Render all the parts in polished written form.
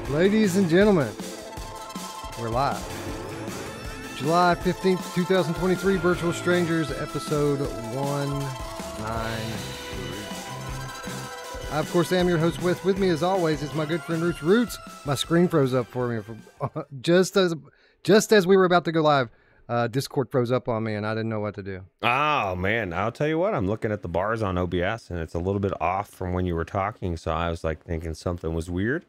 Ladies and gentlemen, we're live. July 15th, 2023, Virtual Strangers, episode 193. I, of course, am your host, Wes. With me, as always, is my good friend, Ruuts. My screen froze up for me. Just as we were about to go live, Discord froze up on me, and I didn't know what to do. Oh, man. I'll tell you what. I'm looking at the bars on OBS, and it's a little bit off from when you were talking, so I was like thinking something was weird.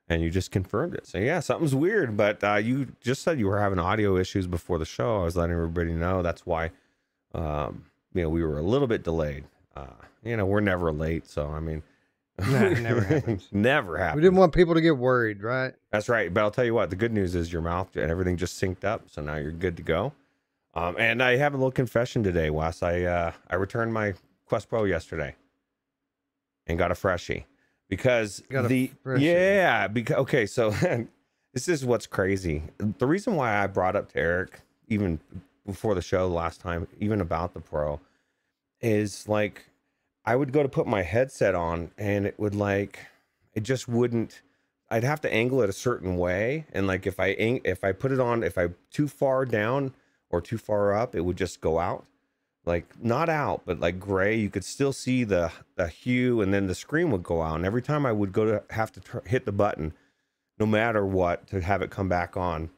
And you just confirmed it. So yeah, something's weird, but you just said you were having audio issues before the show. I was letting everybody know. That's why, we were a little bit delayed. We're never late. So, I mean, Nah, it never happens. Never happens. We didn't want people to get worried, right? That's right. But I'll tell you what, the good news is your mouth and everything just synced up. So now you're good to go. And I have a little confession today, Wes. I returned my Quest Pro yesterday and got a freshie. Because so this is what's crazy. The reason why I brought up to Eric, even before the show last time, even about the Pro, is like, I would go to put my headset on and it just wouldn't, I'd have to angle it a certain way. And like, if I put it on, if I'm too far down or too far up, it would just go out. Like not out, but like gray. You could still see the hue, and then the screen would go out. And every time I would go to have to hit the button, no matter what, to have it come back on.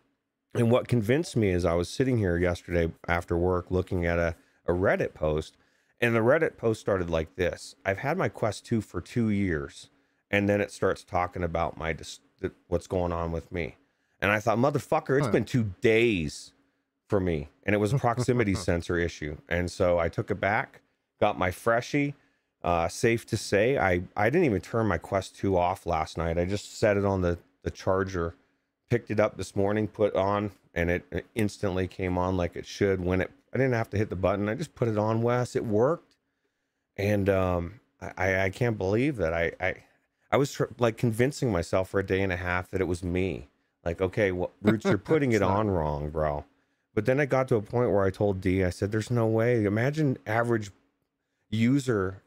And what convinced me is I was sitting here yesterday after work looking at a Reddit post, and the Reddit post started like this. I've had my Quest 2 for 2 years, and then it starts talking about what's going on with me. And I thought, motherfucker, it's been 2 days for me, and it was a proximity sensor issue. And so I took it back, got my freshie. Safe to say, I didn't even turn my Quest 2 off last night. I just set it on the charger, picked it up this morning, put on, and it instantly came on like it should. I didn't have to hit the button. I just put it on, Wes. It worked. And I can't believe that I was like convincing myself for a day and a half that it was me. Like, okay, well, Ruuts, you're putting it on wrong, bro. But then I got to a point where I told D, I said, there's no way. Imagine average user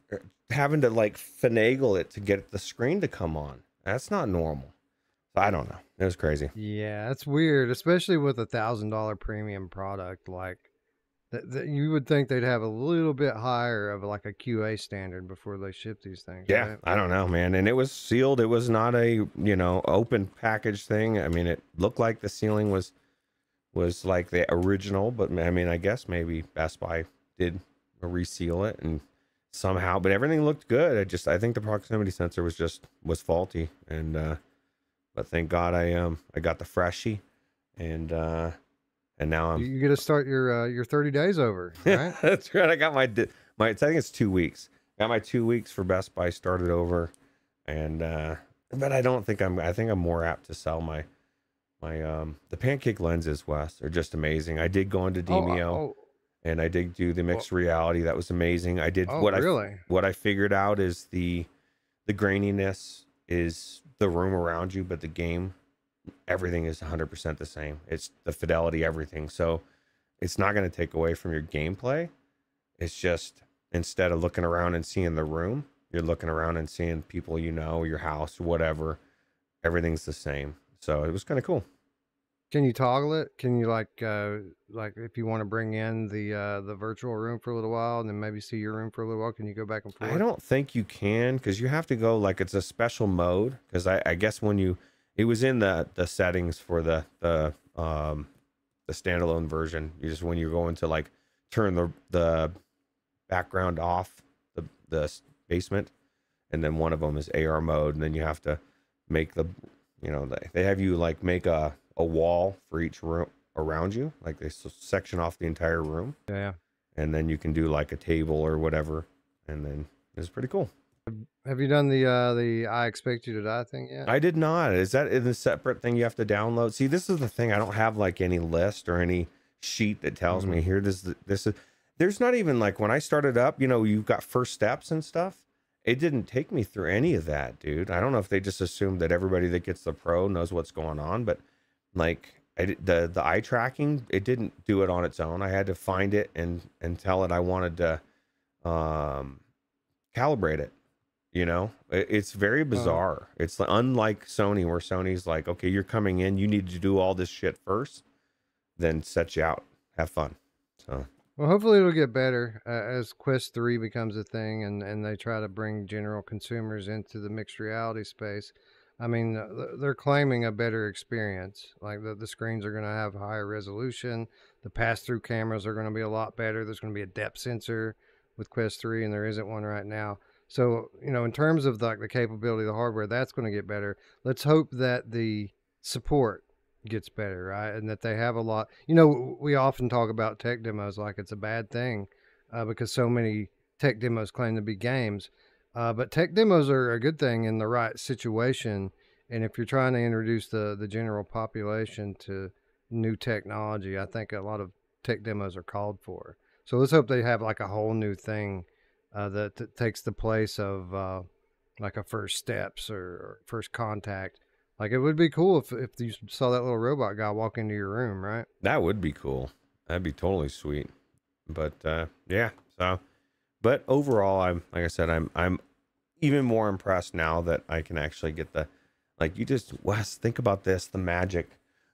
having to like finagle it to get the screen to come on. That's not normal. So I don't know. It was crazy. Yeah, it's weird, especially with $1,000 premium product. Like that, you would think they'd have a little bit higher of like a QA standard before they ship these things. Yeah, right? I don't know, man. And it was sealed. It was not a, open package thing. I mean, it looked like the sealing was like the original, but I mean, I guess maybe Best Buy did reseal it and somehow, but everything looked good. I think the proximity sensor was faulty, and but thank God I got the freshie, and now you get to start your 30 days over, right? That's right. I got my I think it's 2 weeks. Got my 2 weeks for Best Buy started over, and but I think I'm more apt to sell my the pancake lenses, Wes, are just amazing. I did go into Demio, and I did do the mixed reality. That was amazing. I did what I figured out is the graininess is the room around you, but the game, everything is 100% the same. It's the fidelity, everything. So it's not going to take away from your gameplay. It's just, instead of looking around and seeing the room, you're looking around and seeing people, your house, whatever. Everything's the same. So it was kind of cool. Can you toggle it? Can you like if you want to bring in the virtual room for a little while and then maybe see your room for a little while, can you go back and forth? I don't think you can, because you have to go like it's a special mode. Because I guess it was in the settings for the standalone version. When you're going to like turn the background off the basement, and then one of them is AR mode, and then you have to make they have you like make a wall for each room around you, like they section off the entire room. Yeah. And then you can do like a table or whatever, and then it's pretty cool. Have you done the I Expect You to Die thing yet? I did not. Is that in a separate thing you have to download? See, this is the thing. I don't have like any list or any sheet that tells me here. There's not even like when I started up, you've got first steps and stuff. It didn't take me through any of that, dude. I don't know if they just assumed that everybody that gets the Pro knows what's going on, but like the eye tracking, it didn't do it on its own. I had to find it and tell it I wanted to calibrate it. You know, it's very bizarre. It's unlike Sony, where Sony's like, okay, you're coming in, you need to do all this shit first, then set you out, have fun. So, well, hopefully it'll get better as Quest 3 becomes a thing and they try to bring general consumers into the mixed reality space. I mean, they're claiming a better experience. Like the screens are going to have higher resolution. The pass-through cameras are going to be a lot better. There's going to be a depth sensor with Quest 3, and there isn't one right now. So, you know, in terms of like the capability of the hardware, that's going to get better. Let's hope that the support gets better, right? And that they have a lot. You know, we often talk about tech demos like it's a bad thing because so many tech demos claim to be games. But tech demos are a good thing in the right situation. And if you're trying to introduce the general population to new technology, I think a lot of tech demos are called for. So let's hope they have like a whole new thing that takes the place of like a first steps or first contact. Like it would be cool if you saw that little robot guy walk into your room, right? that would be cool. That'd be totally sweet. But yeah, so but overall, I'm like I said, I'm even more impressed now that I can actually get the, like, you just, Wes, think about this, the magic.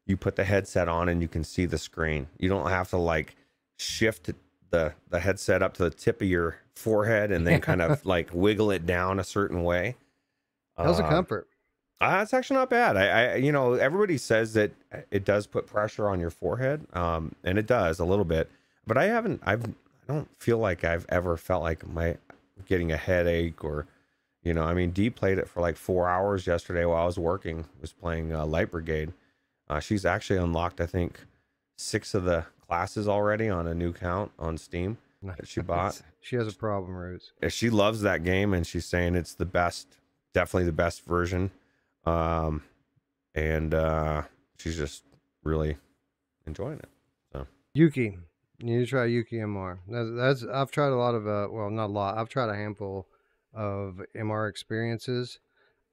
You put the headset on and you can see the screen. You don't have to like shift the headset up to the tip of your forehead and then kind of like wiggle it down a certain way. How's the comfort? It's actually not bad. I you know, everybody says that it does put pressure on your forehead, and it does a little bit. But I don't feel like I've ever felt like getting a headache or, you know. I mean, Dee played it for like 4 hours yesterday while I was working. Was playing Light Brigade. She's actually unlocked, I think, 6 of the classes already on a new count on Steam that she bought. She has a problem, Roots. She loves that game, and she's saying it's the best, definitely the best version. And she's just really enjoying it. So Yuki, you need to try Yuki MR. That's I've tried a lot of well, not a lot. I've tried a handful of MR experiences.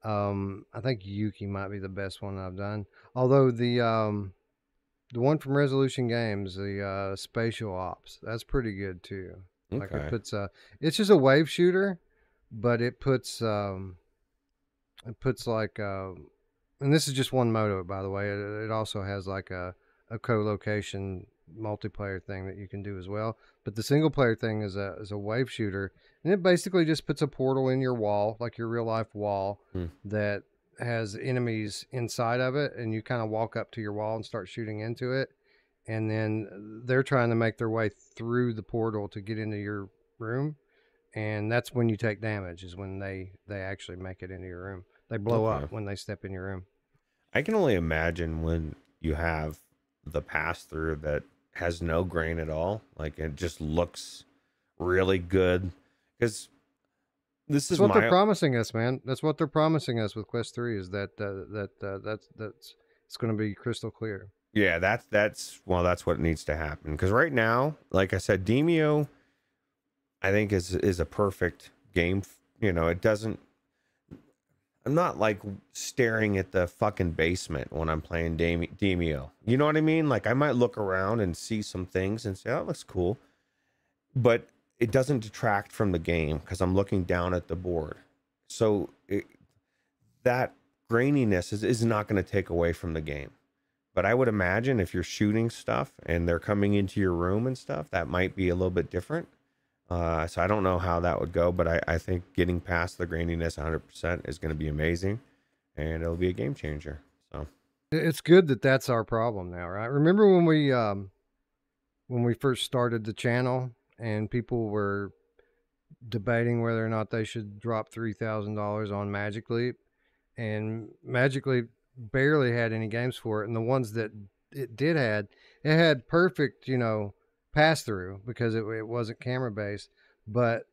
I think Yuki might be the best one I've done. Although the one from Resolution Games, the Spatial Ops, that's pretty good too. Like okay. it puts it's just a wave shooter, but it puts like and this is just one mode of it, by the way. It also has like a co-location multiplayer thing that you can do as well. But the single player thing is a wave shooter, and it basically just puts a portal in your wall, like your real life wall, that has enemies inside of it, and you kind of walk up to your wall and start shooting into it, and then they're trying to make their way through the portal to get into your room, and that's when you take damage, is when they actually make it into your room. They blow up when they step in your room. I can only imagine when you have the pass through that has no grain at all. Like it just looks really good, because this is what they're promising us, man. That's what they're promising us with Quest 3 is that that's it's going to be crystal clear. Yeah, that's what needs to happen, because right now, like I said, Demio, I think is a perfect game. You know, it doesn't. I'm not like staring at the fucking basement when I'm playing Demio. You know what I mean? Like I might look around and see some things and say, "Oh, that looks cool," but it doesn't detract from the game because I'm looking down at the board. So that graininess is not going to take away from the game. But I would imagine if you're shooting stuff and they're coming into your room and stuff, that might be a little bit different. So I don't know how that would go, but I think getting past the graininess 100% is going to be amazing, and it'll be a game changer. So it's good that that's our problem now, right? Remember when we first started the channel and people were debating whether or not they should drop $3,000 on Magic Leap, and Magic Leap barely had any games for it, and the ones that it had perfect, you know, pass through because it wasn't camera based, but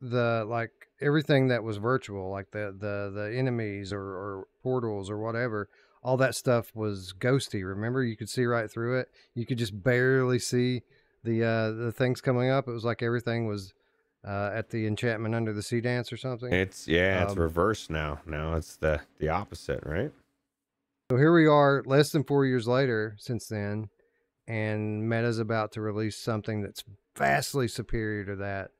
the like everything that was virtual, like the enemies or portals or whatever, all that stuff was ghosty. Remember, you could see right through it. You could just barely see the things coming up. It was like everything was at the Enchantment Under the Sea dance or something. it's reversed now. Now it's the opposite, right? So here we are, less than 4 years later since then, and Meta's about to release something that's vastly superior to that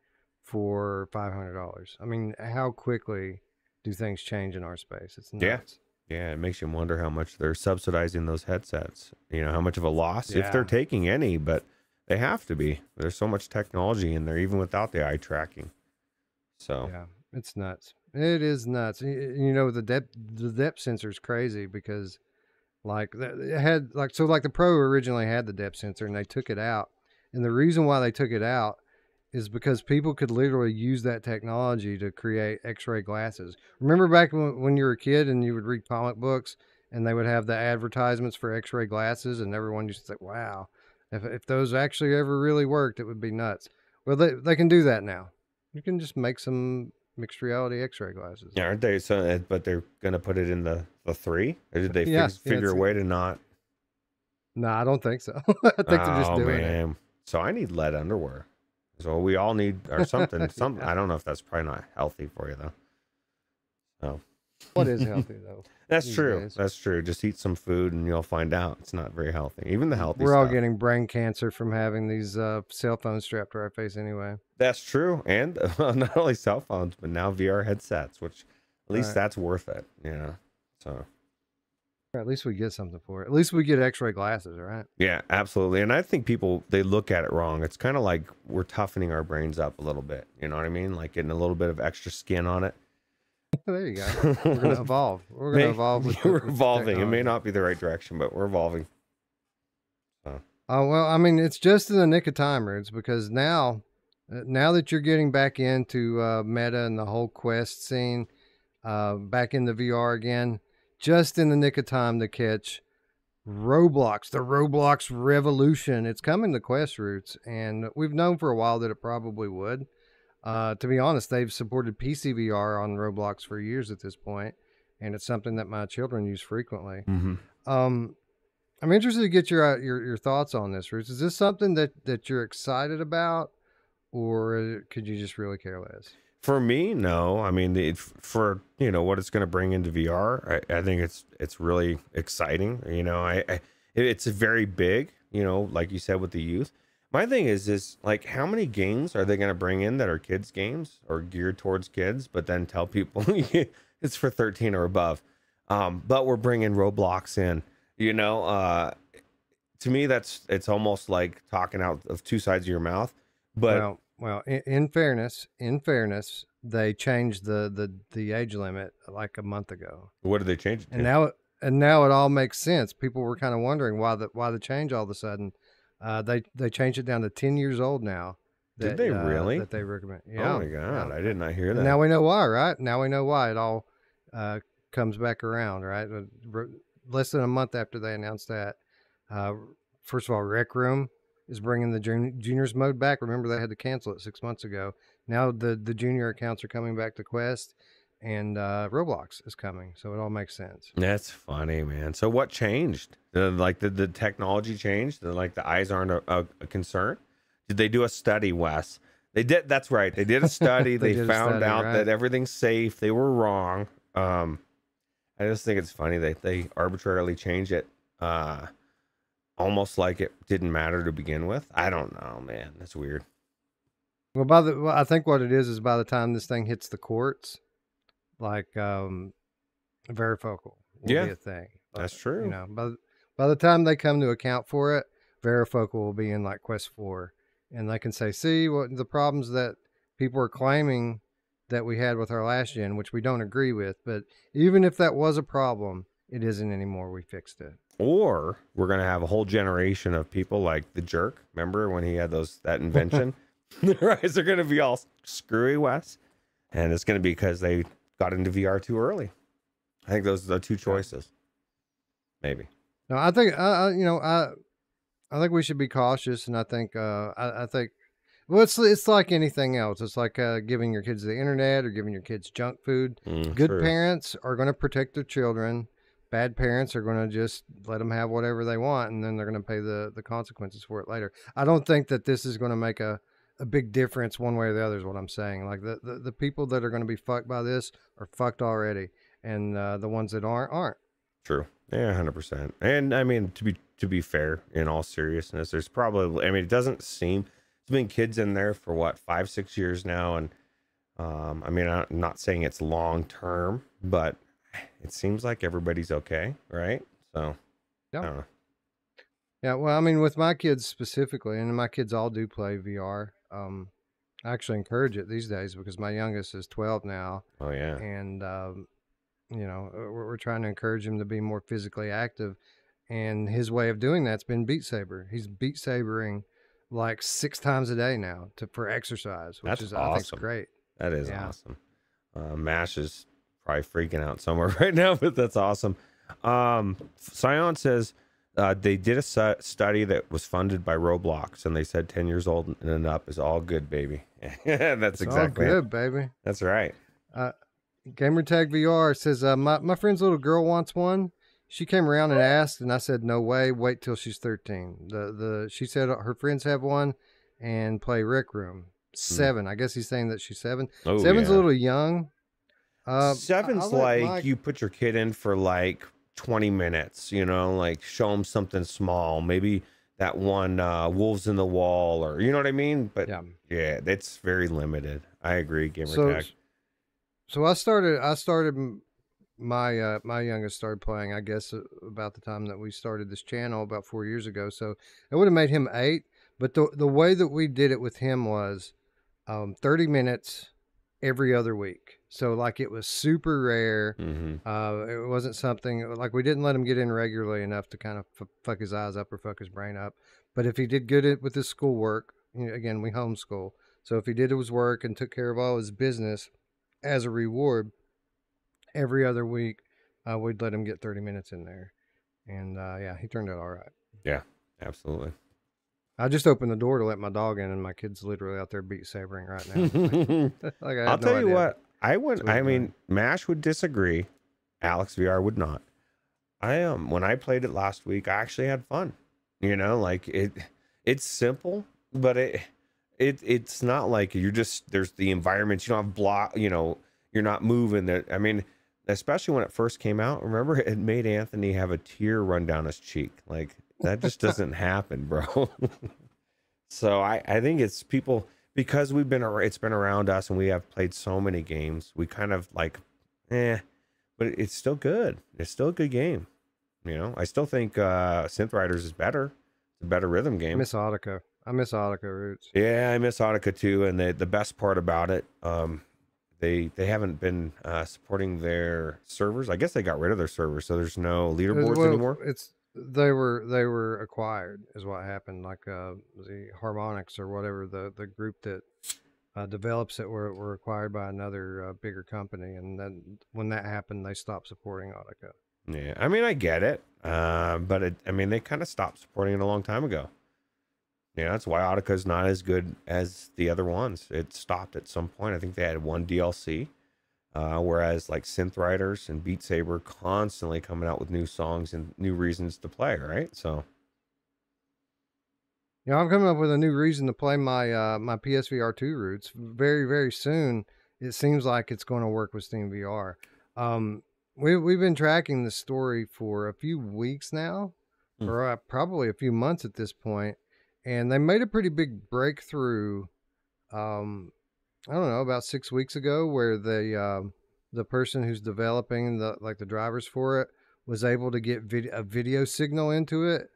for $500. I mean, how quickly do things change in our space? It's Yeah. nuts. Yeah, it makes you wonder how much they're subsidizing those headsets. You know, how much of a loss, if they're Yeah. taking any, but they have to be. There's so much technology in there, even without the eye tracking. So, Yeah, it's nuts. It is nuts. You know, the depth sensor is crazy because like it had like so like the Pro originally had the depth sensor and they took it out. And the reason why they took it out is because people could literally use that technology to create X-ray glasses. Remember back when you were a kid and you would read comic books and they would have the advertisements for X-ray glasses and everyone used to say, "Wow, if those actually ever really worked, it would be nuts." Well, they can do that now. You can just make some mixed reality X-ray glasses. yeah, aren't they? So, but they're gonna put it in the 3, or did they Yeah, yeah. figure a way to not? No, I don't think so. I think they're just Oh doing it. man, so I need lead underwear. So we all need or something. Some Yeah. I don't know if that's probably not healthy for you though. So What is healthy though? that's These true. days? That's true. Just eat some food and you'll find out it's not very healthy. Even the healthy We're all stuff. getting brain cancer from having these cell phones strapped to our face anyway. That's true. And not only cell phones, but now VR headsets, which at least Right. that's worth it. Yeah. So At least we get something for it. At least we get X-ray glasses, right? yeah, absolutely. And I think people they look at it wrong. It's kind of like we're toughening our brains up a little bit. You know what I mean? Like getting a little bit of extra skin on it. There you go. We're gonna evolve. We're gonna evolve with we're with the evolving. It may technology. not be the right direction, but we're evolving. So Oh well, I mean, it's just in the nick of time, Roots, because now that you're getting back into Meta and the whole Quest scene, back in the VR again, just in the nick of time to catch Roblox, the Roblox revolution. It's coming to Quest, Roots, and we've known for a while that it probably would. To be honest, they've supported PCVR on Roblox for years at this point, and it's something that my children use frequently. Um, I'm interested to get your thoughts on this, Roots. Is this something that you're excited about, or could you just really care less? for me, no. I mean, for what it's going to bring into VR, I think it's really exciting. It's very big. Like you said with the youth. My thing is like how many games are they going to bring in that are kids games or geared towards kids, but then tell people it's for 13 or above. But we're bringing Roblox in. To me, it's almost like talking out of two sides of your mouth. But Well, in fairness, they changed the age limit like a month ago, what did they change it to? and now it all makes sense. People were kind of wondering why the change all of a sudden. They changed it down to 10 years old now. Did they really? That they recommend? Oh Yeah. my God, Yeah. I did not hear And that. now we know why, right? Now we know why it all comes back around, right? Less than a month after they announced that. Uh, First of all, Rec Room is bringing the juniors mode back. Remember, they had to cancel it 6 months ago. Now the junior accounts are coming back to Quest, and Roblox is coming. So it all makes sense. That's funny, man. So what changed? The technology changed? Like the eyes aren't a concern? Did they do a study, Wes? They did. That's right. They did a study. They They did a found study, out right? that everything's safe. They were wrong. I just think it's funny they arbitrarily change it. Almost like it didn't matter to begin with. I don't know, man. That's weird. Well, I think what it is by the time this thing hits the courts, like varifocal will Yeah, be a thing. that's true. By the time they come to account for it, varifocal will be in like Quest 4, and they can say, see what the problems that people are claiming that we had with our last gen, which we don't agree with, but even if that was a problem, it isn't anymore. We fixed it. Or we're gonna have a whole generation of people like the jerk. Remember when he had that invention? Their eyes are gonna be all screwy, Wes, and it's gonna be because they got into VR too early. I think those are the two choices. Maybe. No, I think I think we should be cautious, and I think I think well, it's like anything else. It's like giving your kids the internet or giving your kids junk food. Good True. parents are going to protect their children. Bad parents are going to just let them have whatever they want, and then they're going to pay the consequences for it later. I don't think that this is going to make a big difference one way or the other is what I'm saying. Like the people that are going to be fucked by this are fucked already, and the ones that aren't. True. Yeah, 100%. And I mean, to be fair, in all seriousness, there's probably. I mean, it doesn't seem. It's been kids in there for what, 5-6 years now, and I mean, I'm not saying it's long term, but it seems like everybody's okay, right? So I Yeah. don't know. Yeah. Well, I mean, with my kids specifically, and my kids all do play VR. I actually encourage it these days because my youngest is 12 now, Oh yeah, and we're trying to encourage him to be more physically active, and his way of doing that's been Beat Saber. He's Beat Sabering like 6 times a day now for exercise, which that's is I think is awesome. great. That is Yeah. awesome. Mash is probably freaking out somewhere right now, but that's awesome. Scion says they did a study that was funded by Roblox, and they said 10 years old and up is all good, baby. That's It's all exactly it. good, baby. That's right. Uh, Gamertag VR says, my friend's little girl wants one. She came around and asked, and I said, no way. Wait till she's 13. She said her friends have one and play Rec Room. Mm. 7. I guess he's saying that she's 7. Oh Seven's a yeah. little young. Seven's I'll let like Mike. you put your kid in for like 20 minutes, you know, like show them something small, maybe that one Wolves in the Wall, or you know what I mean. But Yeah. yeah, that's very limited. I agree, So Gamertag. so I started my youngest started playing, I guess, about the time that we started this channel about 4 years ago. So it would have made him 8. But the way that we did it with him was 30 minutes every other week. So like it was super rare. Mm-hmm. It wasn't something like we didn't let him get in regularly enough to kind of fuck his eyes up or fuck his brain up. But if he did good with his schoolwork, again, we homeschool. So if he did his work and took care of all his business as a reward, every other week, we'd let him get 30 minutes in there. And yeah, he turned out all right. Yeah, absolutely. I just opened the door to let my dog in, and my kid's literally out there beat sabering right now. Like I I'll had no tell you idea. what, I would. That's what I he's mean, doing. Mash would disagree. Alex VR would not. When I played it last week, I actually had fun. You know, like it's simple, but it's not like you're just there's the environment. You don't have block. You know, you're not moving. That I mean, especially when it first came out. Remember, it made Anthony have a tear run down his cheek. Like that just doesn't happen, bro. So I think it's people because it's been around us and we have played so many games. We kind of like, but it's still good. It's still a good game. You know, I still think Synth Riders is better. It's a better rhythm game. I miss Audica Roots. Yeah, I miss Audica too. And the best part about it, they haven't been supporting their servers. I guess they got rid of their servers, so there's no leaderboards anymore. They were acquired is what happened. Like the Harmonix or whatever the group that develops it were acquired by another bigger company, and then when that happened, they stopped supporting Audica. Yeah, I mean, I get it, but I mean, they kind of stopped supporting it a long time ago. Yeah, that's why Audica is not as good as the other ones. It stopped at some point. I think they had one DLC, whereas like Synth Riders and Beat Saber constantly coming out with new songs and new reasons to play, right? So, Yeah, I'm coming up with a new reason to play my PSVR 2 Roots very very soon. It seems like it's going to work with Steam VR. We've been tracking the story for a few weeks now, or probably a few months at this point, and they made a pretty big breakthrough. I don't know, about 6 weeks ago, where the person who's developing the drivers for it was able to get a video signal into it.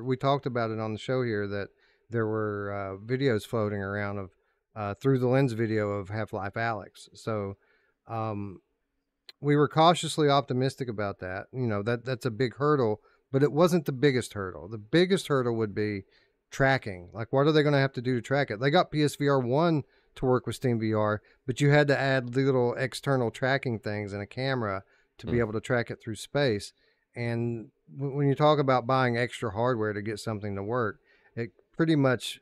We talked about it on the show here that there were videos floating around of through the lens video of Half-Life Alyx. So we were cautiously optimistic about that. You know, that's a big hurdle, but it wasn't the biggest hurdle. The biggest hurdle would be tracking. Like, what are they going to have to do to track it? They got PSVR 1 to work with Steam VR, but you had to add little external tracking things and a camera to be able to track it through space. And when you talk about buying extra hardware to get something to work, it pretty much,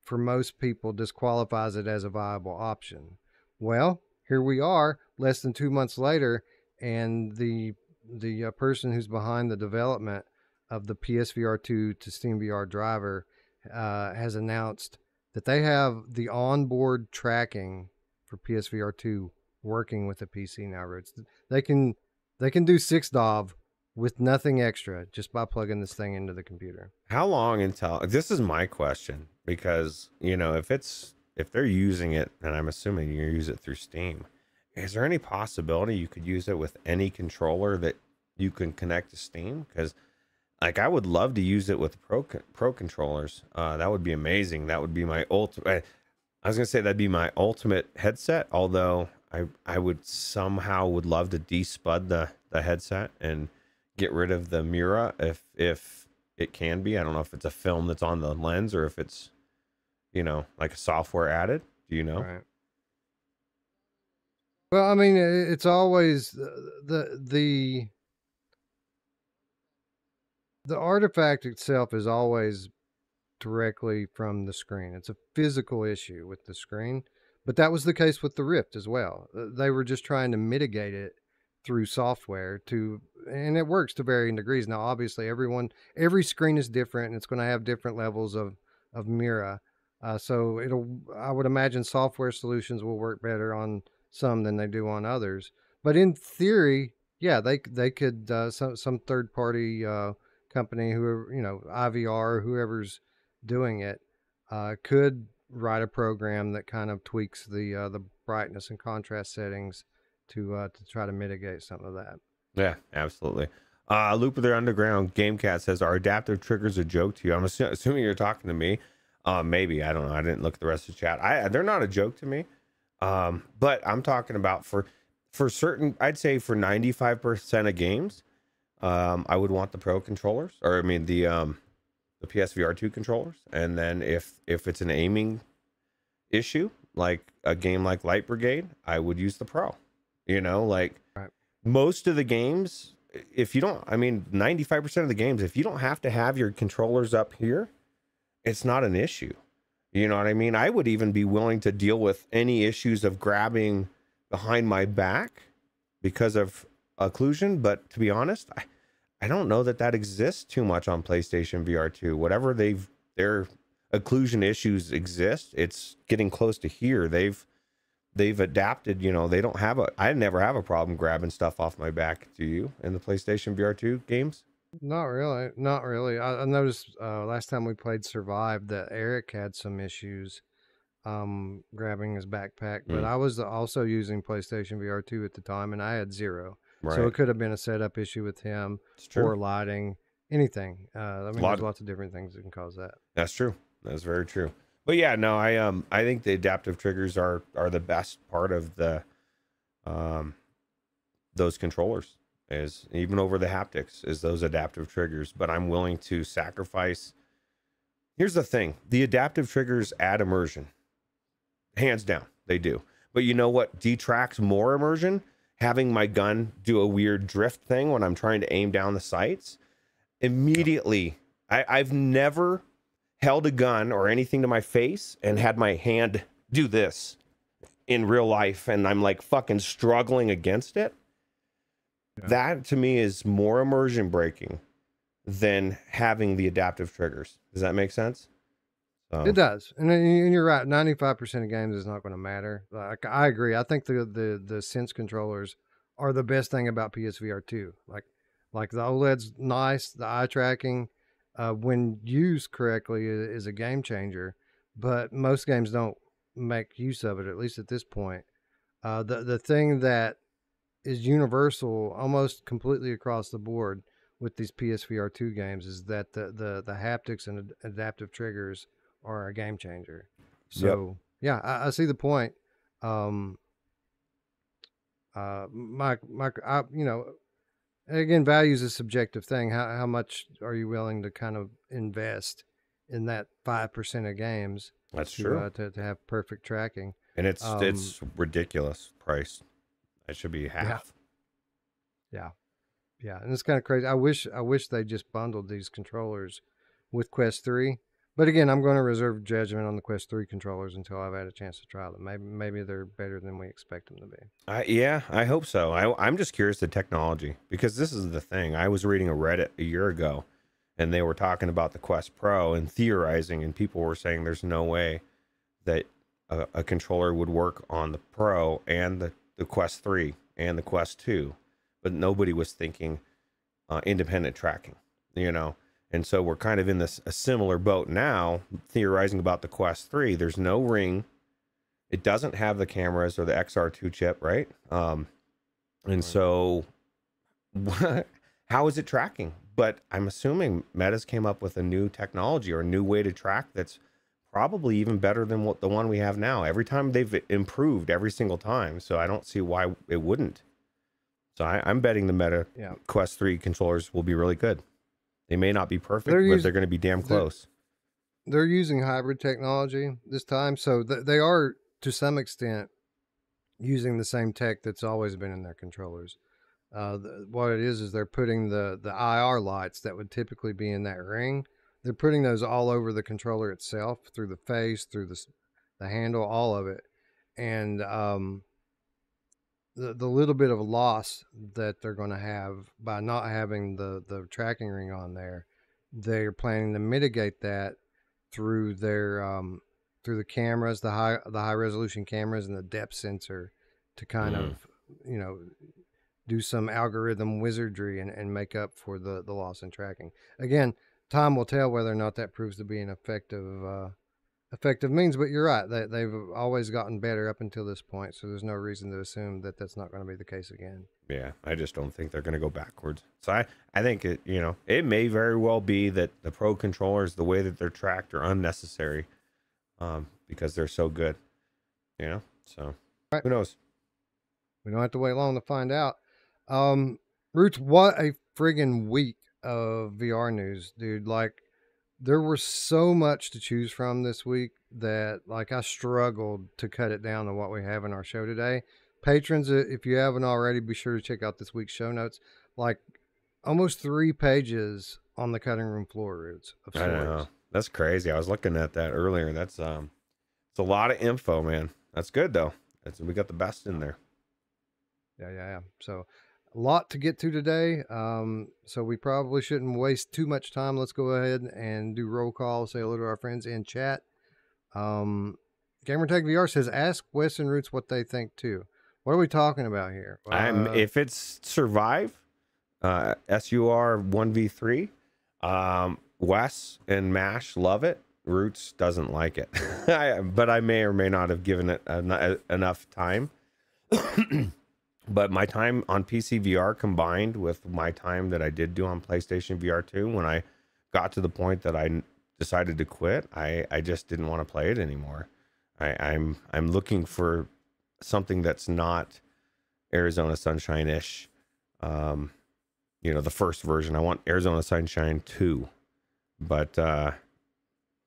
for most people, disqualifies it as a viable option. Well, here we are, less than 2 months later, and the person who's behind the development of the PSVR 2 to Steam VR driver has announced that they have the onboard tracking for PSVR 2 working with the PC now. They can do 6DOV with nothing extra, just by plugging this thing into the computer. How long until, this is my question, because, you know, if they're using it, and I'm assuming you use it through Steam, is there any possibility you could use it with any controller that you can connect to Steam? Because, like, I would love to use it with pro controllers. That would be amazing. That would be my ultimate. I was gonna say that'd be my ultimate headset. Although I would somehow would love to despud the headset and get rid of the Mura if it can be. I don't know if it's a film that's on the lens or if it's, you know, like a software added. Do you know? Right. Well, I mean, it's always the artifact itself is always directly from the screen. It's a physical issue with the screen, but that was the case with the Rift as well. They were just trying to mitigate it through software and it works to varying degrees. Now, obviously, every screen is different, and it's going to have different levels of Mira. So I would imagine software solutions will work better on some than they do on others. But in theory, yeah, they could some third party company, whoever, you know, IVR, whoever's doing it, could write a program that kind of tweaks the brightness and contrast settings to try to mitigate some of that. Yeah, absolutely. Loop of the Underground Gamecat says, "Are adaptive triggers a joke to you?" I'm assuming you're talking to me. Maybe, I don't know. I didn't look at the rest of the chat. They're not a joke to me. But I'm talking about for certain. I'd say for 95% of games, I would want the Pro controllers, or I mean the PSVR 2 controllers. And then if it's an aiming issue, like a game like Light Brigade, I would use the Pro. You know, like Right. most of the games, if you don't, I mean, 95% of the games, if you don't have to have your controllers up here, it's not an issue. You know what I mean? I would even be willing to deal with any issues of grabbing behind my back because of occlusion. But to be honest, I don't know that exists too much on PlayStation VR 2. Whatever their occlusion issues exist, it's getting close to here. They've adapted, you know, I never have a problem grabbing stuff off my back. Do you in the PlayStation VR 2 games? Not really. Not really. I noticed last time we played Survive that Eric had some issues grabbing his backpack, but I was also using PlayStation VR 2 at the time, and I had zero. Right. So it could have been a setup issue with him or lighting, anything. I mean, there's lots of different things that can cause that. That's true. That's very true. But yeah, no, I think the adaptive triggers are the best part of the those controllers, is even over the haptics, is those adaptive triggers. But I'm willing to sacrifice. Here's the thing: the adaptive triggers add immersion, hands down, they do. But you know what detracts more immersion? Having my gun do a weird drift thing when I'm trying to aim down the sights. Immediately, I've never held a gun or anything to my face and had my hand do this in real life, and I'm like fucking struggling against it. Yeah. That to me is more immersion breaking than having the adaptive triggers. Does that make sense? It does, and you're right. 95% of games is not going to matter. Like, I agree. I think the Sense controllers are the best thing about PSVR 2. Like the OLED's nice, the eye tracking, when used correctly, is a game changer. But most games don't make use of it, at least at this point. The thing that is universal, almost completely across the board with these PSVR 2 games, is that the haptics and adaptive triggers are a game changer. So yeah, I see the point. You know, again, value is a subjective thing. How much are you willing to kind of invest in that 5% of games? That's true. To have perfect tracking, and it's ridiculous price. It should be half. Yeah, and it's kind of crazy. I wish they just bundled these controllers with Quest 3. But again, I'm going to reserve judgment on the Quest 3 controllers until I've had a chance to try them. Maybe they're better than we expect them to be. Yeah, I hope so. I'm just curious the technology, because this is the thing. I was reading a Reddit a year ago, and they were talking about the Quest Pro and theorizing, and people were saying there's no way that a controller would work on the Pro and the Quest 3 and the Quest 2. But nobody was thinking independent tracking, you know. And so we're kind of in a similar boat now, theorizing about the Quest 3. There's no ring. It doesn't have the cameras or the XR2 chip, right? And so how is it tracking? But I'm assuming Meta's came up with a new technology or a new way to track that's probably even better than what the one we have now. Every time they've improved every single time. So I don't see why it wouldn't. So I'm betting the Meta Quest 3 controllers will be really good. They may not be perfect, but they're going to be damn close. They're using hybrid technology this time. So they are, to some extent, using the same tech that's always been in their controllers. What it is they're putting the IR lights that would typically be in that ring. They're putting those all over the controller itself, through the face, through the handle, all of it. And the little bit of loss that they're going to have by not having the tracking ring on there, they're planning to mitigate that through their through the cameras, the high resolution cameras, and the depth sensor to kind of, you know, do some algorithm wizardry and make up for the loss in tracking. Again, time will tell whether or not that proves to be an effective means, but you're right. They've always gotten better up until this point, so there's no reason to assume that that's not going to be the case again. Yeah, I just don't think they're going to go backwards. So I think it, you know, it may very well be that the Pro controllers, the way that they're tracked, are unnecessary because they're so good, you know. So who knows? We don't have to wait long to find out. Roots, what a friggin' week of VR news, dude. Like, there was so much to choose from this week that, like, I struggled to cut it down to what we have in our show today. Patrons, if you haven't already, be sure to check out this week's show notes. Like, almost 3 pages on the cutting room floor, Roots, of stories. I know. That's crazy. I was looking at that earlier. That's it's a lot of info, man. That's good though. We got the best in there. Yeah. So a lot to get to today. So we probably shouldn't waste too much time. Let's go ahead and do roll call. Say hello to our friends in chat. Gamertag VR says, ask Wes and Ruuts what they think too. What are we talking about here? If it's Survive, SUR 1v3, Wes and Mash love it. Roots doesn't like it, but I may or may not have given it enough time. But my time on PC VR combined with my time that I did do on PlayStation VR 2, when I got to the point that I decided to quit, I just didn't want to play it anymore. I'm looking for something that's not Arizona Sunshine-ish. You know, the first version. I want Arizona Sunshine 2. But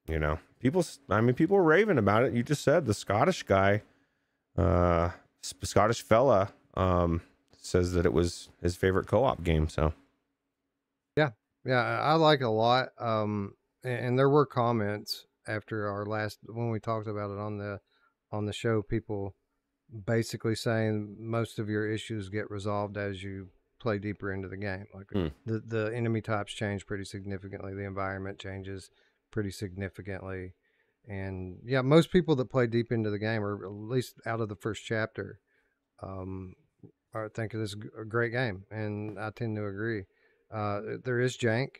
you know, people were raving about it. You just said the Scottish guy, Scottish fella, says that it was his favorite co-op game. So yeah, I like it a lot. And there were comments after our last, when we talked about it on the show, people basically saying most of your issues get resolved as you play deeper into the game. Like the enemy types change pretty significantly, the environment changes pretty significantly, and yeah, most people that play deep into the game, or at least out of the first chapter, are thinking this is a great game, and I tend to agree. There is jank,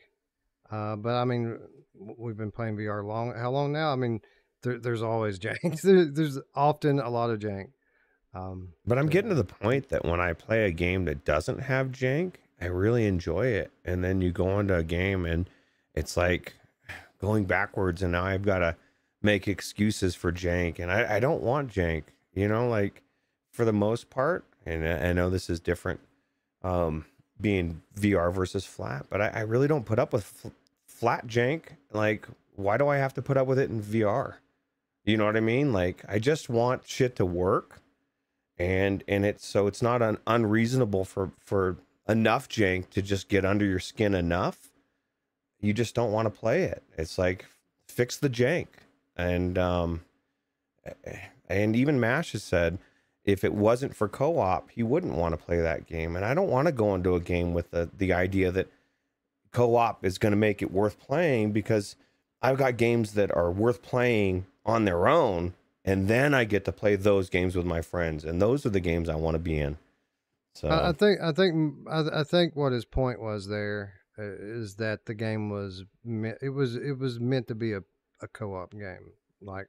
but I mean, we've been playing VR how long now? I mean, there's always jank. There's often a lot of jank. But I'm getting to the point that when I play a game that doesn't have jank, I really enjoy it. And then you go into a game and it's like going backwards, and now I've got to make excuses for jank, and I don't want jank, you know, like for the most part. And I know this is different, being VR versus flat, but I really don't put up with flat jank. Like, why do I have to put up with it in VR? You know what I mean? Like, I just want shit to work. And it's not unreasonable for enough jank to just get under your skin enough. You just don't want to play it. It's like, fix the jank. And even Mash has said if it wasn't for co-op, he wouldn't want to play that game. And I don't want to go into a game with the idea that co-op is going to make it worth playing, because I've got games that are worth playing on their own, and then I get to play those games with my friends, and those are the games I want to be in. I So think I think what his point was there is that the game was it was meant to be a co-op game. Like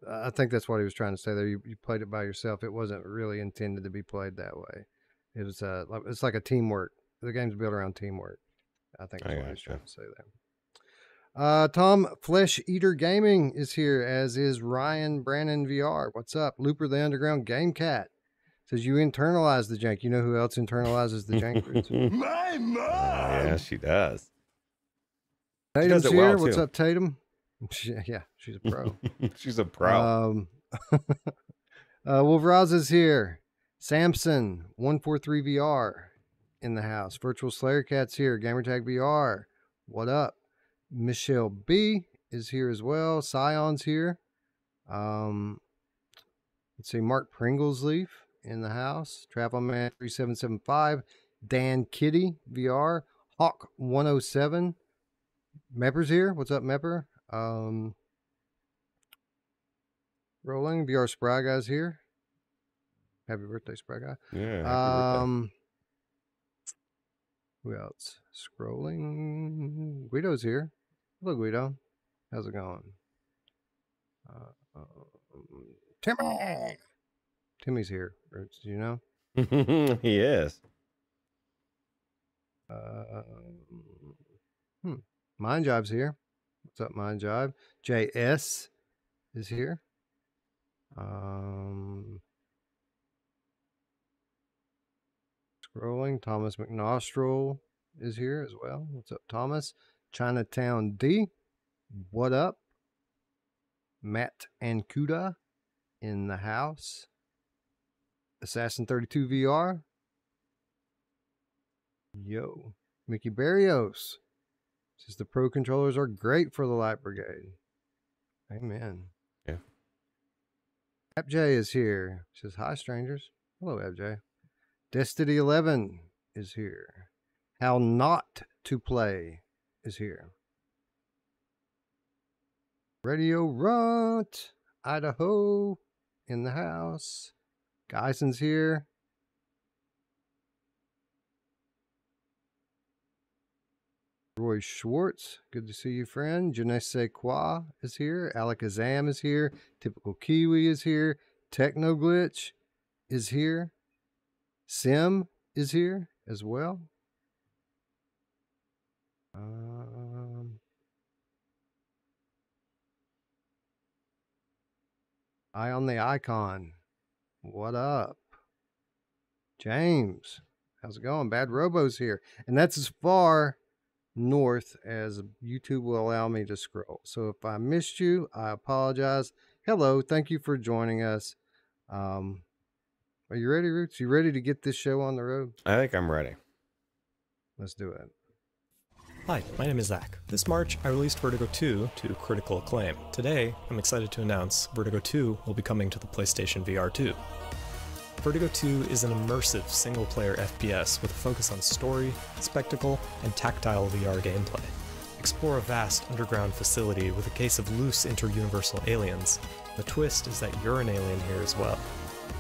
I think that's what he was trying to say there. You played it by yourself. It wasn't really intended to be played that way. It was it's like a teamwork. The game's built around teamwork. I think is I what he was gotcha. trying to say there. Tom Flesh Eater Gaming is here, as is Ryan Brannon VR. What's up? Looper the Underground Game Cat says you internalize the jank. You know who else internalizes the jank roots? My mom! Yeah, she does. She does Tatum's it here. well What's too. up, Tatum? Yeah, she's a pro. She's a pro. Wolveraz is here. Samson 143 VR in the house. Virtual Slayer Cat's here. Gamertag VR. What up? Michelle B is here as well. Scion's here. Let's see. Mark Pringlesleaf in the house. Travelman 3775. Dan Kitty VR. Hawk 107. Mepper's here. What's up, Mepper? Rolling. VR Spry Guy's here. Happy birthday, Spry Guy. Yeah, happy birthday. Who else? Scrolling. Guido's here. Hello, Guido. How's it going? Timmy! Timmy's here. Do you know? He is. Mind Job's here. What's up, Mind Job? JS is here. Scrolling. Thomas McNostril is here as well. What's up, Thomas? Chinatown D. What up? Matt and Kuda in the house. Assassin 32 VR. Yo. Mickey Barrios says the Pro controllers are great for the Light Brigade. Amen. Yeah. FJ is here. Says hi, strangers. Hello, FJ. Destiny 11 is here. How not to play is here. Radio Runt, Idaho in the house. Geison's here. Roy Schwartz, good to see you, friend. Je ne sais quoi is here. Alakazam is here. Typical Kiwi is here. Techno Glitch is here. Sim is here as well. Eye on the Icon. What up? James, how's it going? Bad Robo's here. And that's as far north as YouTube will allow me to scroll. So if I missed you, I apologize. Hello, thank you for joining us. Are you ready, Roots? You ready to get this show on the road? I think I'm ready. Let's do it. Hi, my name is Zach. This March, I released Vertigo 2 to critical acclaim. Today, I'm excited to announce Vertigo 2 will be coming to the PlayStation VR 2. Vertigo 2 is an immersive single-player FPS with a focus on story, spectacle, and tactile VR gameplay. Explore a vast underground facility with a case of loose inter-universal aliens. The twist is that you're an alien here as well.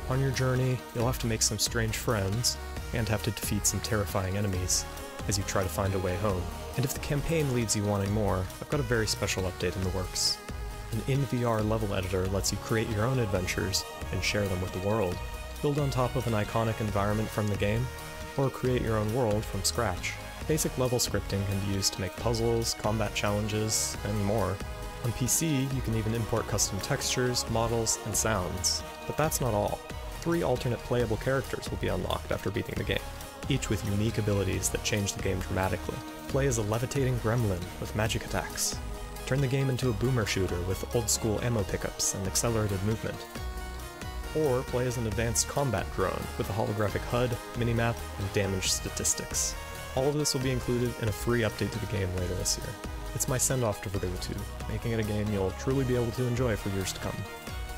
On your journey, you'll have to make some strange friends, and have to defeat some terrifying enemies as you try to find a way home. And if the campaign leaves you wanting more, I've got a very special update in the works. An in-VR level editor lets you create your own adventures and share them with the world. Build on top of an iconic environment from the game, or create your own world from scratch. Basic level scripting can be used to make puzzles, combat challenges, and more. On PC, you can even import custom textures, models, and sounds. But that's not all. 3 alternate playable characters will be unlocked after beating the game, each with unique abilities that change the game dramatically. Play as a levitating gremlin with magic attacks. Turn the game into a boomer shooter with old-school ammo pickups and accelerated movement. Or play as an advanced combat drone with a holographic HUD, minimap, and damage statistics. All of this will be included in a free update to the game later this year. It's my send-off to Vertigo 2, making it a game you'll truly be able to enjoy for years to come.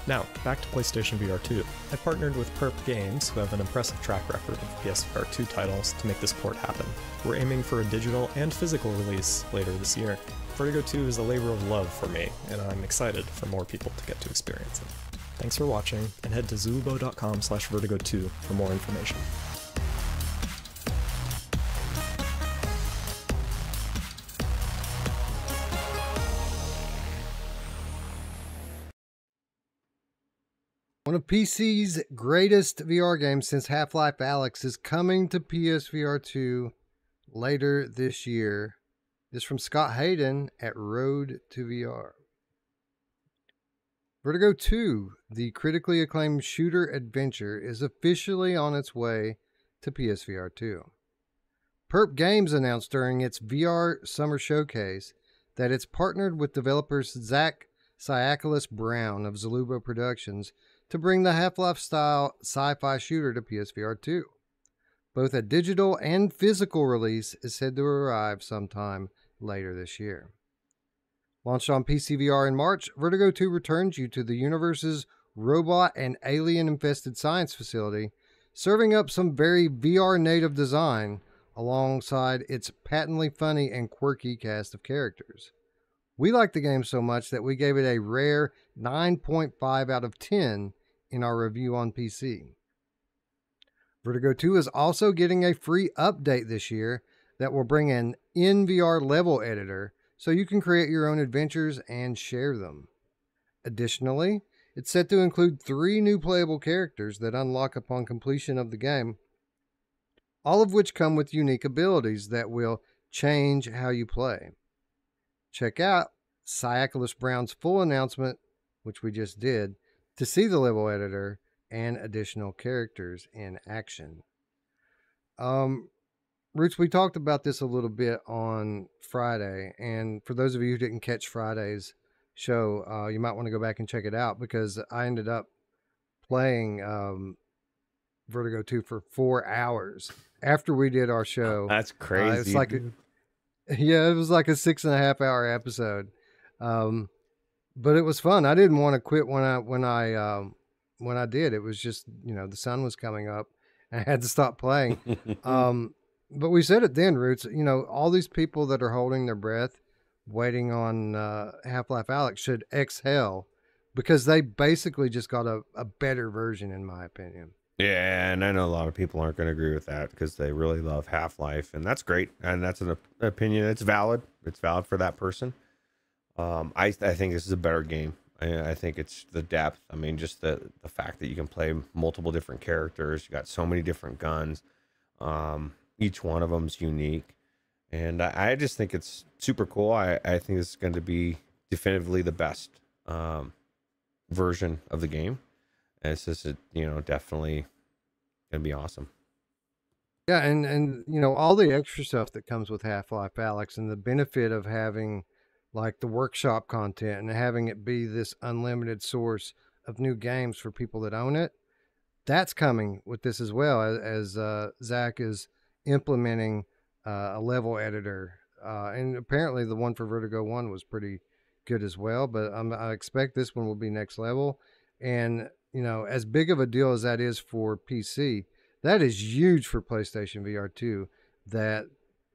Now, back to PlayStation VR 2. I partnered with Perp Games, who have an impressive track record of PSVR 2 titles, to make this port happen. We're aiming for a digital and physical release later this year. Vertigo 2 is a labor of love for me, and I'm excited for more people to get to experience it. Thanks for watching, and head to zulubo.com/vertigo2 for more information. One of PC's greatest VR games since Half-Life Alyx is coming to PSVR 2 later this year. This from Scott Hayden at Road to VR. Vertigo 2, the critically acclaimed shooter adventure, is officially on its way to PSVR 2. Perp Games announced during its VR Summer Showcase that it's partnered with developers Zach Siakolis Brown of Zalubo Productions to bring the Half-Life style sci-fi shooter to PSVR 2. Both a digital and physical release is said to arrive sometime later this year. Launched on PCVR in March, Vertigo 2 returns you to the universe's robot and alien-infested science facility, serving up some very VR-native design alongside its patently funny and quirky cast of characters. We liked the game so much that we gave it a rare 9.5 out of 10 in our review on PC. Vertigo 2 is also getting a free update this year that will bring an in-VR level editor so you can create your own adventures and share them. Additionally, it's set to include 3 new playable characters that unlock upon completion of the game, all of which come with unique abilities that will change how you play. Check out Siakolis Brown's full announcement, which we just did, to see the level editor and additional characters in action. Roots, we talked about this a little bit on Friday, and for those of you who didn't catch Friday's show, you might want to go back and check it out because I ended up playing Vertigo 2 for 4 hours after we did our show. That's crazy. It's like it was like a 6.5 hour episode, but it was fun. I didn't want to quit when I did. It was just, the sun was coming up and I had to stop playing. But we said it then, Roots, all these people that are holding their breath waiting on Half-Life Alyx should exhale because they basically just got a better version, in my opinion. Yeah, and I know a lot of people aren't going to agree with that because they really love Half-Life, and that's great, and that's an opinion. It's valid. It's valid for that person. I think this is a better game. I think it's the depth. I mean, just the fact that you can play multiple different characters. You got so many different guns. Each one of them's unique, and I just think it's super cool. I think this is going to be definitively the best version of the game. And it's just, definitely gonna be awesome. Yeah, and all the extra stuff that comes with Half-Life Alyx and the benefit of having like the workshop content and having it be this unlimited source of new games for people that own it, that's coming with this as well, as Zach is implementing a level editor. And apparently the one for Vertigo 1 was pretty good as well, but I expect this one will be next level. And as big of a deal as that is for PC, that is huge for PlayStation VR 2. That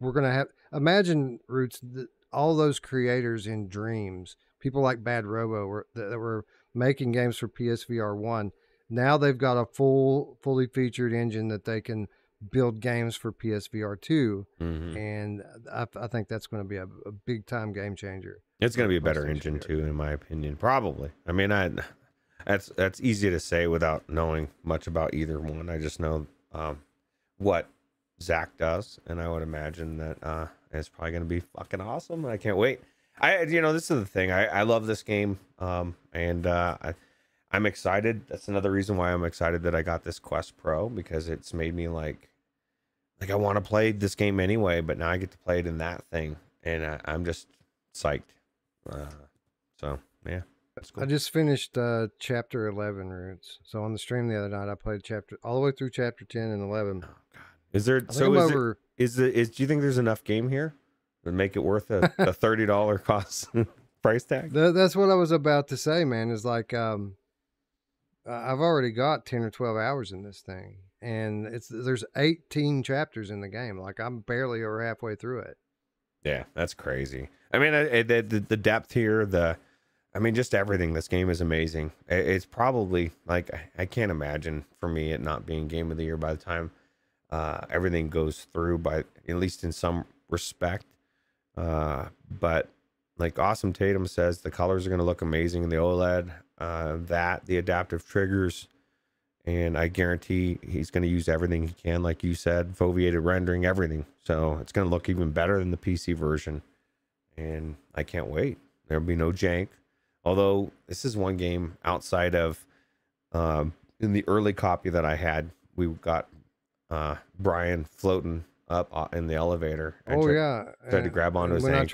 we're going to have, imagine, Roots, all those creators in Dreams, people like Bad Robo that were making games for PSVR 1. Now they've got a fully featured engine that they can build games for PSVR 2. Mm-hmm. And I think that's going to be a big time game changer. It's going to be a better engine too, in my opinion. Probably. I mean, that's easy to say without knowing much about either one. I just know what Zach does, and I would imagine that it's probably going to be fucking awesome. I can't wait. This is the thing. I love this game, and I'm excited. That's another reason why I'm excited that I got this Quest Pro, because it's made me like I want to play this game anyway, but now I get to play it in that thing, and I'm just psyched. So yeah. That's cool. I just finished chapter 11, Roots. So on the stream the other night, I played all the way through chapter 10 and 11. Oh God! Do you think there's enough game here to make it worth a $30 cost price tag? That's what I was about to say, man. Is like I've already got 10 or 12 hours in this thing, and there's 18 chapters in the game. Like I'm barely over halfway through it. Yeah, that's crazy. I mean, the depth here, just everything. This game is amazing. It's probably like, I can't imagine for me it not being game of the year by the time everything goes through, by at least in some respect. But like Awesome Tatum says, the colors are going to look amazing in the OLED. The adaptive triggers, and I guarantee he's going to use everything he can, like you said, foveated rendering, everything. So it's going to look even better than the PC version, and I can't wait. There'll be no jank. Although this is one game outside of in the early copy that I had, we got Brian floating up in the elevator. And tried to grab onto his ankles.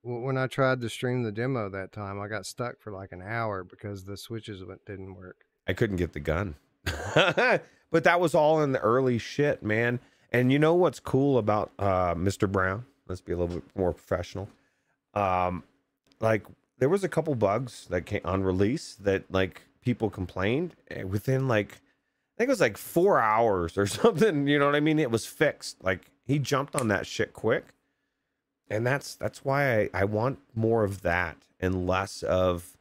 When I tried to stream the demo that time, I got stuck for like an hour because the switches didn't work. I couldn't get the gun. But that was all in the early shit, man. And you know what's cool about Mr. Brown? Let's be a little bit more professional. Like, there was a couple bugs that came on release that, like, people complained within, like, I think it was like 4 hours or something. You know what I mean? It was fixed. Like, he jumped on that shit quick. And that's why I want more of that and less of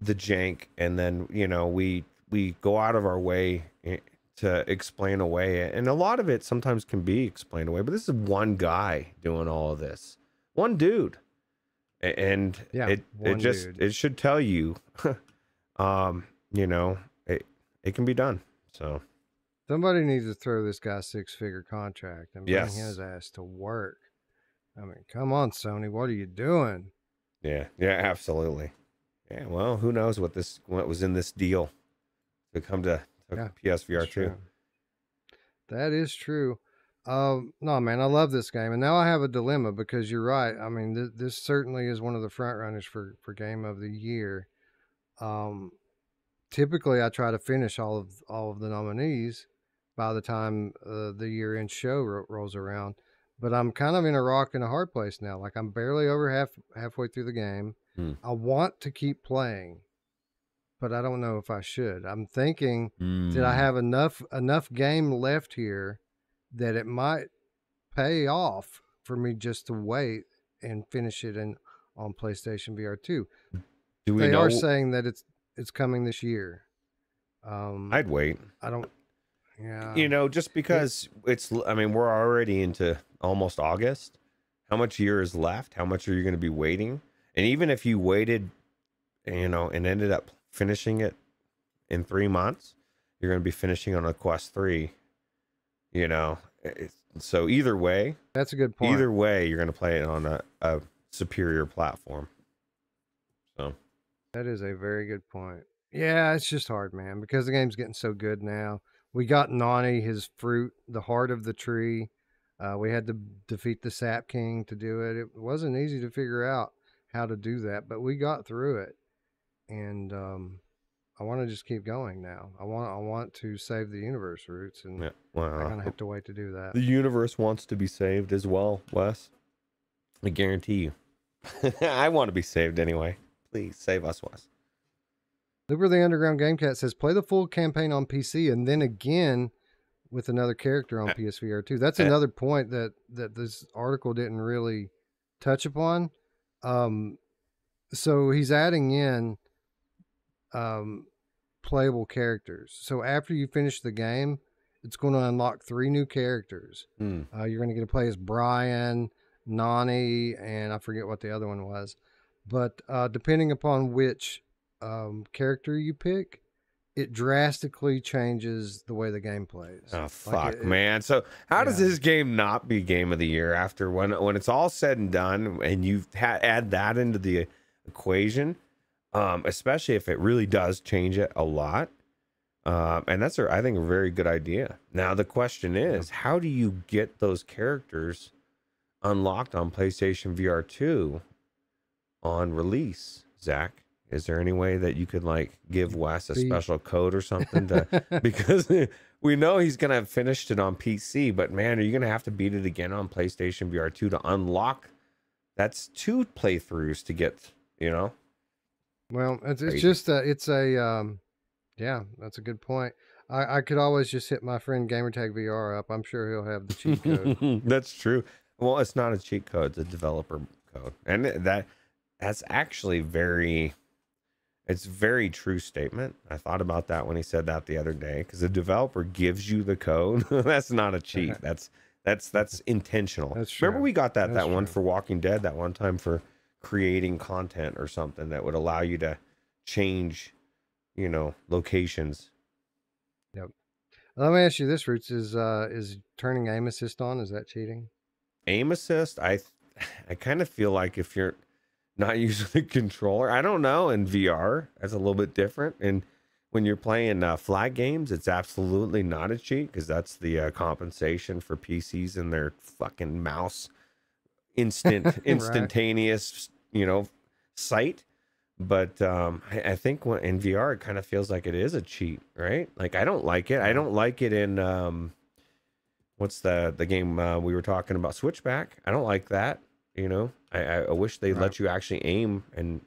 the jank. And then, you know, we go out of our way to explain away. And a lot of it sometimes can be explained away. But this is one guy doing all of this. One dude. And yeah, it should tell you, you know, it can be done. So somebody needs to throw this guy 6-figure contract and bring his ass to work. I mean, come on, Sony, what are you doing? Yeah, absolutely. Yeah, well, who knows what was in this deal to come to PSVR 2. That is true. No, man, I love this game, and now I have a dilemma because you're right. I mean, this certainly is one of the front runners for Game of the Year. Typically, I try to finish all of the nominees by the time the year-end show rolls around. But I'm kind of in a rock and a hard place now. Like, I'm barely over halfway through the game. I want to keep playing, but I don't know if I should. I'm thinking, did I have enough game left here that it might pay off for me just to wait and finish it on PlayStation VR 2? They are saying that it's coming this year. I'd wait. I don't. Yeah. You know, just because I mean, we're already into almost August. How much year is left? How much are you going to be waiting? And even if you waited, you know, and ended up finishing it in 3 months, you're going to be finishing on a Quest 3, you know. So either way, that's a good point. Either way, you're going to play it on a superior platform. So that is a very good point. Yeah, it's just hard, man, because the game's getting so good now. We got Nani, his fruit, the heart of the tree. We had to defeat the Sap King to do it. It wasn't easy to figure out how to do that, but we got through it. And I want to just keep going now. I want to save the universe, Roots, and I'm gonna have to wait to do that. The universe wants to be saved as well, Wes. I guarantee you. I want to be saved anyway. Please save us, Wes. Looper the Underground Gamecat says, play the full campaign on PC and then again with another character on PSVR 2. That's another point that this article didn't really touch upon. So he's adding in playable characters. So after you finish the game, it's going to unlock 3 new characters. You're going to get to play as Brian, Nani, and I forget what the other one was. But depending upon which character you pick, it drastically changes the way the game plays. Oh fuck, man! So how does this game not be Game of the Year after when it's all said and done, and you add that into the equation, especially if it really does change it a lot, and that's I think a very good idea. Now the question is, how do you get those characters unlocked on PlayStation VR 2 on release, Zach? Is there any way that you could like give Wes a special code or something to, because we know he's going to have finished it on PC, but man, are you going to have to beat it again on PlayStation VR 2 to unlock? That's 2 playthroughs to get, you know? Well, it's just yeah, that's a good point. I could always just hit my friend Gamertag VR up. I'm sure he'll have the cheat code. That's true. Well, it's not a cheat code, it's a developer code. And that's actually it's a very true statement. I thought about that when he said that the other day, because the developer gives you the code. That's not a cheat. That's intentional. That's true. Remember we got that one for Walking Dead that one time for creating content or something that would allow you to change, you know, locations. Yep. Let me ask you this, Roots: is turning aim assist on, is that cheating? Aim assist, I kind of feel like if you're not using the controller, I don't know, in VR that's a little bit different. And when you're playing flag games, it's absolutely not a cheat, because that's the compensation for PCs and their fucking mouse Right. instantaneous, you know, sight. But I think in VR it kind of feels like it is a cheat, right? Like I don't like it. I Yeah. don't like it in what's the game we were talking about, Switchback. I don't like that. You know, I wish they Right. let you actually aim, and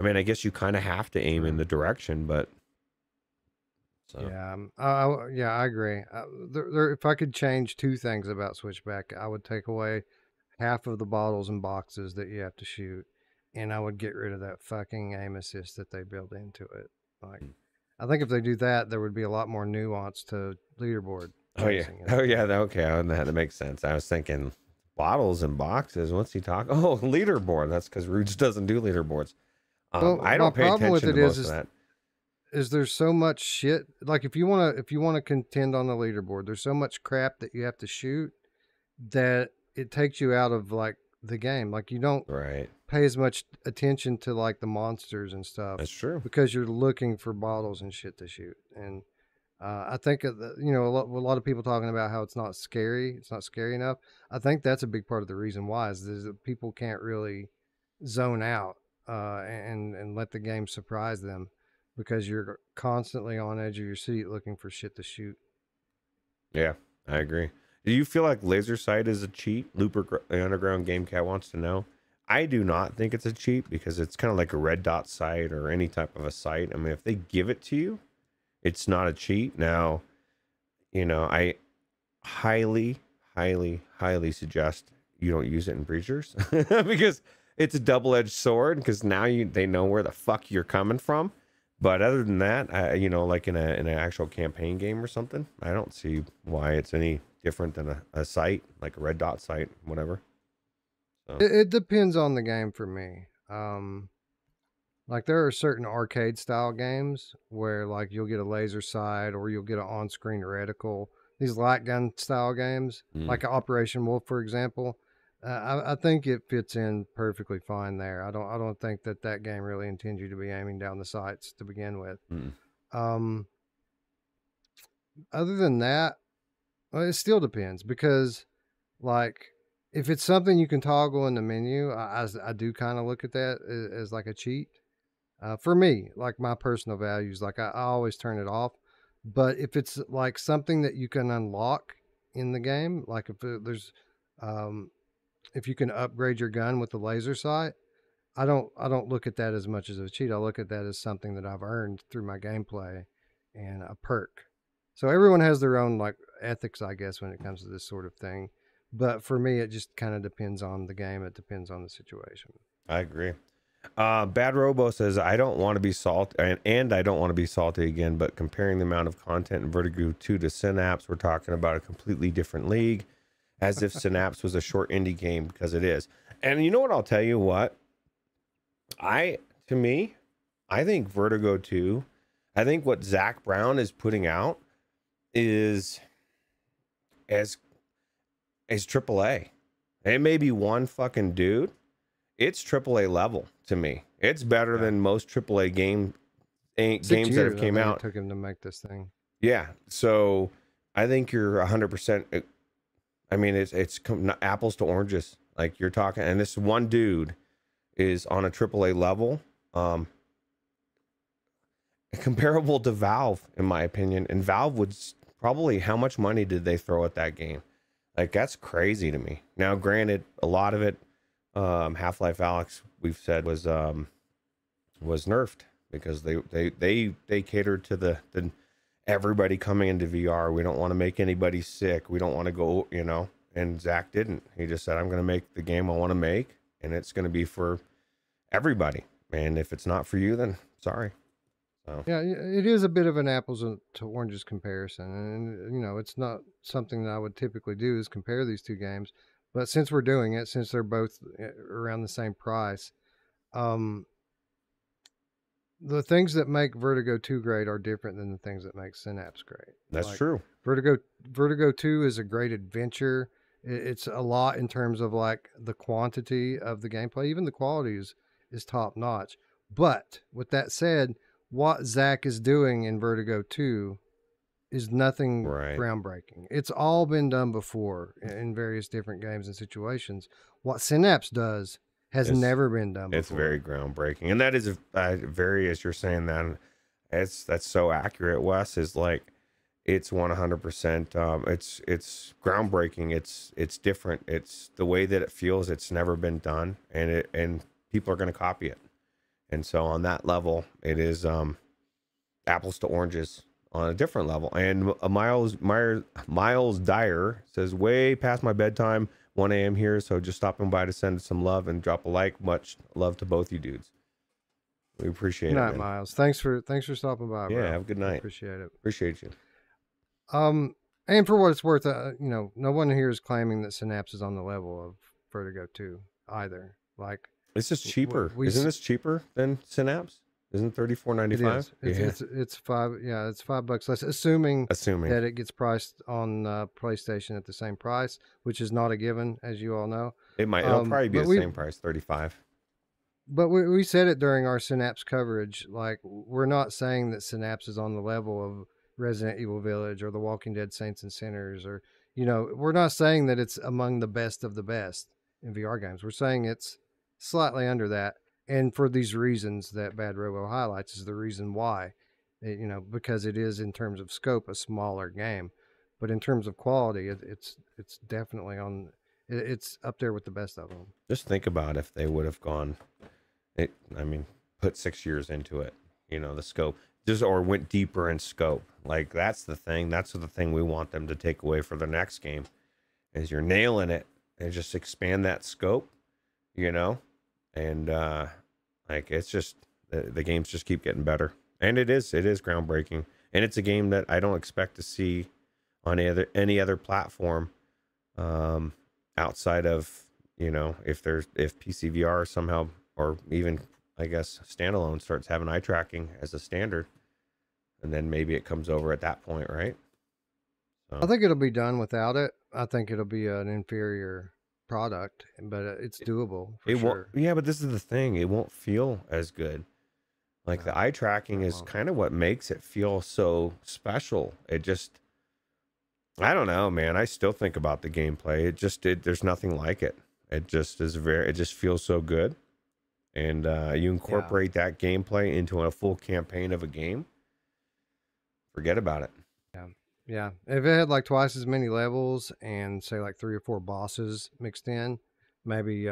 I mean I guess you kind of have to aim in the direction, but so Yeah, yeah, I agree. If I could change two things about Switchback, I would take away half of the bottles and boxes that you have to shoot, and I would get rid of that fucking aim assist that they built into it. Like, I think if they do that, there would be a lot more nuance to leaderboard oh yeah, racing. oh yeah, okay, that makes sense. I was thinking bottles and boxes. What's he talking? Oh, leaderboard. That's because Roots doesn't do leaderboards. Well, I my don't pay problem with attention it to most of that. is there's so much shit. Like if you wanna contend on the leaderboard, there's so much crap that you have to shoot that it takes you out of like the game. Like you don't Right, pay as much attention to like the monsters and stuff that's true. because you're looking for bottles and shit to shoot. And I think a lot of people talking about how it's not scary. It's not scary enough. I think that's a big part of the reason why is that people can't really zone out and let the game surprise them because you're constantly on edge of your seat looking for shit to shoot. Yeah, I agree. Do you feel like laser sight is a cheat? Looper Underground Game Cat wants to know. I do not think it's a cheat, because it's kind of like a red dot sight or any type of a sight. I mean, if they give it to you, it's not a cheat. Now, you know, I highly, highly, highly suggest you don't use it in breachers because it's a double-edged sword. Because now they know where the fuck you're coming from. But other than that, you know, like in an actual campaign game or something, I don't see why it's any different than a site, like a red dot site, whatever. So It depends on the game for me. Like there are certain arcade style games where like you'll get a laser sight or you'll get an on-screen reticle. These light gun style games, like Operation Wolf, for example, I think it fits in perfectly fine there. I don't think that game really intends you to be aiming down the sights to begin with. mm. Um, Other than that, well, it still depends because like if it's something you can toggle in the menu, I do kind of look at that as like a cheat. For me, like my personal values, like I always turn it off. But if it's like something that you can unlock in the game, like um, if you can upgrade your gun with the laser sight, I don't look at that as much as a cheat. I look at that as something that I've earned through my gameplay and a perk. So everyone has their own like ethics, I guess, when it comes to this sort of thing. But for me, it just kind of depends on the game. It depends on the situation. I agree. Bad Robo says, I don't want to be salty, and I don't want to be salty again, but comparing the amount of content in Vertigo 2 to Synapse, we're talking about a completely different league, as if Synapse was a short indie game, because it is. And you know what? I'll tell you what. I think Vertigo 2, I think what Zach Brown is putting out is as AAA. It may be one fucking dude. It's AAA level to me. It's better than most AAA games that have came out. It took him to make this thing. Yeah. So I think you're 100%. I mean, it's apples to oranges. Like you're talking, and this one dude is on a AAA level, comparable to Valve, in my opinion. And Valve would probably, how much money did they throw at that game? Like that's crazy to me. Now, granted, a lot of it, Half-Life Alyx, we've said was nerfed because they catered to the everybody coming into VR. We don't want to make anybody sick. We don't want to go, you know. And Zach didn't. He just said, I'm going to make the game I want to make, and it's going to be for everybody. And if it's not for you, then sorry. So. Yeah, it is a bit of an apples to oranges comparison, and you know, it's not something that I would typically do is compare these two games. But since we're doing it, since they're both around the same price, um, the things that make Vertigo 2 great are different than the things that make Synapse great. That's Like true. Vertigo 2 is a great adventure. It's a lot in terms of like the quantity of the gameplay. Even the quality is top notch. But with that said, what Zach is doing in Vertigo 2 is nothing Right. groundbreaking. It's all been done before in various different games and situations. What Synapse does has It's never been done before. It's very groundbreaking, and that is very, as you're saying that, that's so accurate. Wes is like, it's 100%. It's groundbreaking. It's different. It's the way that it feels. It's never been done, and people are going to copy it. And so on that level, it is apples to oranges on a different level. And Miles Dyer says, way past my bedtime, 1 a.m. here, so just stopping by to send some love and drop a like. Much love to both you dudes. We appreciate it. Good night, Man. Miles. Thanks for stopping by. Yeah, bro. have a good night. Appreciate it. Appreciate you. And for what it's worth, no one here is claiming that Synapse is on the level of Vertigo 2 either. Like, This is cheaper. we Isn't this cheaper than Synapse? Isn't $34.95? it's $5. Yeah, it's $5 less, assuming that it gets priced on PlayStation at the same price, which is not a given, as you all know. It might. It'll probably be the same price, $35. But we said it during our Synapse coverage. Like, we're not saying that Synapse is on the level of Resident Evil Village or The Walking Dead Saints and Sinners, or we're not saying that it's among the best of the best in VR games. We're saying it's slightly under that. And for these reasons that Bad Robo highlights is the reason why, because it is in terms of scope a smaller game, but in terms of quality, it's definitely it's up there with the best of them. Just think about if they would have gone, put 6 years into it, the scope, or went deeper in scope. Like, that's the thing. That's the thing we want them to take away for the next game, is you're nailing it and just expand that scope, and it's just the games just keep getting better, and it is groundbreaking, and it's a game that I don't expect to see on any other platform outside of if PCVR somehow, or even I guess standalone, starts having eye tracking as a standard, and then maybe it comes over at that point, right? So. I think it'll be done without it. I think it'll be an inferior product, but it's doable for sure. Yeah, but this is the thing. It won't feel as good. Like, the eye tracking is kind of what makes it feel so special. It just, I don't know, man. I still think about the gameplay. There's nothing like it. It just is it just feels so good. And you incorporate that gameplay into a full campaign of a game, forget about it. Yeah. If it had like twice as many levels and say like 3 or 4 bosses mixed in, maybe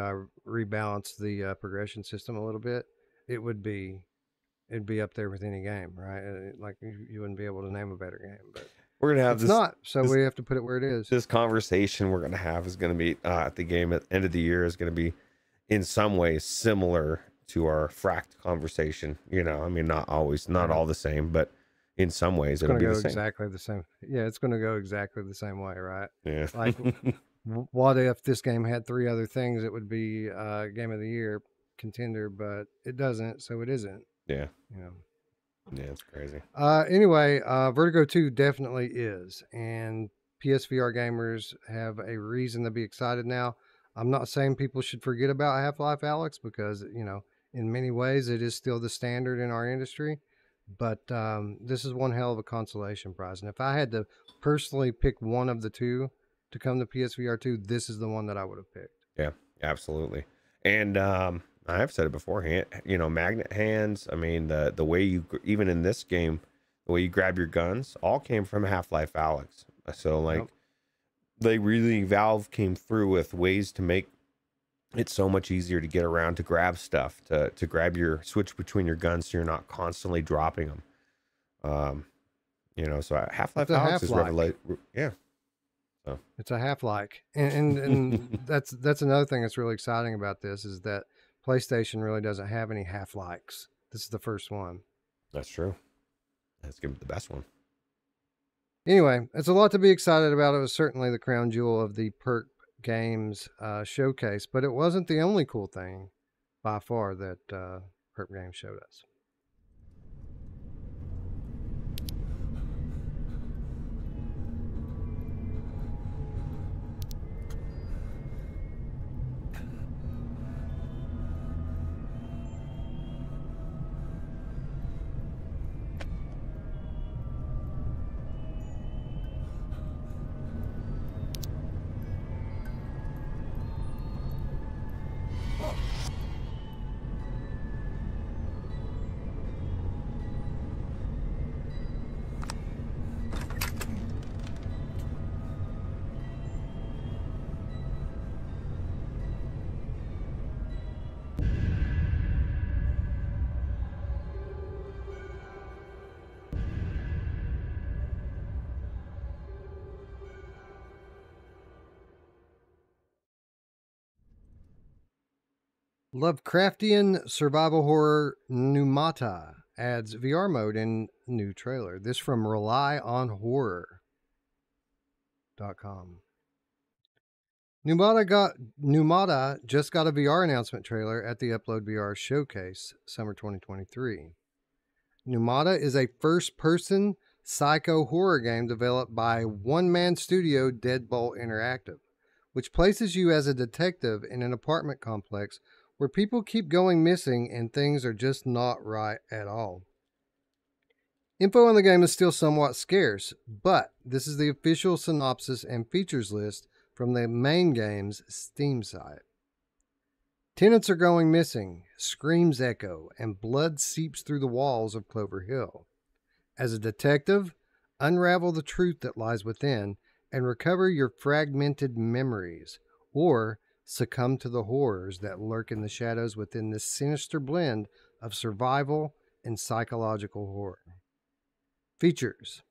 rebalance the progression system a little bit, it'd be up there with any game, right? Like, you wouldn't be able to name a better game, but we're gonna have it's not. So we have to put it where it is. This conversation we're gonna have is gonna be at the game at the end of the year is gonna be in some ways similar to our Fract conversation. Not always, not all the same, but in some ways it'll be the same. Exactly the same. Yeah, it's going to go exactly the same way, right? Yeah. Like, what if this game had 3 other things? It would be Game of the Year contender, but it doesn't, so it isn't. Yeah. Yeah, it's crazy. Anyway, Vertigo 2 definitely is, and PSVR gamers have a reason to be excited now. I'm not saying people should forget about Half-Life Alyx, because in many ways it is still the standard in our industry. But this is one hell of a consolation prize. And if I had to personally pick one of the two to come to PSVR 2, this is the one that I would have picked. Yeah, absolutely. And I've said it beforehand, magnet hands. I mean, the way you, even in this game, the way you grab your guns all came from Half-Life Alyx. So Valve came through with ways to make it's so much easier to get around, to grab stuff, to grab your switch between your guns, so you're not constantly dropping them. So Half-Life Alyx is revelation. Yeah. So it's a half-like, and that's another thing that's really exciting about this, is that PlayStation really doesn't have any half-likes. This is the first one. That's true. That's gonna be the best one. Anyway, it's a lot to be excited about. It was certainly the crown jewel of the Perk Games showcase, but it wasn't the only cool thing by far that Perp Games showed us. Lovecraftian survival horror Pneumata adds VR mode in new trailer. This from RelyOnHorror.com. Pneumata just got a VR announcement trailer at the Upload VR Showcase, summer 2023. Pneumata is a first-person psycho horror game developed by one-man studio Deadbolt Interactive, which places you as a detective in an apartment complex where people keep going missing and things are just not right at all. Info on the game is still somewhat scarce, but this is the official synopsis and features list from the main game's Steam site. Tenants are going missing, screams echo, and blood seeps through the walls of Clover Hill. As a detective, unravel the truth that lies within and recover your fragmented memories, or succumb to the horrors that lurk in the shadows within this sinister blend of survival and psychological horror. Features: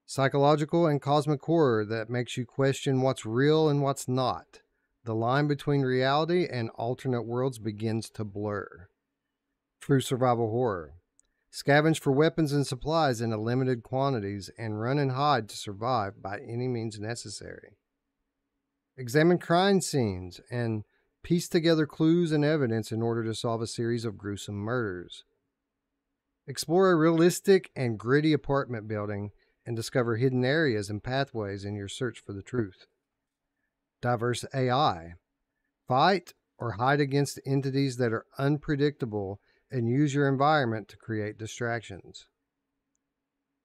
psychological and cosmic horror that makes you question what's real and what's not. The line between reality and alternate worlds begins to blur. True survival horror: scavenge for weapons and supplies in limited quantities and run and hide to survive by any means necessary. Examine crime scenes and piece together clues and evidence in order to solve a series of gruesome murders. Explore a realistic and gritty apartment building and discover hidden areas and pathways in your search for the truth. Diverse AI: fight or hide against entities that are unpredictable and use your environment to create distractions.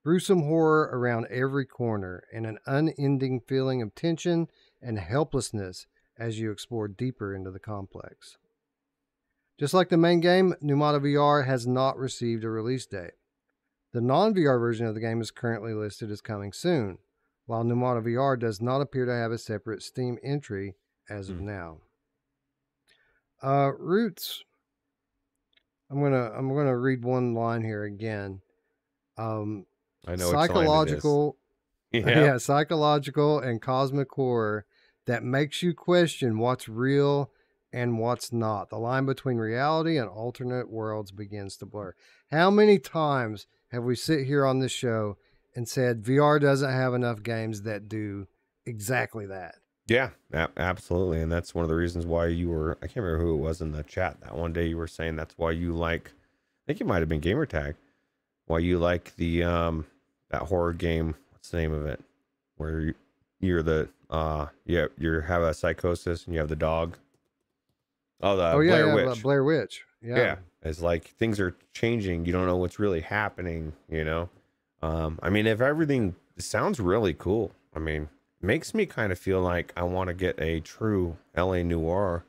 Gruesome horror around every corner and an unending feeling of tension and helplessness as you explore deeper into the complex. Just like the main game, Pneumata VR has not received a release date. The non-VR version of the game is currently listed as coming soon, while Pneumata VR does not appear to have a separate Steam entry as of now. Roots. I'm gonna read one line here again. I know psychological, which line it is. yeah, psychological and cosmic horror that makes you question what's real and what's not. The line between reality and alternate worlds begins to blur. How many times have we sit here on this show and said VR doesn't have enough games that do exactly that? Yeah, absolutely. And that's one of the reasons why you were, I can't remember who it was in the chat that one day you were saying that's why you like, I think it might have been Gamertag, why you like the, that horror game, what's the name of it? Where you're the, you have a psychosis and you have the dog. Oh, Blair Witch. Blair Witch. Yeah. It's like things are changing. You don't know what's really happening, you know? I mean, if everything sounds really cool, I mean, makes me kind of feel like I want to get a true LA Noire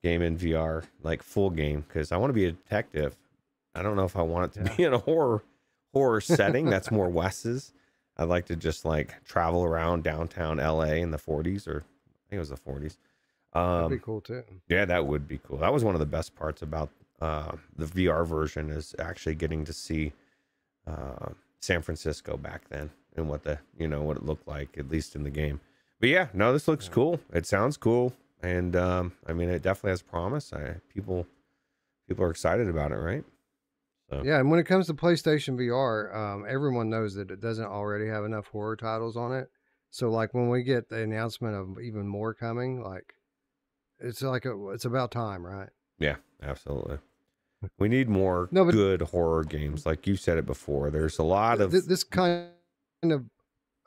game in VR, like full game, because I want to be a detective. I don't know if I want it to be in a horror setting. That's more Wes's. I'd like to just like travel around downtown LA in the 40s, or I think it was the 40s. That'd be cool too. Yeah, that would be cool. That was one of the best parts about the VR version, is actually getting to see San Francisco back then and what the, you know, what it looked like, at least in the game. But yeah, no, this looks cool. It sounds cool. And I mean, it definitely has promise. People are excited about it, right? So. Yeah, and when it comes to PlayStation VR, everyone knows that it doesn't already have enough horror titles on it. So like when we get the announcement of even more coming, like it's about time, right? Yeah, absolutely. We need more No, but good horror games. Like you said it before. There's a lot of this kind of,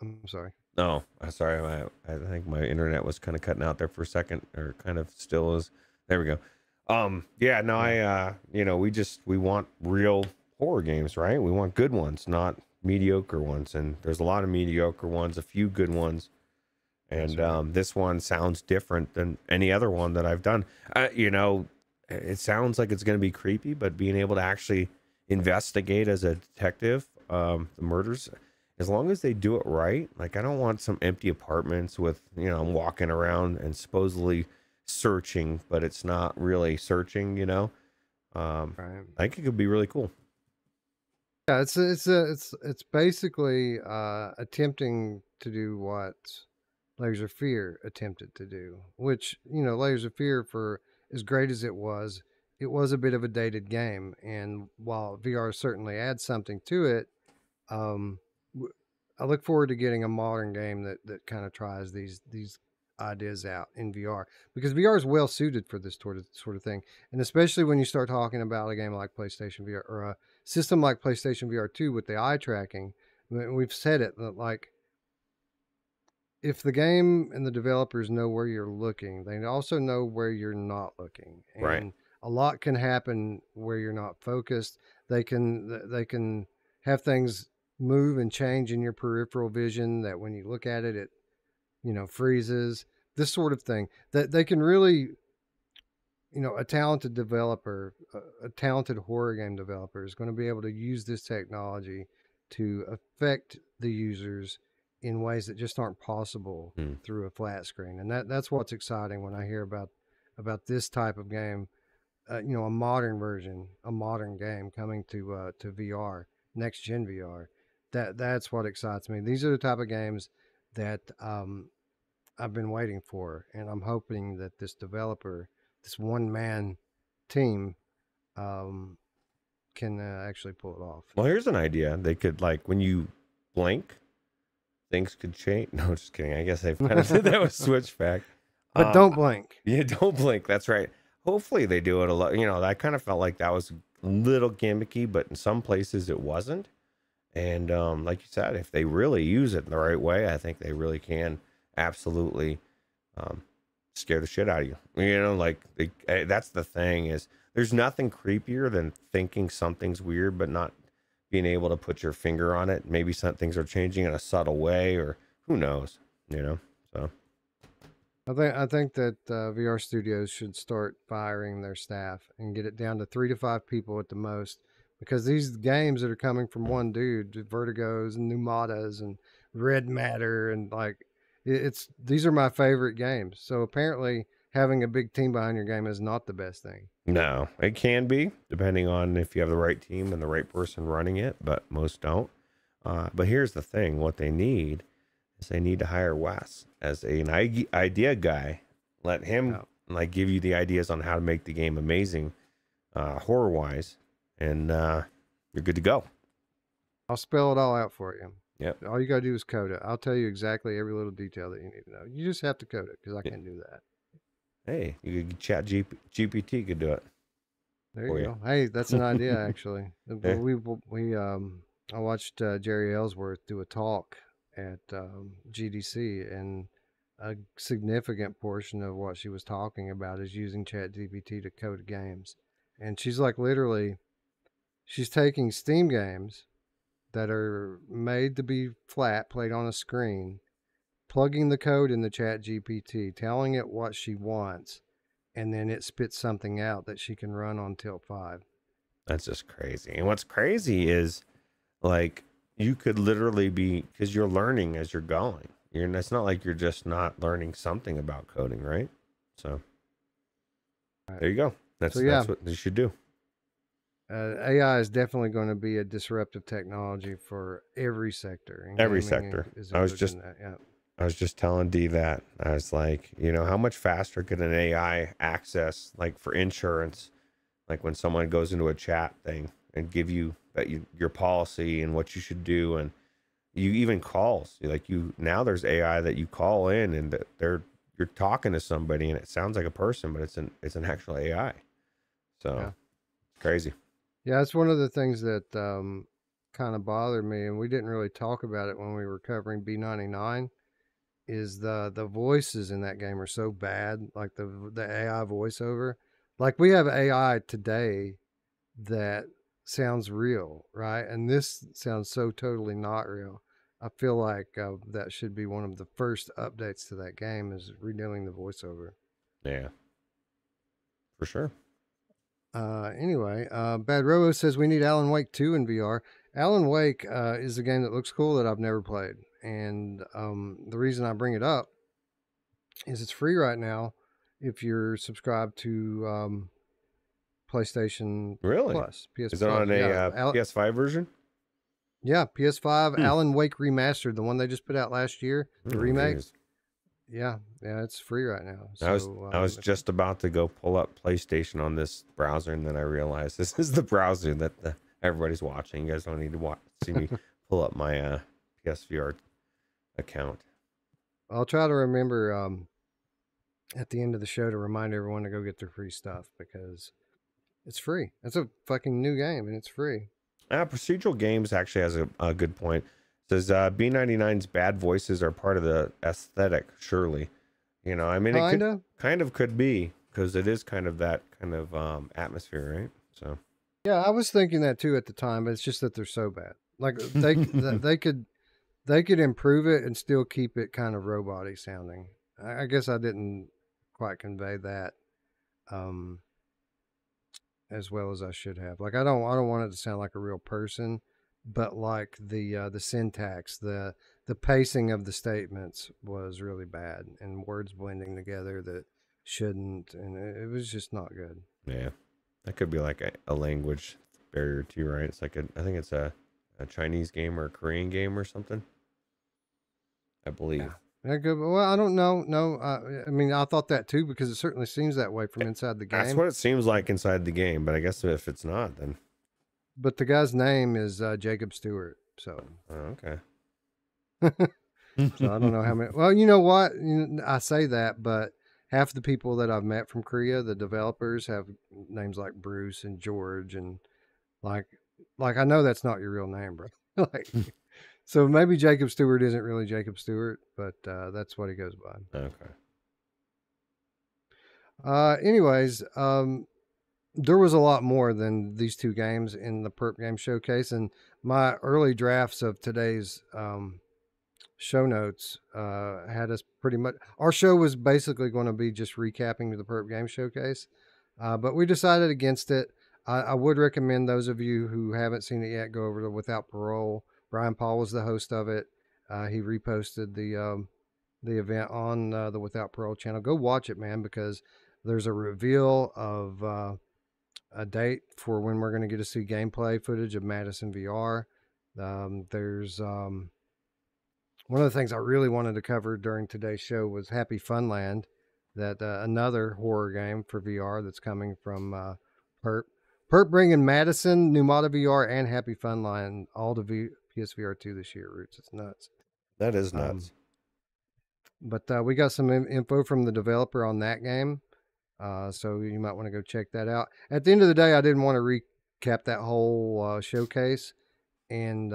I'm sorry. no, sorry. I think my internet was kind of cutting out there for a second, or kind of still is. There we go. Yeah, no, Yeah. we want real horror games, right? We want good ones, not mediocre ones. And there's a lot of mediocre ones, a few good ones. And Right. this one sounds different than any other one that I've done. It sounds like it's going to be creepy, but being able to actually investigate as a detective, the murders, as long as they do it right. Like, I don't want some empty apartments with, I'm walking around and supposedly searching, but it's not really searching. Right. I think it could be really cool. Yeah, it's basically attempting to do what Layers of Fear attempted to do, which, Layers of Fear, for as great as it was a bit of a dated game, and while VR certainly adds something to it, um, w- I look forward to getting a modern game that kind of tries these ideas out in VR, because VR is well suited for this sort of thing, and especially when you start talking about a game like PlayStation VR or a system like PlayStation VR 2 with the eye tracking. We've said it that, like, if the game and the developers know where you're looking, they also know where you're not looking, Right. and a lot can happen where you're not focused. They can have things move and change in your peripheral vision that when you look at it, it freezes. This sort of thing that they can really, a talented developer, a talented horror game developer is going to be able to use this technology to affect the users in ways that just aren't possible Hmm. through a flat screen. And that's what's exciting when I hear about this type of game. A modern version, a modern game coming to VR, next gen VR. That's what excites me. These are the type of games that I've been waiting for, and I'm hoping that this developer, this one man team, um, can actually pull it off. Well, here's an idea. They could, like, when you blink, things could change. No, just kidding. I guess they've kind of did that with Switchback. But don't blink. Yeah, don't blink. That's right. Hopefully they do it a lot. I kind of felt like that was a little gimmicky, but in some places it wasn't. And like you said, if they really use it in the right way, I think they really can absolutely um, scare the shit out of you. That's the thing is there's nothing creepier than thinking something's weird, but not being able to put your finger on it. Maybe some things are changing in a subtle way, or who knows. So I think that VR studios should start firing their staff and get it down to 3 to 5 people at the most, because these games that are coming from one dude, Vertigos and Pneumatas and Red Matter, and like, it's these are my favorite games. So apparently, having a big team behind your game is not the best thing. no, it can be depending on if you have the right team and the right person running it, but most don't. But here's the thing: what they need is they need to hire Wes as an idea guy. Let him like give you the ideas on how to make the game amazing, horror wise, and you're good to go. I'll spell it all out for you. Yep. All you gotta do is code it. I'll tell you exactly every little detail that you need to know. You just have to code it, because I can't do that. Hey, you could GPT could do it. There you go. Hey, that's an idea, actually. Yeah. I watched Jerry Ellsworth do a talk at GDC, and a significant portion of what she was talking about is using ChatGPT to code games. And she's like, literally, she's taking Steam games that are made to be flat, played on a screen, plugging the code in the ChatGPT, telling it what she wants, and then it spits something out that she can run on Tilt 5. That's just crazy. And what's crazy is, like, you could literally be, because you're learning as you're going. It's not like you're just not learning something about coding, right? So there you go. That's what you should do. AI is definitely going to be a disruptive technology for every sector. Every sector. I was just telling D that. I was like, how much faster could an AI access, like for insurance, like when someone goes into a chat thing and give you your policy and what you should do, and you even calls, like now there's AI that you call in and that you're talking to somebody and it sounds like a person, but it's an actual AI. So Yeah. crazy. Yeah, it's one of the things that kind of bothered me, and we didn't really talk about it when we were covering B99. Is the voices in that game are so bad, like the AI voiceover. Like we have AI today that sounds real, right? And this sounds so totally not real. I feel like that should be one of the first updates to that game is redoing the voiceover. Yeah, for sure. Anyway, Bad Robo says we need Alan Wake 2 in VR. Alan Wake is a game that looks cool that I've never played. And the reason I bring it up is it's free right now if you're subscribed to PlayStation Really? Plus, PS Is it Plus. on a PS5 version? Yeah, PS5, Hmm. Alan Wake Remastered, the one they just put out last year, the remake. Geez. Yeah, it's free right now. I was just about to go pull up PlayStation on this browser, and then I realized this is the browser that everybody's watching. You guys don't need to see me pull up my PSVR account. I'll try to remember at the end of the show to remind everyone to go get their free stuff because it's free. It's a fucking new game and it's free. Procedural games actually has a good point. It says B99's bad voices are part of the aesthetic, surely. You know, I mean, it kind of could be because it is kind of that kind of atmosphere, right? So yeah, I was thinking that too at the time, but it's just that they're so bad. Like they could improve it and still keep it kind of robot-y sounding. I guess I didn't quite convey that as well as I should have. Like I don't want it to sound like a real person, but like the syntax, the pacing of the statements was really bad and words blending together that shouldn't, and it was just not good. yeah, that could be like a language barrier too, right? It's like I think it's a Chinese game or a Korean game or something, I believe. Yeah. Well, I don't know. No, I mean, I thought that too because it certainly seems that way from inside the game. That's what it seems like inside the game, but I guess if it's not, then. But the guy's name is Jacob Stewart, so. Oh, okay. So I don't know how many. Well, you know what? I say that, but half the people that I've met from Korea, the developers, have names like Bruce and George, and like I know that's not your real name, bro. Like. So maybe Jacob Stewart isn't really Jacob Stewart, but that's what he goes by. Okay. Anyways, there was a lot more than these two games in the Perp Game Showcase, and my early drafts of today's show notes had us pretty much. Our show was basically going to be just recapping the Perp Game Showcase, but we decided against it. I would recommend those of you who haven't seen it yet go over to Without Parole. Brian Paul was the host of it. He reposted the event on the Without Parole channel. Go watch it, man, because there's a reveal of a date for when we're going to get to see gameplay footage of Madison VR. There's one of the things I really wanted to cover during today's show was Happy Funland, that another horror game for VR that's coming from Perp. Perp bringing Madison, Pneumata VR, and Happy Funland all to PSVR 2 this year, Roots. It's nuts. That is nuts. But we got some info from the developer on that game. So you might want to go check that out. At the end of the day, I didn't want to recap that whole showcase. And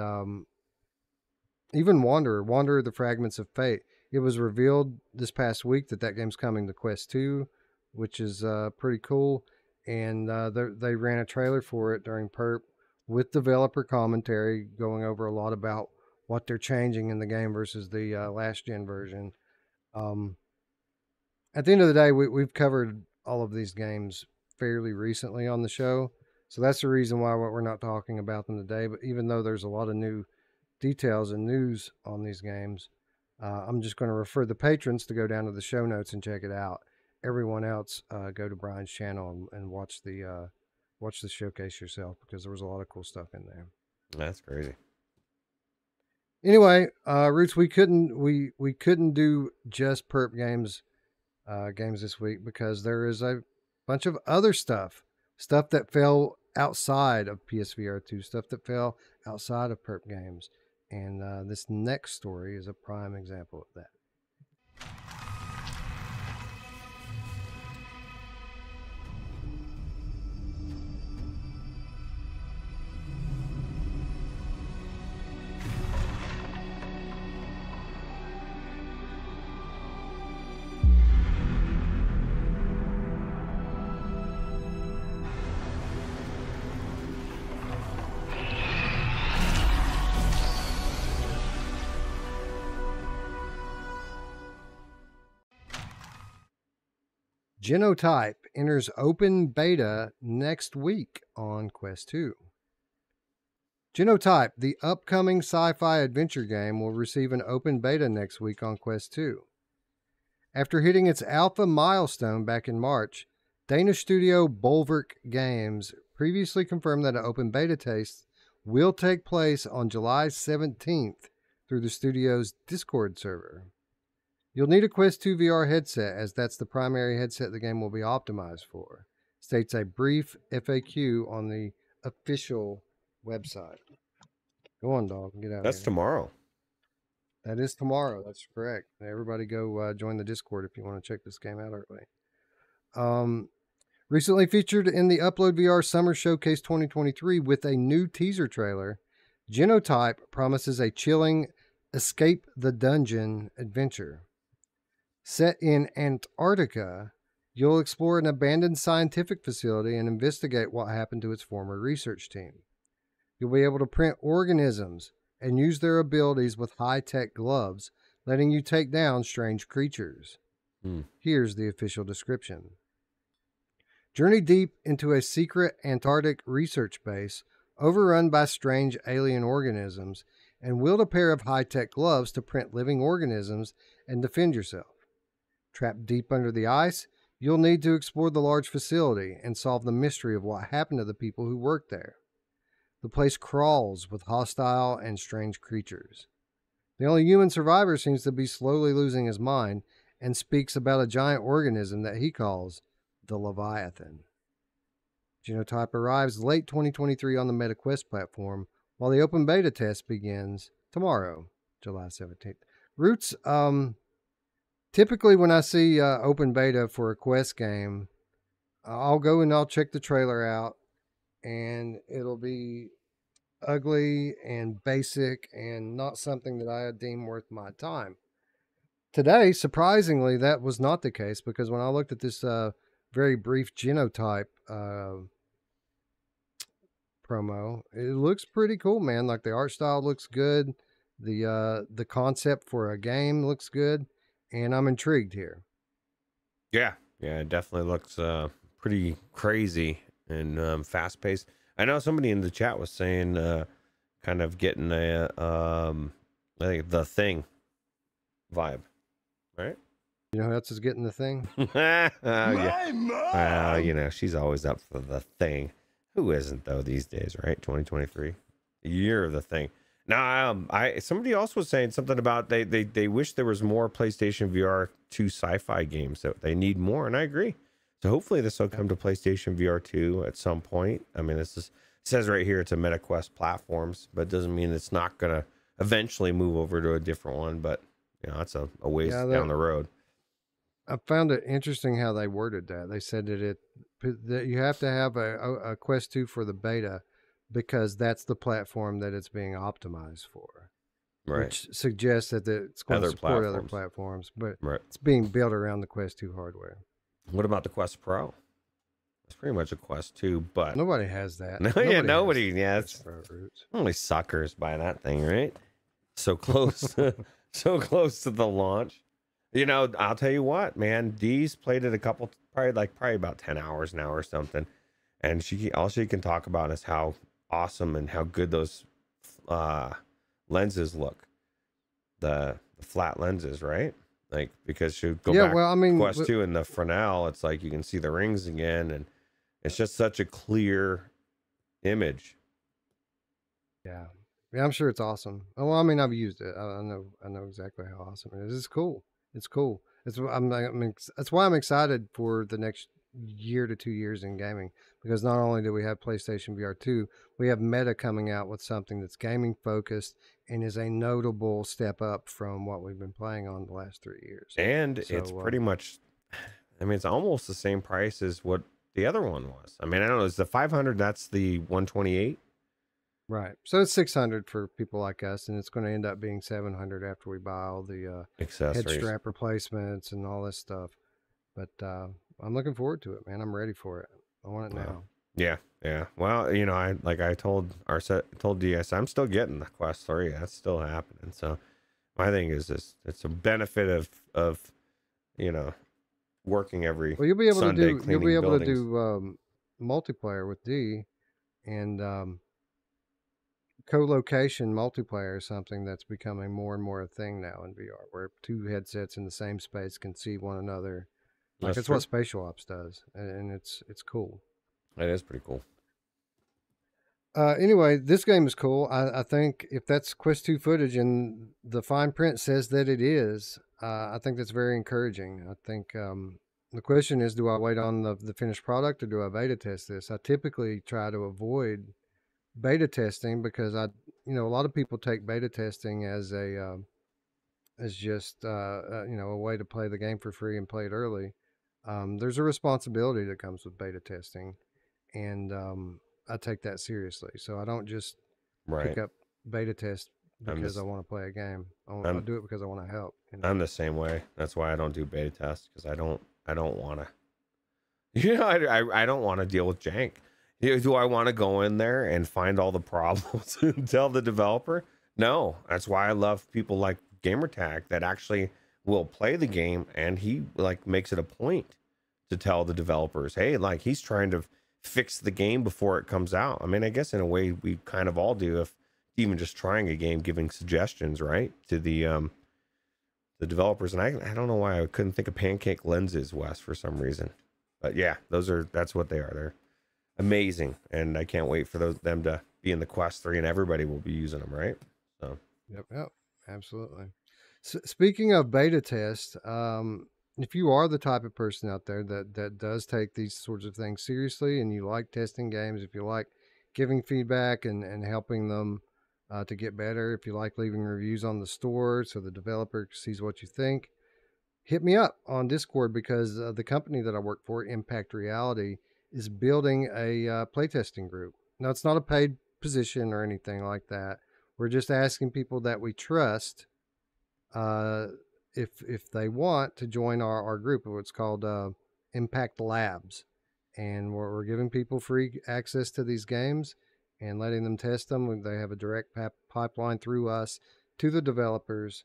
even Wanderer, the Fragments of Fate. It was revealed this past week that game's coming to Quest 2, which is pretty cool. And they ran a trailer for it during Perp with developer commentary going over a lot about what they're changing in the game versus the last gen version. At the end of the day, we've covered all of these games fairly recently on the show. So that's the reason why we're not talking about them today. But even though there's a lot of new details and news on these games, I'm just going to refer the patrons to go down to the show notes and check it out. Everyone else, go to Brian's channel and watch the showcase yourself because there was a lot of cool stuff in there. That's crazy. Anyway, Roots, we couldn't do just Perp games this week because there is a bunch of other stuff that fell outside of PSVR 2, stuff that fell outside of Perp games, and this next story is a prime example of that. Genotype enters open beta next week on Quest 2. Genotype, the upcoming sci-fi adventure game, will receive an open beta next week on Quest 2. After hitting its alpha milestone back in March, Danish studio Bulwark Games previously confirmed that an open beta test will take place on July 17th through the studio's Discord server. You'll need a Quest 2 VR headset, as that's the primary headset the game will be optimized for, states a brief FAQ on the official website. Go on, dog. Get out That's of here. tomorrow. That is tomorrow. That's correct. Everybody go join the Discord if you want to check this game out early. Recently featured in the Upload VR Summer Showcase 2023 with a new teaser trailer, Genotype promises a chilling escape the dungeon adventure. Set in Antarctica, you'll explore an abandoned scientific facility and investigate what happened to its former research team. You'll be able to print organisms and use their abilities with high-tech gloves, letting you take down strange creatures. Here's the official description. Journey deep into a secret Antarctic research base overrun by strange alien organisms and wield a pair of high-tech gloves to print living organisms and defend yourself. Trapped deep under the ice, you'll need to explore the large facility and solve the mystery of what happened to the people who worked there. The place crawls with hostile and strange creatures. The only human survivor seems to be slowly losing his mind and speaks about a giant organism that he calls the Leviathan. Genotype arrives late 2023 on the MetaQuest platform, while the open beta test begins tomorrow, July 17th. Roots, typically when I see open beta for a Quest game, I'll go and I'll check the trailer out, and it'll be ugly and basic and not something that I deem worth my time. Today, surprisingly, that was not the case, because when I looked at this very brief Genotype promo, it looks pretty cool, man. Like, the art style looks good, the concept for a game looks good, and I'm intrigued here. Yeah, it definitely looks pretty crazy and fast paced. I know somebody in the chat was saying kind of getting a I think the Thing vibe, right? You know who else is getting the Thing? Yeah. You know, she's always up for the Thing. Who isn't, though, these days, right? 2023, the year of the Thing. Now, somebody else was saying something about they wish there was more PlayStation VR 2 sci-fi games. That they need more, and I agree. So hopefully this will come to PlayStation VR 2 at some point. I mean, says right here it's a MetaQuest platforms, but it doesn't mean it's not gonna eventually move over to a different one. But you know, that's a ways down the road. I found it interesting how they worded that. They said that you have to have a Quest 2 for the beta, because that's the platform that it's being optimized for. Right. Which suggests that it's going to support other platforms, but it's being built around the Quest 2 hardware. What about the Quest Pro? It's pretty much a Quest 2, but nobody has that. Nobody. Yeah, it's only suckers buy that thing, right? So close, so close to the launch. You know, I'll tell you what, man. Dee's played it probably about 10 hours now or something, and all she can talk about is how awesome and how good those lenses look, the flat lenses, right? Like, because she'll go back. Well, I mean, Quest 2 in the Fresnel, it's like you can see the rings again, and it's just such a clear image. Yeah, I'm sure it's awesome. Well, I mean, I've used it. I know exactly how awesome it is. It's cool. It's cool. That's why I'm excited for the next year to 2 years in gaming, because not only do we have PlayStation VR 2, we have Meta coming out with something that's gaming focused and is a notable step up from what we've been playing on the last 3 years. And it's pretty much, I mean, it's almost the same price as what the other one was. I mean, I don't know, is the 500, that's the 128? Right. So it's 600 for people like us, and it's going to end up being 700 after we buy all the head strap replacements and all this stuff. But I'm looking forward to it, man. I'm ready for it. I want it now. Yeah. Well, you know, I told DS, I'm still getting the Quest 3. That's still happening. So my thing is this: it's a benefit of you know, working every Well, you'll be able to Sunday do cleaning buildings. multiplayer with D, and co-location multiplayer is something that's becoming more and more a thing now in VR, where two headsets in the same space can see one another. Like That's it's true. what Spatial Ops does, and it's cool. That is pretty cool. Anyway, this game is cool. I think if that's Quest 2 footage and the fine print says that it is, I think that's very encouraging. I think the question is, do I wait on the finished product or do I beta test this? I typically try to avoid beta testing because a lot of people take beta testing as just a way to play the game for free and play it early. There's a responsibility that comes with beta testing, and I take that seriously. So I don't just Right. pick up beta test because I want to play a game. I do it because I want to help. I'm the same way. That's why I don't do beta tests, because I don't want to. I don't want to deal with jank. Do I want to go in there and find all the problems and tell the developer? No. That's why I love people like Gamertag that actually will play the game, and he like makes it a point to tell the developers, hey, like he's trying to fix the game before it comes out. I mean, I guess in a way we kind of all do, if even just trying a game, giving suggestions, right, to the developers. And I don't know why I couldn't think of pancake lenses, Wes, for some reason. But yeah, that's what they are. They're amazing, and I can't wait for them to be in the Quest 3, and everybody will be using them, right? So Yep, absolutely. Speaking of beta test, if you are the type of person out there that does take these sorts of things seriously, and you like testing games, if you like giving feedback and helping them to get better, if you like leaving reviews on the store so the developer sees what you think, hit me up on Discord, because the company that I work for, Impact Reality, is building a playtesting group. Now, it's not a paid position or anything like that. We're just asking people that we trust if they want to join our group. It's called Impact Labs, and we're giving people free access to these games and letting them test them. They have a direct pipeline through us to the developers.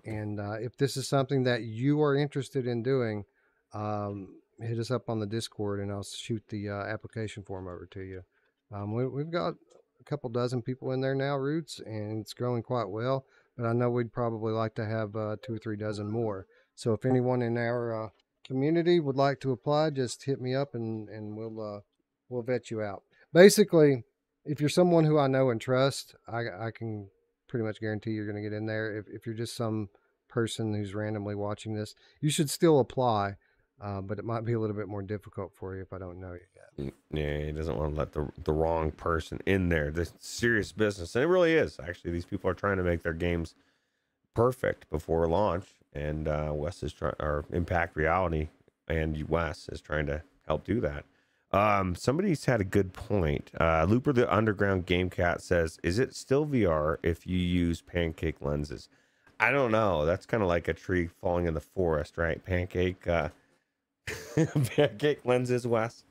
And if this is something that you are interested in doing, hit us up on the Discord, and I'll shoot the application form over to you. We've got a couple dozen people in there now, Roots, and it's growing quite well. But I know we'd probably like to have 2 or 3 dozen more. So if anyone in our community would like to apply, just hit me up, and we'll vet you out. Basically, if you're someone who I know and trust, I can pretty much guarantee you're going to get in there. If you're just some person who's randomly watching this, you should still apply, but it might be a little bit more difficult for you if I don't know you yet. Yeah, he doesn't want to let the wrong person in there. This serious business, and it really is. Actually, these people are trying to make their games perfect before launch, and Wes is trying, or Impact Reality, and Wes is trying to help do that. Somebody's had a good point. Looper the Underground Game Cat says, is it still VR if you use pancake lenses? I don't know. That's kind of like a tree falling in the forest, right? Pancake pancake lenses, Wes.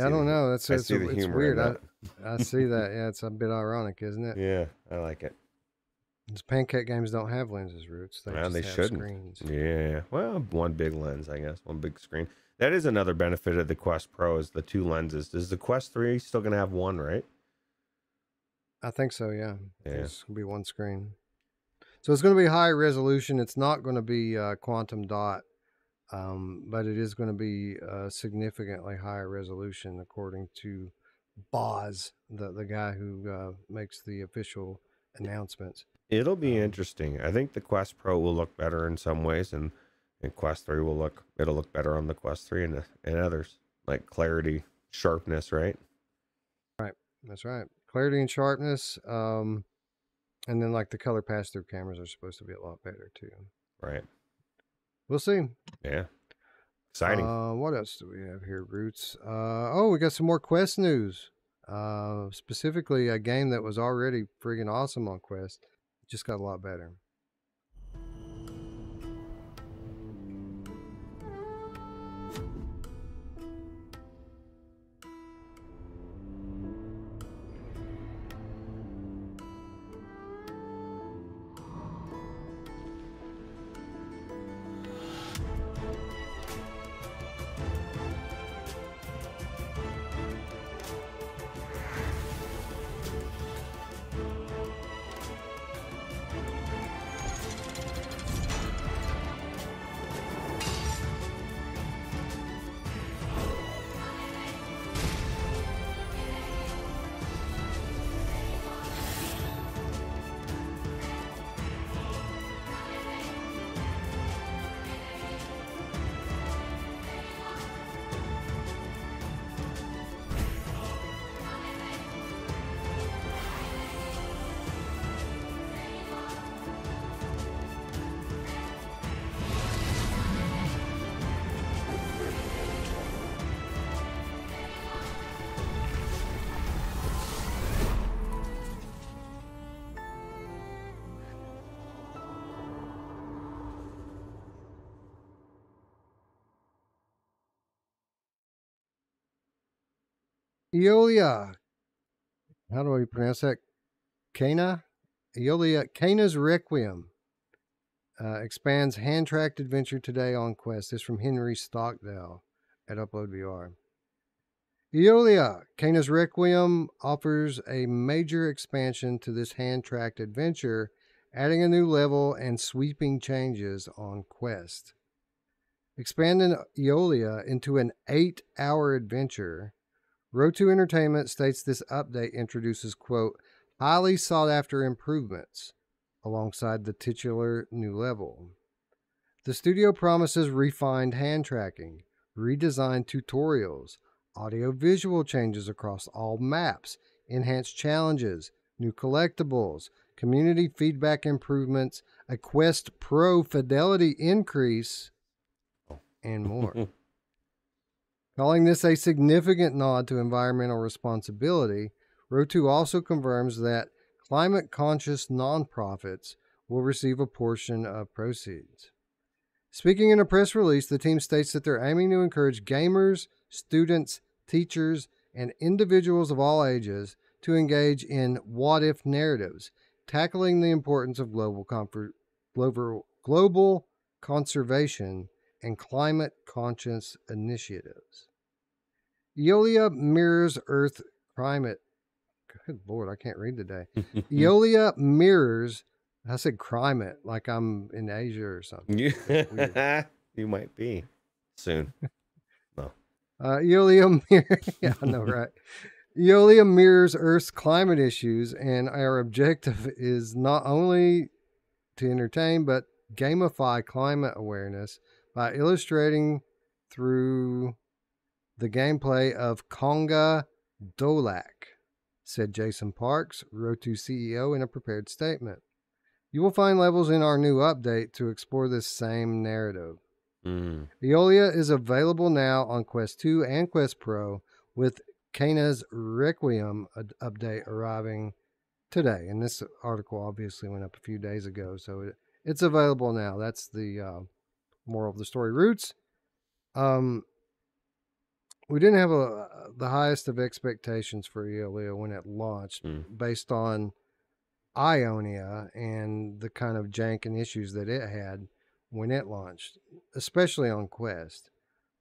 I don't know. It's weird. I see that. Yeah, it's a bit ironic, isn't it? Yeah, I like it. These pancake games don't have lenses, Roots. They just have shouldn't. Screens. Yeah. Well, one big lens, I guess. One big screen. That is another benefit of the Quest Pro, is the 2 lenses. Is the Quest 3 still going to have one, right? I think so, yeah. Yeah. It's going to be one screen. So it's going to be high resolution. It's not going to be quantum dot, but it is going to be significantly higher resolution, according to Boz, the guy who makes the official announcements. It'll be interesting. I think the Quest Pro will look better in some ways, and Quest 3 it'll look better on the Quest 3 and others, like clarity, sharpness, right? Right. That's right. Clarity and sharpness. And then like the color pass-through cameras are supposed to be a lot better too. Right. We'll see. Yeah. Exciting. What else do we have here, Roots? We got some more Quest news. Specifically a game that was already friggin' awesome on Quest. Just got a lot better. Eolia. How do I pronounce that? Cana? Eolia. Cana's Requiem. Expands hand-tracked adventure today on Quest. This from Henry Stockdale at Upload VR. Eolia, Cana's Requiem offers a major expansion to this hand-tracked adventure, adding a new level and sweeping changes on Quest. Expanding Eolia into an 8-hour adventure, Road2 Entertainment states this update introduces, quote, highly sought-after improvements alongside the titular new level. The studio promises refined hand tracking, redesigned tutorials, audio-visual changes across all maps, enhanced challenges, new collectibles, community feedback improvements, a Quest Pro fidelity increase, and more. Calling this a significant nod to environmental responsibility, Road2 also confirms that climate-conscious nonprofits will receive a portion of proceeds. Speaking in a press release, the team states that they're aiming to encourage gamers, students, teachers, and individuals of all ages to engage in what-if narratives, tackling the importance of global conservation and climate-conscious initiatives. Eolia mirrors Earth climate. Good Lord, I can't read today. Eolia mirrors, I said climate like I'm in Asia or something. You might be soon. No. Eolia yeah, I know, right? Eolia mirrors Earth's climate issues, and our objective is not only to entertain, but gamify climate awareness by illustrating through the gameplay of Conga Dolak, said Jason Parks, Road2 CEO, in a prepared statement. You will find levels in our new update to explore this same narrative. Eolia is available now on Quest 2 and Quest Pro, with Cana's Requiem update arriving today. And this article obviously went up a few days ago, so it's available now. That's the moral of the story. Roots, we didn't have the highest of expectations for Eolia when it launched, based on Ionia and the kind of jank and issues that it had when it launched, especially on Quest.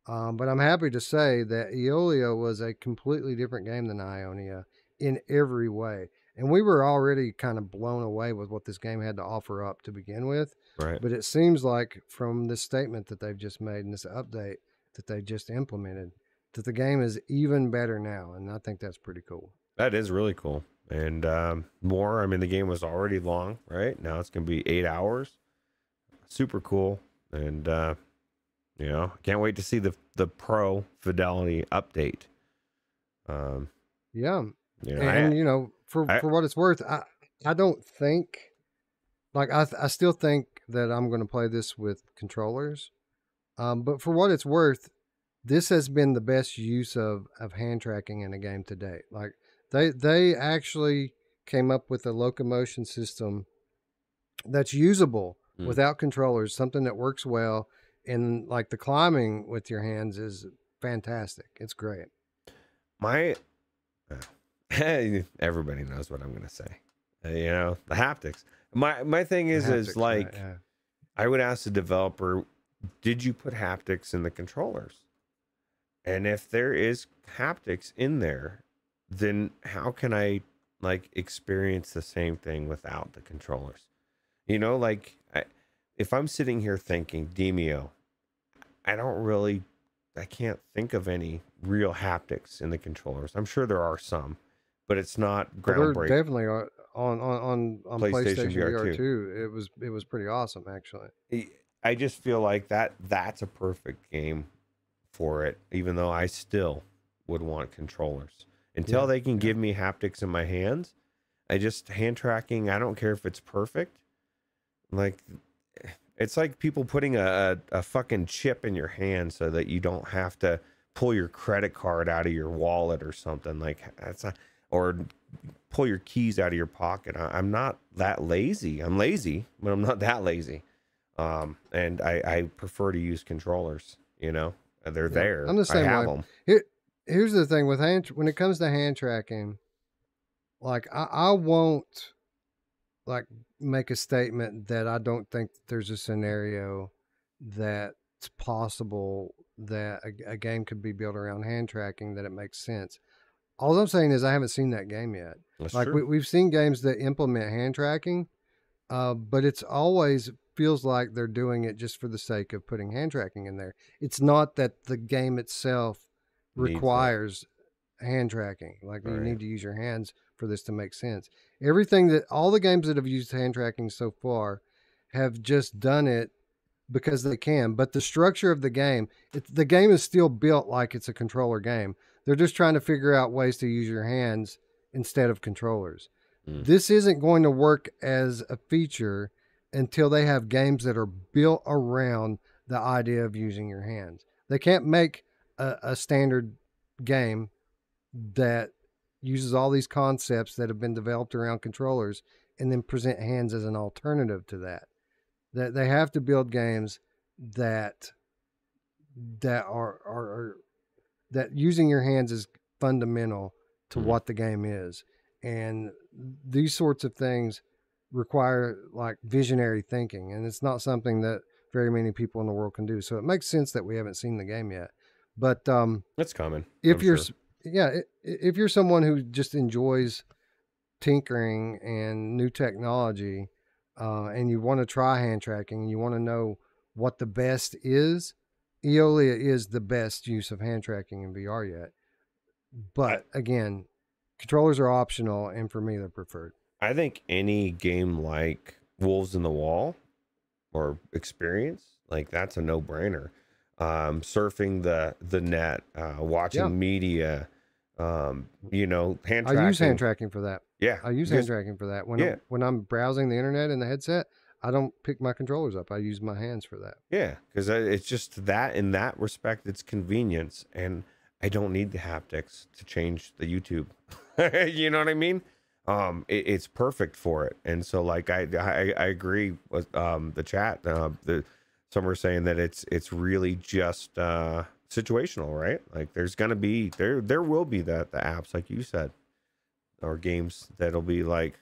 But I'm happy to say that Eolia was a completely different game than Ionia in every way. And we were already kind of blown away with what this game had to offer up to begin with. Right. But it seems like from this statement that they've just made and this update that they just implemented, that the game is even better now. And I think that's pretty cool. That is really cool. And more, I mean, the game was already long, right? Now it's going to be 8 hours. Super cool. And, you know, can't wait to see the pro fidelity update. Yeah. You know, and, you know, for what it's worth, I don't think, like, I still think that I'm going to play this with controllers. But for what it's worth, this has been the best use of hand tracking in a game to date. Like, they actually came up with a locomotion system that's usable without controllers, something that works well. And like the climbing with your hands is fantastic. It's great. Everybody knows what I'm going to say. You know, the haptics. My thing is like, right, yeah. I would ask the developer, did you put haptics in the controllers? And if there is haptics in there, then how can I like experience the same thing without the controllers? You know, like if I'm sitting here thinking Demio, I can't think of any real haptics in the controllers. I'm sure there are some, but it's not groundbreaking. There definitely are on PlayStation VR 2. It was pretty awesome, actually. I just feel like that's a perfect game for it, even though I still would want controllers. Until they can give me haptics in my hands, hand tracking, I don't care if it's perfect. Like, it's like people putting a fucking chip in your hand so that you don't have to pull your credit card out of your wallet or something. Like, that's not, or pull your keys out of your pocket. I'm not that lazy. I'm lazy, but I'm not that lazy. And I prefer to use controllers, you know. They're there. I'm the same I have way. them. here's the thing with when it comes to hand tracking, like I won't like make a statement that I don't think there's a scenario that's possible that a game could be built around hand tracking that it makes sense. All I'm saying is I haven't seen that game yet. That's Like true. we've seen games that implement hand tracking, but it's always feels like they're doing it just for the sake of putting hand tracking in there. It's not that the game itself Needs it. requires hand tracking. Like you Right. need to use your hands for this to make sense. All the games that have used hand tracking so far have just done it because they can. But the structure of the game is still built like it's a controller game. They're just trying to figure out ways to use your hands instead of controllers. This isn't going to work as a feature until they have games that are built around the idea of using your hands. They can't make a standard game that uses all these concepts that have been developed around controllers and then present hands as an alternative to that. That they have to build games that are that using your hands is fundamental to what the game is. And these sorts of things require like visionary thinking, and it's not something that very many people in the world can do. So it makes sense that we haven't seen the game yet. But That's common. if I'm you're sure. if you're someone who just enjoys tinkering and new technology, and you want to try hand tracking, and you want to know what the best is, Eolia is the best use of hand tracking in VR yet. But again, controllers are optional, and for me, they're preferred. I think any game like Wolves in the Wall or Experience, like that's a no-brainer. Surfing the net, watching media, hand tracking. I use hand tracking for that. Yeah, I use hand tracking for that. When I'm browsing the internet in the headset, I don't pick my controllers up. I use my hands for that. Yeah, because it's just that in that respect, it's convenience, and I don't need the haptics to change the YouTube. You know what I mean? It's perfect for it, and so like I agree with the chat. Some are saying that it's really just situational, right? Like there's gonna be there will be the apps like you said, or games that'll be like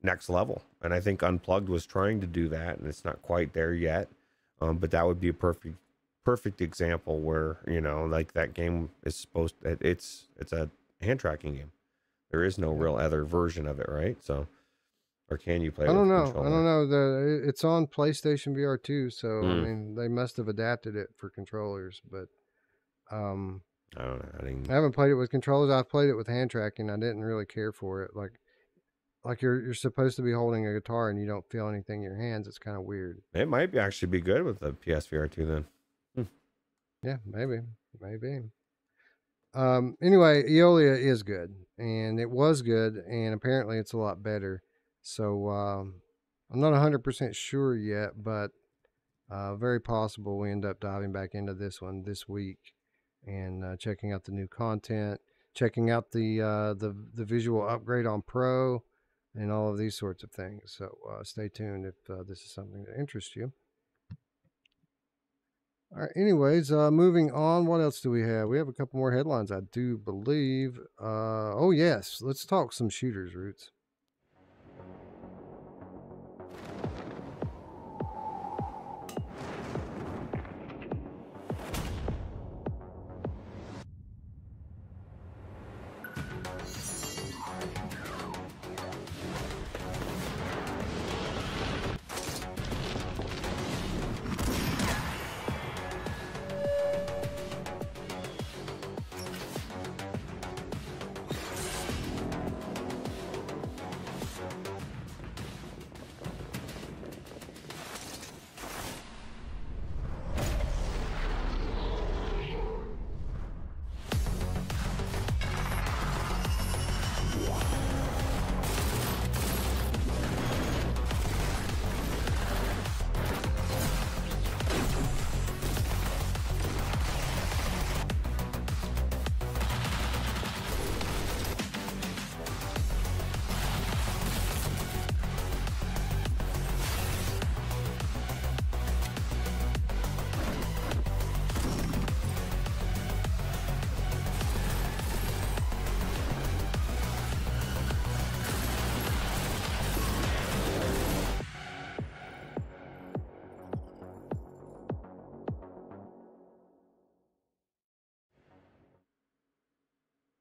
next level, and I think Unplugged was trying to do that, and it's not quite there yet. But that would be a perfect example where like that game is supposed it's a hand tracking game. There is no real other version of it, right? So, or can you play it? I don't know. Controller? I don't know. It's on PlayStation VR too, so I mean they must have adapted it for controllers. But I don't know. I haven't played it with controllers. I've played it with hand tracking. I didn't really care for it. Like you're supposed to be holding a guitar and you don't feel anything in your hands. It's kind of weird. It might actually be good with the PSVR 2 then. Yeah, maybe. Anyway, Eolia is good, and it was good, and apparently it's a lot better. So I'm not 100% sure yet, but very possible we end up diving back into this one this week and checking out the new content, checking out the visual upgrade on Pro, and all of these sorts of things. So stay tuned if this is something that interests you. All right. Anyways, moving on. What else do we have? We have a couple more headlines, I do believe. Oh yes, let's talk some shooters, Roots.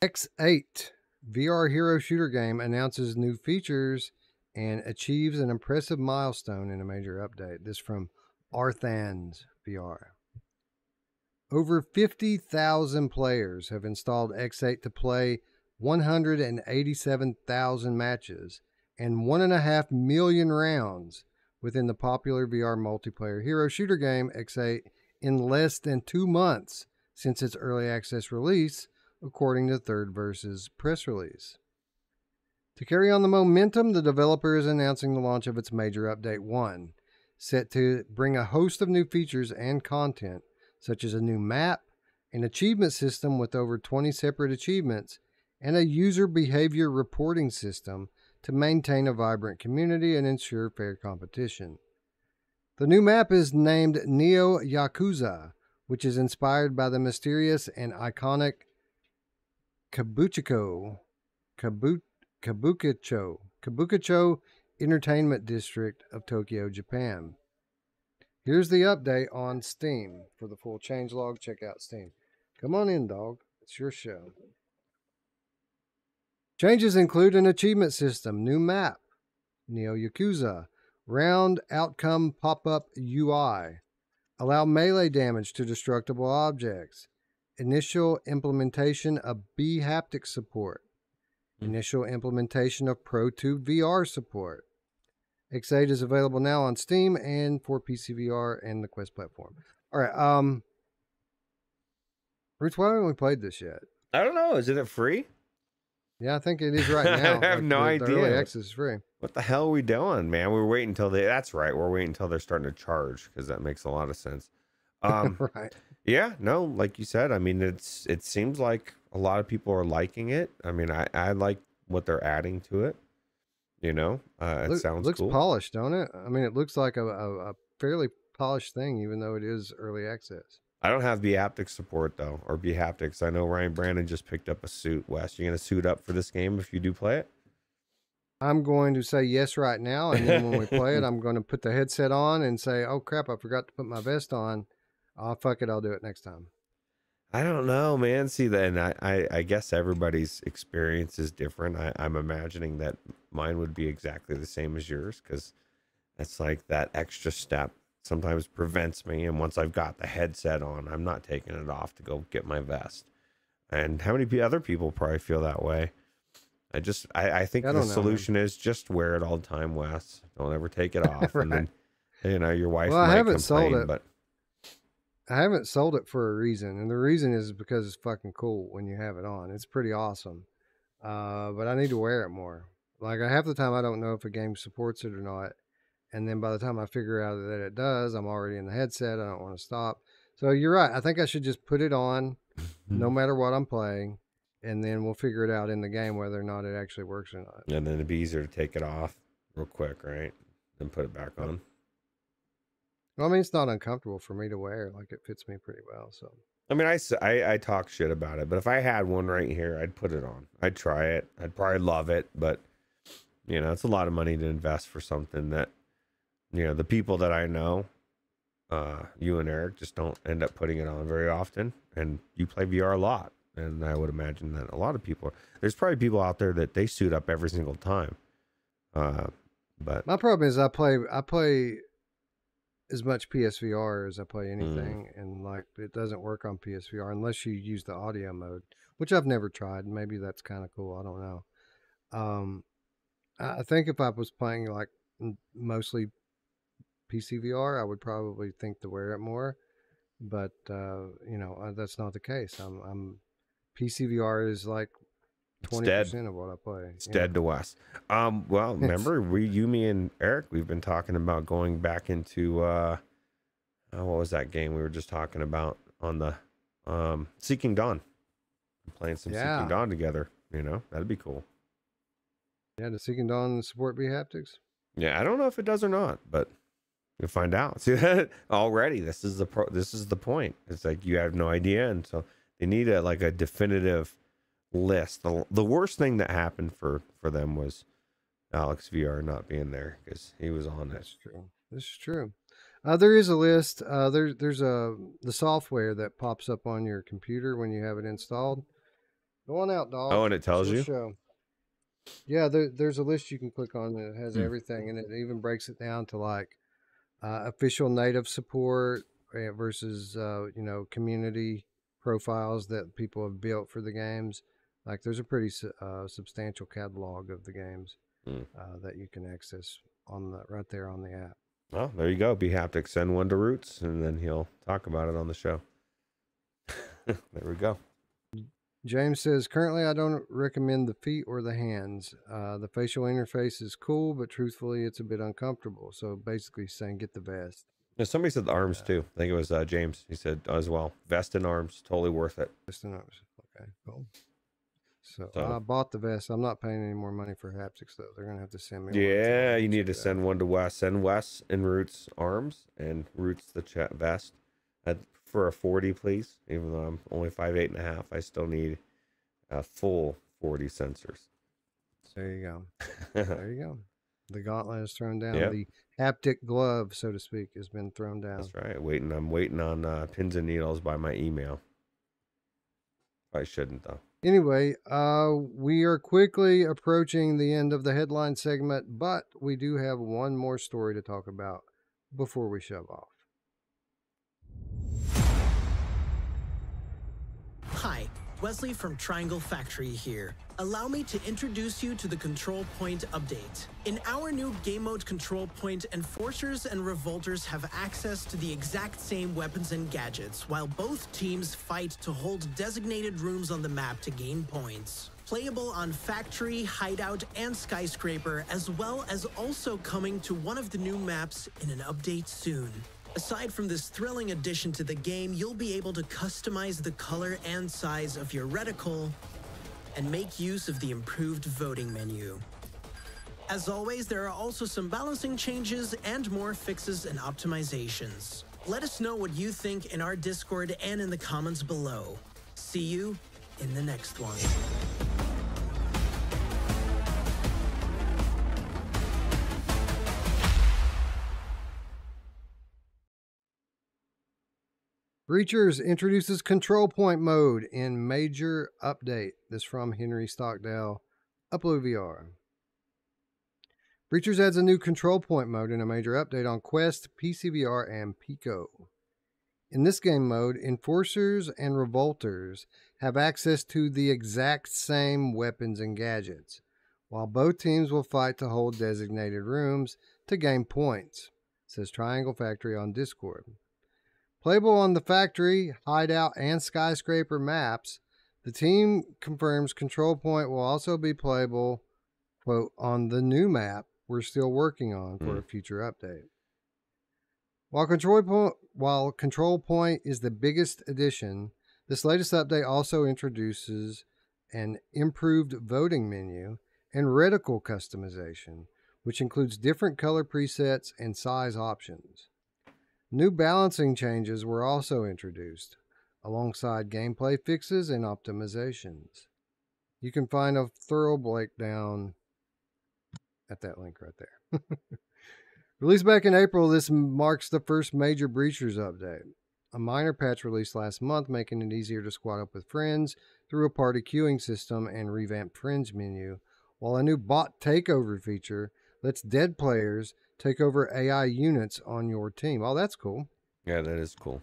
X8 VR hero shooter game announces new features and achieves an impressive milestone in a major update. This from Arthans VR. Over 50,000 players have installed X8 to play 187,000 matches and 1.5 million rounds within the popular VR multiplayer hero shooter game X8 in less than 2 months since its early access release, according to Third Verse's press release. To carry on the momentum, the developer is announcing the launch of its major update 1, set to bring a host of new features and content, such as a new map, an achievement system with over 20 separate achievements, and a user behavior reporting system to maintain a vibrant community and ensure fair competition. The new map is named Neo Yakuza, which is inspired by the mysterious and iconic Kabukicho Entertainment District of Tokyo, Japan. Here's the update on Steam. For the full changelog, check out Steam. Come on in, dog. It's your show. Changes include an achievement system, new map, Neo Yakuza, round outcome pop-up UI, allow melee damage to destructible objects, initial implementation of B haptic support, initial implementation of Pro 2 VR support. X8 is available now on Steam and for PSVR and the Quest platform. All right, Ruuts, why haven't we played this yet? I don't know. Isn't it free? Yeah, I think it is right now. I have no idea. The early access is free. What the hell are we doing, man? We're waiting until that's right. We're waiting until they're starting to charge, because that makes a lot of sense. Right. Yeah, no, like you said, I mean, it seems like a lot of people are liking it. I mean, I like what they're adding to it. You know, it sounds looks cool. Polished, don't it? I mean, it looks like a fairly polished thing, even though it is early access. I don't have B-haptic support, though, or B-haptics. I know Ryan Brandon just picked up a suit. Wes, you going to suit up for this game if you do play it? I'm going to say yes right now, and then when we play it, I'm going to put the headset on and say, oh, crap, I forgot to put my vest on. Oh, fuck it, I'll do it next time. I don't know, man. See, then I guess everybody's experience is different. I'm imagining that mine would be exactly the same as yours, because it's like that extra step sometimes prevents me. And once I've got the headset on, I'm not taking it off to go get my vest. And how many other people probably feel that way? I think the solution is just wear it all the time, Wes. Don't ever take it off. Right. And then, you know, your wife I might haven't complain, sold it. but I haven't sold it for a reason, and the reason is because it's fucking cool when you have it on. It's pretty awesome, but I need to wear it more. Like, half the time I don't know if a game supports it or not, and then by the time I figure out that it does, I'm already in the headset. I don't want to stop. So you're right. I think I should just put it on, no matter what I'm playing, and then we'll figure it out in the game whether or not it actually works or not. And then it'd be easier to take it off real quick, right? Then put it back on. Well, I mean, it's not uncomfortable for me to wear. Like, it fits me pretty well. So, I mean, I talk shit about it, but if I had one right here, I'd put it on. I'd try it. I'd probably love it, but you know, it's a lot of money to invest for something that, you know, the people that I know, you and Eric, just don't end up putting it on very often, and you play VR a lot, and I would imagine that a lot of people, there's probably people out there that they suit up every single time. But my problem is I play as much PSVR as I play anything, and like, it doesn't work on PSVR unless you use the audio mode, which I've never tried. Maybe that's kind of cool. I don't know. I think if I was playing like mostly PCVR, I would probably think to wear it more, but you know, that's not the case. I'm PCVR is like 20% of what I play. It's dead to Wes. Well, remember, me and Eric, we've been talking about going back into what was that game we were just talking about on the Seeking Dawn? Playing some Seeking Dawn together. You know, that'd be cool. Yeah, does Seeking Dawn support B-haptics? Yeah, I don't know if it does or not, but you'll find out. See that already? This is the point. It's like you have no idea, and so they need a definitive list. The worst thing that happened for them was Alex VR not being there, because he was on it. That's true. This is true. There is a list. There's the software that pops up on your computer when you have it installed. Go on out, dog. Oh, and it tells you? Show. Yeah, there's a list you can click on that has everything, and it even breaks it down to like official native support versus community profiles that people have built for the games. Like there's a pretty substantial catalog of the games that you can access on right there on the app. Well, there you go. Be haptic. Send one to Roots, and then he'll talk about it on the show. There we go. James says, currently I don't recommend the feet or the hands. The facial interface is cool, but truthfully, it's a bit uncomfortable. So basically saying get the vest. Yeah, somebody said the arms too. I think it was James. He said as well. Vest and arms, totally worth it. Vest and arms. Okay, cool. So I bought the vest. I'm not paying any more money for haptics, though. They're going to have to send me one. You need to send one to Wes. Send Wes and Ruuts arms and Ruuts the vest. For a 40, please. Even though I'm only 5'8.5", I still need a full 40 sensors. There you go. There you go. The gauntlet is thrown down. Yep. The haptic glove, so to speak, has been thrown down. That's right. I'm waiting on pins and needles by my email. I shouldn't, though. Anyway, we are quickly approaching the end of the headline segment, but we do have one more story to talk about before we shove off. Hi, Wesley from Triangle Factory here. Allow me to introduce you to the Control Point update. In our new game mode Control Point, Enforcers and Revolters have access to the exact same weapons and gadgets, while both teams fight to hold designated rooms on the map to gain points. Playable on Factory, Hideout, and Skyscraper, as well as also coming to one of the new maps in an update soon. Aside from this thrilling addition to the game, you'll be able to customize the color and size of your reticle and make use of the improved voting menu. As always, there are also some balancing changes and more fixes and optimizations. Let us know what you think in our Discord and in the comments below. See you in the next one. Breachers introduces control point mode in major update. This from Henry Stockdale, Upload VR. Breachers adds a new control point mode in a major update on Quest, PSVR, and Pico. In this game mode, Enforcers and Revolters have access to the exact same weapons and gadgets, while both teams will fight to hold designated rooms to gain points, says Triangle Factory on Discord. Playable on the Factory, Hideout, and Skyscraper maps, the team confirms Control Point will also be playable, quote, on the new map we're still working on for a future update. While Control Point is the biggest addition, this latest update also introduces an improved voting menu and reticle customization, which includes different color presets and size options. New balancing changes were also introduced, alongside gameplay fixes and optimizations. You can find a thorough breakdown at that link right there. Released back in April, this marks the first major Breachers update. A minor patch released last month, making it easier to squad up with friends through a party queuing system and revamped friends menu, while a new bot takeover feature lets dead players take over AI units on your team. Oh, that's cool. Yeah, that is cool.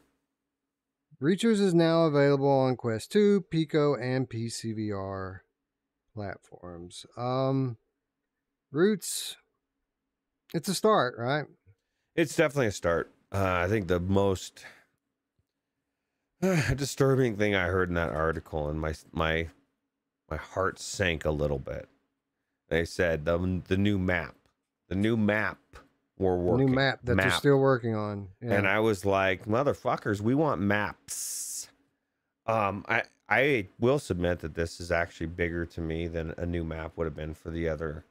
Breachers is now available on Quest 2, Pico, and PSVR platforms. Ruuts, it's a start, right? It's definitely a start. I think the most disturbing thing I heard in that article, and my heart sank a little bit. They said the new map we're working. New map that they're still working on. Yeah. And I was like, motherfuckers, we want maps. I will submit that this is actually bigger to me than a new map would have been for the other.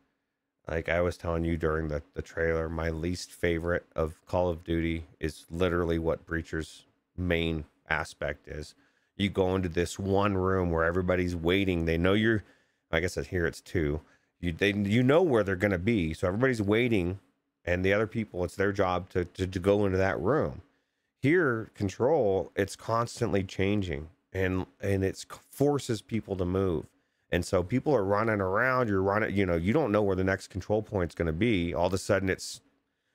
Like I was telling you during the trailer, my least favorite of Call of Duty is literally what Breacher's main aspect is. You go into this one room where everybody's waiting. They know you're, I guess here it's two. You know where they're going to be. So everybody's waiting, and the other people, it's their job to go into that room. Here, Control, it's constantly changing. and it forces people to move. And so people are running around, you're running, you know, you don't know where the next control point's going to be. All of a sudden it's,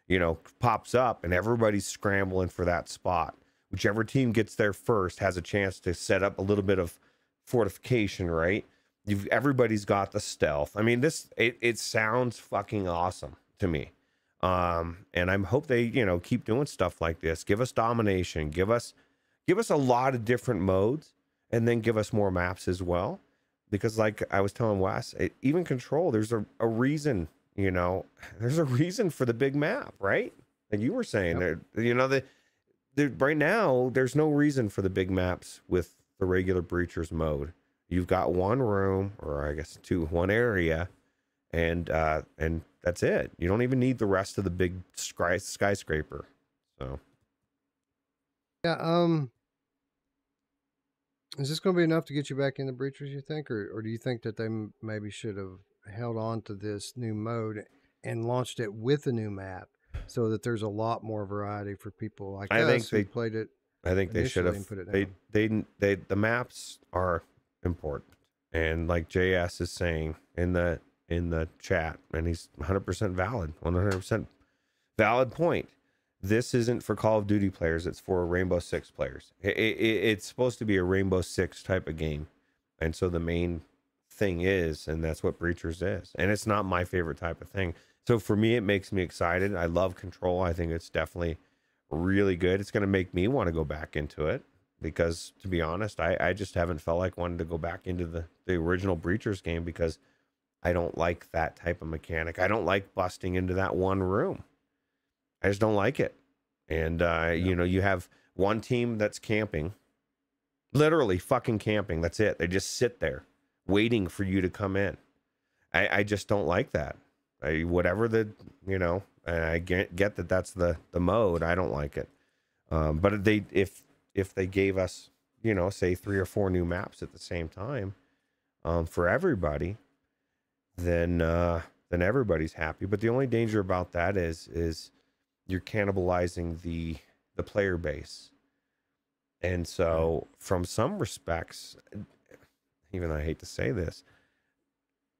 you know, pops up and everybody's scrambling for that spot. Whichever team gets there first has a chance to set up a little bit of fortification, right? Everybody's got the stealth. I mean, it sounds fucking awesome to me. And I hope they, you know, keep doing stuff like this. Give us domination, give us a lot of different modes, and then give us more maps as well. Because like I was telling Wes, even Control, there's a reason, you know, there's a reason for the big map, right? Like you were saying, Yep. you know, right now, there's no reason for the big maps with the regular Breachers mode. You've got one room, or I guess one area, and that's it. You don't even need the rest of the big skyscraper. So Yeah. Is this going to be enough to get you back into Breachers, you think? Or do you think that they maybe should have held on to this new mode and launched it with a new map so that there's a lot more variety for people like us who played it? I think they should have. Put it down. The maps are important, and like JS is saying in the chat, and he's 100% valid, 100% valid point. This isn't for Call of Duty players. It's for Rainbow Six players. It's supposed to be a Rainbow Six type of game. And so the main thing is, and that's what Breachers is. And it's not my favorite type of thing. So for me, it makes me excited. I love Control. I think it's definitely really good. It's going to make me want to go back into it. Because to be honest, I just haven't felt like wanting to go back into the original Breachers game because I don't like that type of mechanic. I don't like busting into that one room. I just don't like it. And, you know, you have one team that's camping, literally fucking camping. That's it. They just sit there waiting for you to come in. I just don't like that. Whatever the, you know, and I get that that's the mode. I don't like it. But if they gave us, you know, say 3 or 4 new maps at the same time, for everybody, then everybody's happy. But the only danger about that is you're cannibalizing the player base. And so from some respects, even though I hate to say this,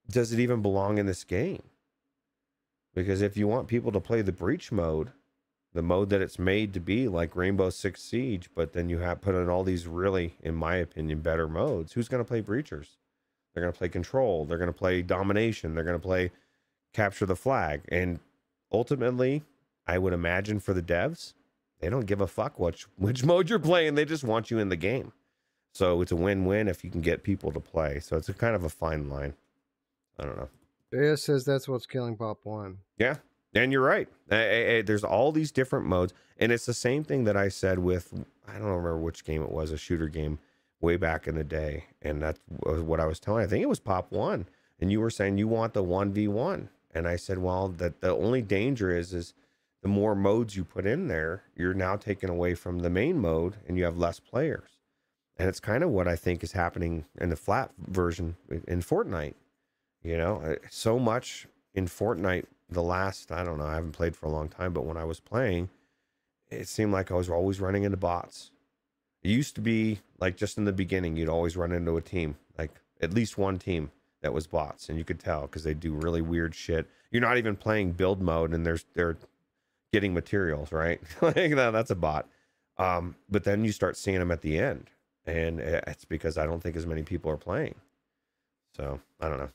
does it even belong in this game? Because if you want people to play the Breach mode, the mode that it's made to be like Rainbow Six Siege, but then you have put in all these really, in my opinion, better modes, who's going to play Breachers? They're going to play Control. They're going to play Domination. They're going to play Capture the Flag. And ultimately, I would imagine for the devs, they don't give a fuck which mode you're playing. They just want you in the game. So it's a win-win if you can get people to play. So it's a kind of a fine line. I don't know. JS says that's what's killing Pop 1. Yeah, and you're right. There's all these different modes. And it's the same thing that I said with, I don't remember which game it was, a shooter game way back in the day. And that's what I was telling. I think it was Pop 1. And you were saying you want the 1v1. And I said, well, that the only danger is the more modes you put in there, you're now taking away from the main mode and you have less players. And it's kind of what I think is happening in the flat version in Fortnite. You know, so much in Fortnite the last, I don't know, I haven't played for a long time, but when I was playing, it seemed like I was always running into bots. It used to be like just in the beginning, you'd always run into a team, like at least one team that was bots. And you could tell because they do really weird shit. You're not even playing build mode and they're getting materials, right? Like that's a bot. But then you start seeing them at the end. And it's because I don't think as many people are playing. So I don't know.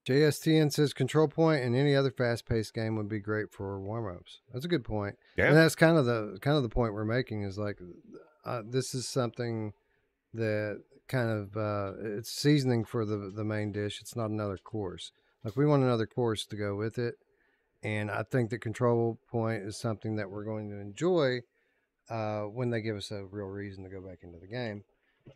JSTN says Control Point and any other fast-paced game would be great for warm-ups. That's a good point. Yeah. And that's kind of the point we're making is like this is something that kind of it's seasoning for the main dish. It's not another course. Like we want another course to go with it. And I think the Control Point is something that we're going to enjoy when they give us a real reason to go back into the game.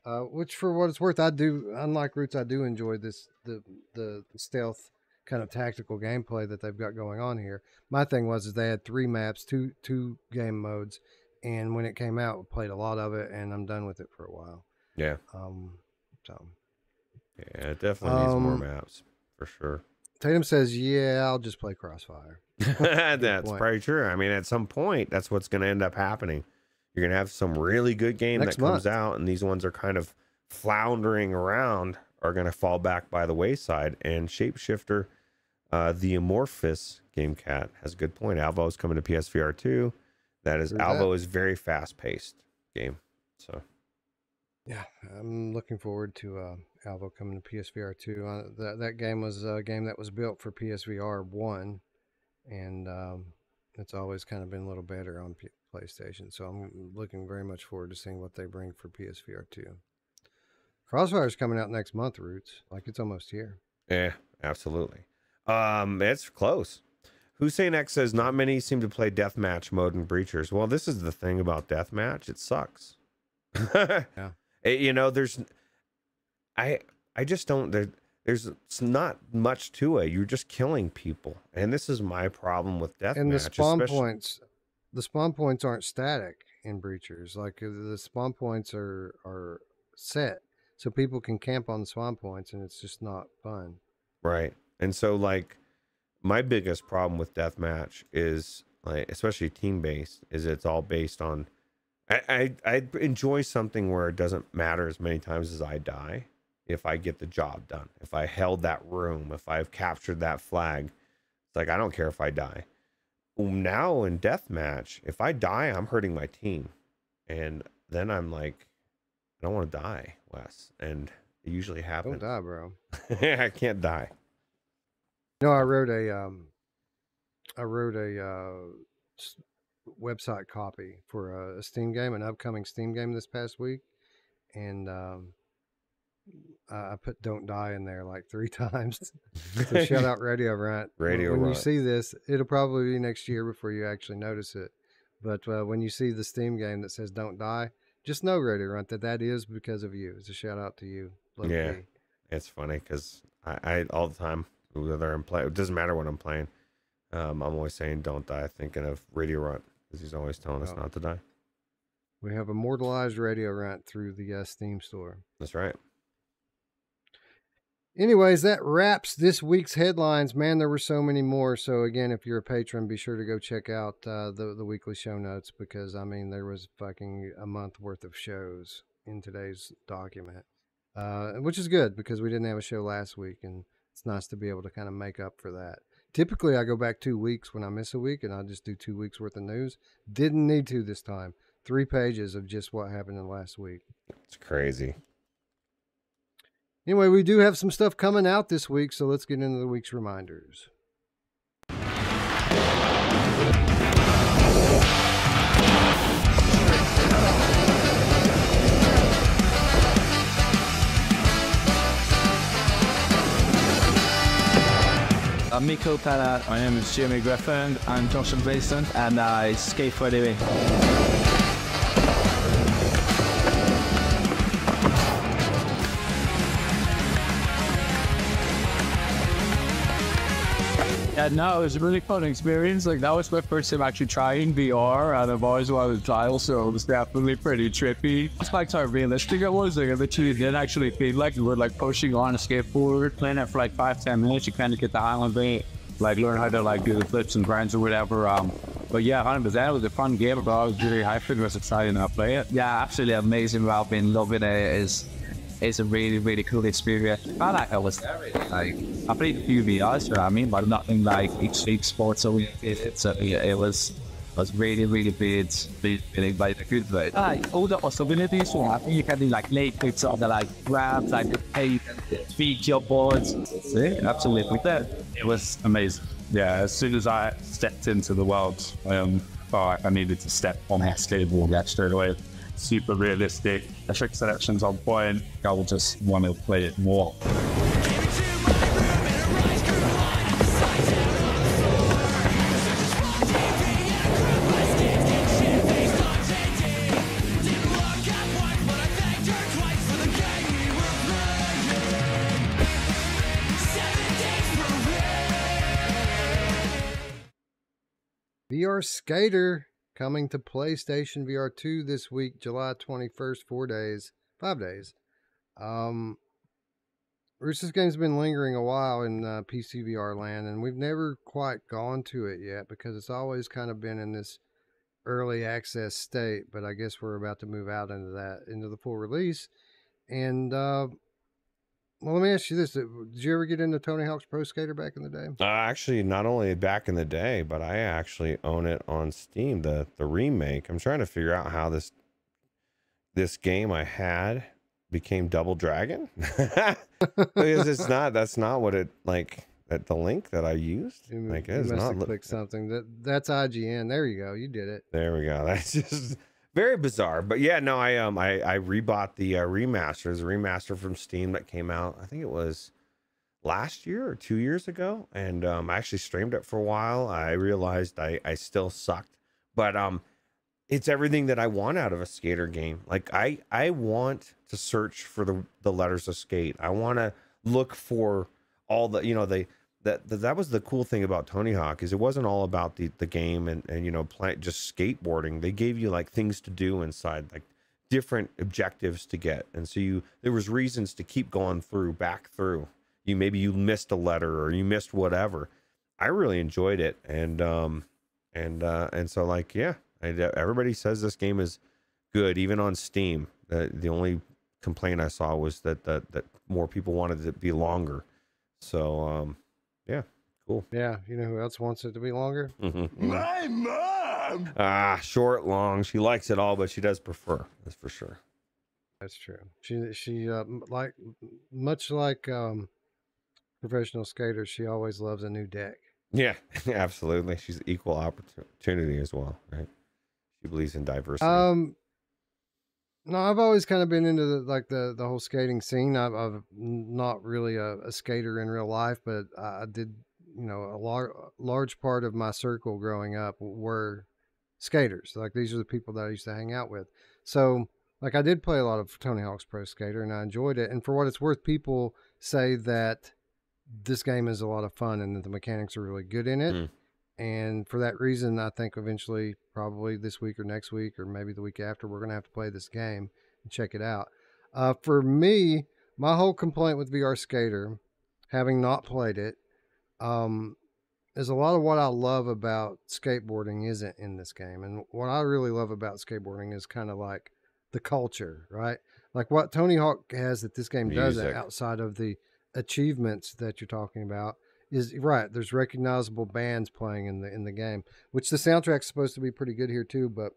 Which, for what it's worth, I do. Unlike Roots, I do enjoy the stealth kind of tactical gameplay that they've got going on here. My thing was they had 3 maps, two game modes, and when it came out, I played a lot of it, and I'm done with it for a while. Yeah. So. Yeah, it definitely needs more maps for sure. Tatum says, "Yeah, I'll just play Crossfire." That's probably true. I mean, at some point, that's what's going to end up happening. You're gonna have some really good game Next that comes month. out, and these ones are kind of floundering around, are gonna fall back by the wayside. And Shapeshifter, the Amorphous Game Cat, has a good point. Alvo is coming to PSVR 2. That is, Alvo is very fast paced game. So yeah, I'm looking forward to Alvo coming to PSVR 2. That game was a game that was built for PSVR 1, and it's always kind of been a little better on PlayStation. So I'm looking very much forward to seeing what they bring for PSVR 2. Crossfire's coming out next month, Roots. Like, it's almost here. yeah, absolutely. It's close. Hussein X says not many seem to play deathmatch mode in Breachers. Well, this is the thing about deathmatch. It sucks. Yeah. You know, I just don't, there's not much to it. You're just killing people. And this is my problem with deathmatch. And the spawn points aren't static in Breachers. Like, the spawn points are set. So people can camp on the spawn points, and it's just not fun. Right. And so, like, my biggest problem with deathmatch is, like, especially team-based, is it's all based on, I enjoy something where it doesn't matter as many times as I die if I get the job done. If I held that room, if I've captured that flag, it's like, I don't care if I die. Now in deathmatch, if I die, I'm hurting my team. And then I'm like, I don't want to die, Wes. And it usually happens. Don't die, bro. I can't die. No, I wrote a website copy for a Steam game, an upcoming Steam game this past week, and I put "Don't Die" in there like 3 times. So shout out Radio Runt. When you see this, it'll probably be next year before you actually notice it. But when you see the Steam game that says "Don't Die," just know, Radio Runt, that is because of you. It's a shout out to you. Love yeah, you. It's funny because I all the time, whether I'm playing, it doesn't matter what I'm playing. I'm always saying "Don't Die," thinking of Radio Runt because he's always telling us not to die. We have immortalized Radio Runt through the Steam store. That's right. Anyways, that wraps this week's headlines. Man, there were so many more. So again, if you're a patron, be sure to go check out the weekly show notes, because I mean, there was fucking a month worth of shows in today's document, which is good because we didn't have a show last week, and it's nice to be able to kind of make up for that. Typically, I go back 2 weeks when I miss a week, and I just do 2 weeks worth of news. Didn't need to this time. 3 pages of just what happened in the last week. It's crazy. Anyway, we do have some stuff coming out this week, so let's get into the week's reminders. I'm Miko Pala. My name is Jeremy Griffin. I'm Joshua Mason, and I skate for a living. Yeah, no, it was a really fun experience. Like, that was my first time actually trying VR, and I've always wanted to try, so it was definitely pretty trippy. It's like how realistic it was. Like, I literally did actually feel like you were like pushing on a skateboard, playing it for like 5-10 minutes. You kind of get the hang of it, like learn how to like do the flips and grinds or whatever. But yeah, 100%, it was a fun game, but I was really hyped. It was exciting to play it. Yeah, absolutely amazing. I've been loving it. It's a really, really cool experience. I like I was there. Like, I played a few VRs, you know what I mean, but nothing like extreme sports oriented. So yeah, it was really, really big, like a good way. Like, all the possibilities, so I think you can do like late picks on the like grabs, like the tape, feed your boards. See, absolutely. It was amazing. Yeah, as soon as I stepped into the world, I needed to step on that skateboard straight away. Super realistic, the trick selection's on point. I will just want to play it more. VR Skater coming to PlayStation VR 2 this week, July 21st, 5 days. This game's been lingering a while in PC VR land, and we've never quite gone to it yet because it's always kind of been in this early access state, but I guess we're about to move out into the full release. And well, let me ask you this: did you ever get into Tony Hawk's Pro Skater back in the day? Actually, not only back in the day, but I actually own it on Steam, the remake. I'm trying to figure out how this game I had became Double Dragon. Because that's not what it like. At the link that I used, You like must it's have not clicked something. That's IGN. There you go. You did it. There we go. That's just very bizarre. But yeah, no, I rebought the remaster. There's a remaster from Steam that came out. I think it was last year or 2 years ago, and I actually streamed it for a while. I realized I still sucked, but it's everything that I want out of a skater game. Like I want to search for the letters of skate. I want to look for all the, you know, that was the cool thing about Tony Hawk, is it wasn't all about the game and you know, just skateboarding. They gave you like things to do inside, like different objectives to get, and so there was reasons to keep going back through. Maybe you missed a letter or you missed whatever. I really enjoyed it, and so like, yeah, everybody says this game is good, even on Steam. The only complaint I saw was that more people wanted it to be longer. So, yeah, cool. Yeah, you know who else wants it to be longer? My mom! Short, long. She likes it all, but she does prefer. That's for sure. That's true. She like much like professional skaters, she always loves a new deck. Yeah, absolutely. She's equal opportunity as well, right? She believes in diversity. No, I've always kind of been into the whole skating scene. I've not really a skater in real life, but I did, you know, a large part of my circle growing up were skaters. Like, these are the people that I used to hang out with. So, like, I did play a lot of Tony Hawk's Pro Skater, and I enjoyed it. And for what it's worth, people say that this game is a lot of fun and that the mechanics are really good in it. And for that reason, I think eventually, probably this week or next week, or maybe the week after, we're going to have to play this game and check it out. For me, my whole complaint with VR Skater, having not played it, is a lot of what I love about skateboarding isn't in this game. And what I really love about skateboarding is kind of like the culture, right? Like what Tony Hawk has that this game doesn't, outside of the achievements that you're talking about, is right. There's recognizable bands playing in the game, which the soundtrack's supposed to be pretty good here too, but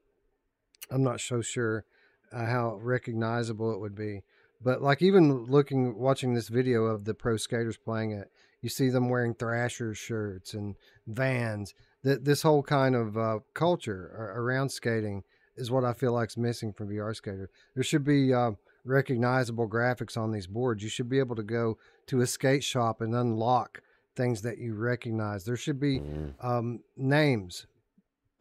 I'm not so sure how recognizable it would be. But like, even watching this video of the pro skaters playing it, you see them wearing Thrasher shirts and Vans. This whole kind of culture around skating is what I feel like is missing from VR Skater. There should be recognizable graphics on these boards. You should be able to go to a skate shop and unlock things that you recognize. There should be names,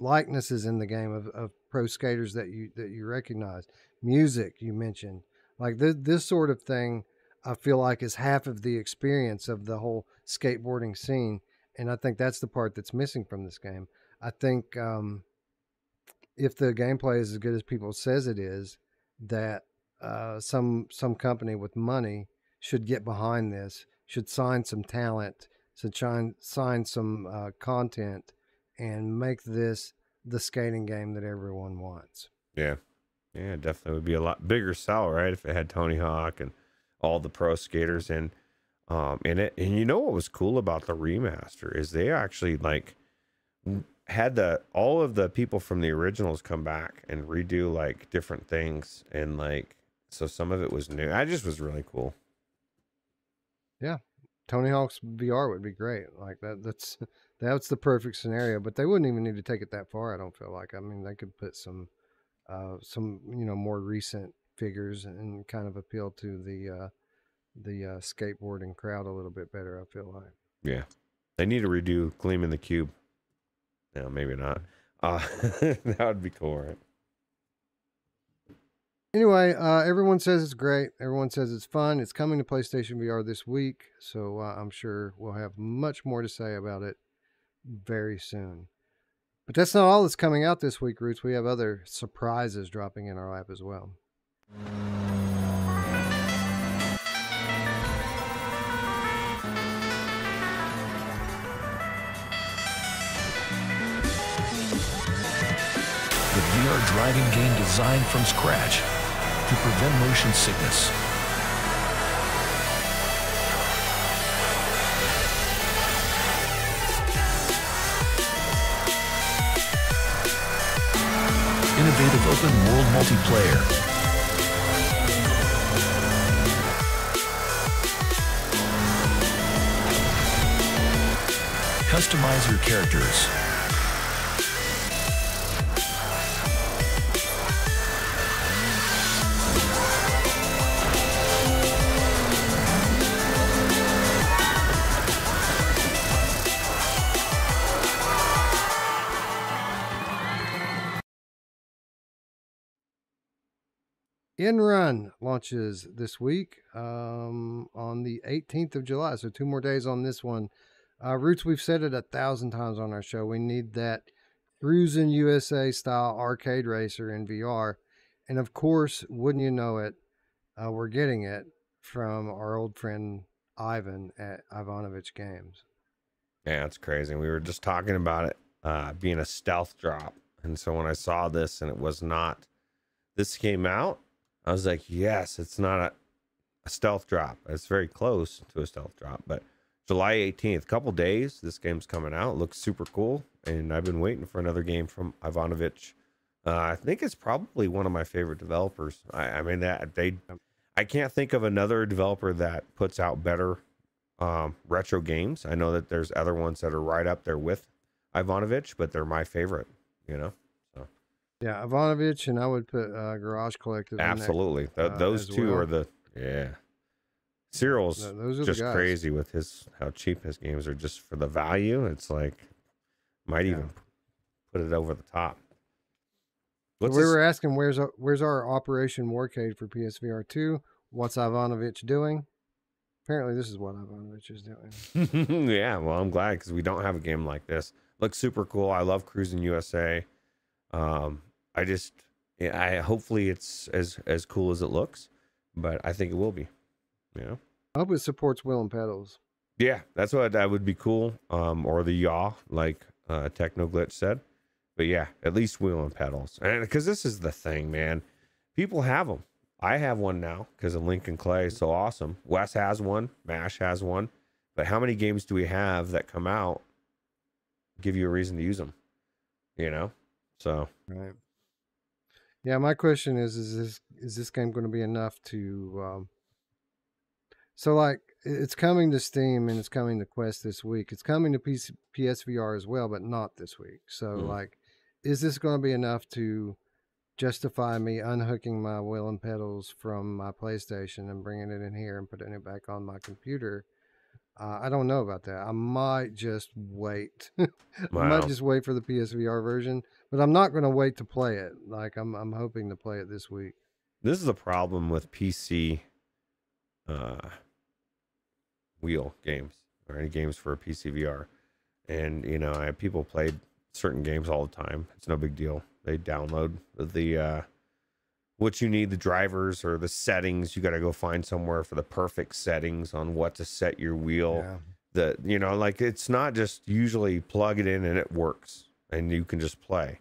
likenesses in the game of pro skaters that you recognize. Music, you mentioned. Like this sort of thing, I feel like is half of the experience of the whole skateboarding scene. And I think that's the part that's missing from this game. I think if the gameplay is as good as people says it is, that some company with money should get behind this, should sign some talent, should sign some content, and make this the skating game that everyone wants. Yeah, definitely would be a lot bigger sell, right? If it had Tony Hawk and all the pro skaters in it. And you know what was cool about the remaster is they actually like had all of the people from the originals come back and redo like different things, and like, so some of it was new. I just was really cool. Yeah, Tony Hawk's VR would be great. Like that's the perfect scenario. But they wouldn't even need to take it that far, I don't feel like. I mean, they could put some you know, more recent figures and kind of appeal to the skateboarding crowd a little bit better, I feel like. Yeah, they need to redo Gleam in the Cube. No, maybe not. That would be cool, right? Anyway, everyone says it's great. Everyone says it's fun. It's coming to PlayStation VR this week, so I'm sure we'll have much more to say about it very soon. But that's not all that's coming out this week, Roots. We have other surprises dropping in our lap as well. VR driving game designed from scratch to prevent motion sickness. Innovative open world multiplayer. Customize your characters. InRun launches this week on the 18th of July. So 2 more days on this one. Roots, we've said it 1,000 times on our show. We need that Cruisin' USA style arcade racer in VR. And of course, wouldn't you know it, we're getting it from our old friend Ivan at Ivanovich Games. Yeah, it's crazy. We were just talking about it being a stealth drop. And so when I saw this and it was not, this came out, I was like, yes, it's not a stealth drop. It's very close to a stealth drop, but July 18th, couple days, this game's coming out. Looks super cool, and I've been waiting for another game from Ivanovich. I think it's probably one of my favorite developers. I mean, I can't think of another developer that puts out better retro games. I know that there's other ones that are right up there with Ivanovich, but they're my favorite, you know? Yeah, Ivanovich, and I would put Garage Collective. Absolutely. In there, those two well. are the, yeah. Cyril's those are just the guys. crazy with how cheap his games are just for the value. It's like, might even put it over the top. So we were asking, where's our Operation Warcade for PSVR 2? What's Ivanovich doing? Apparently, this is what Ivanovich is doing. Yeah, well, I'm glad because we don't have a game like this. Looks super cool. I love Cruisin' USA. Hopefully it's as cool as it looks, but I think it will be. You know, I hope it supports wheel and pedals. Yeah, that would be cool. Or the yaw, like Techno Glitch said. But yeah, at least wheel and pedals, and because this is the thing, man. People have them. I have one now because of Lincoln Clay is so awesome. Wes has one. Mash has one. But how many games do we have that come out give you a reason to use them? You know. So right, yeah. My question is this game going to be enough to? So like it's coming to Steam and it's coming to Quest this week. It's coming to PSVR as well, but not this week. So like, is this going to be enough to justify me unhooking my wheel and pedals from my PlayStation and bringing it in here and putting it back on my computer? I don't know about that. I might just wait. I might just wait for the PSVR version, but I'm not going to wait to play it. Like I'm hoping to play it this week. This is the problem with PC wheel games or any games for a PC VR. And you know, I have people play certain games all the time. It's no big deal. They download the what you need, the drivers or the settings. You got to go find somewhere for the perfect settings on what to set your wheel. Yeah. You know, like it's not just usually plug it in and it works and you can just play.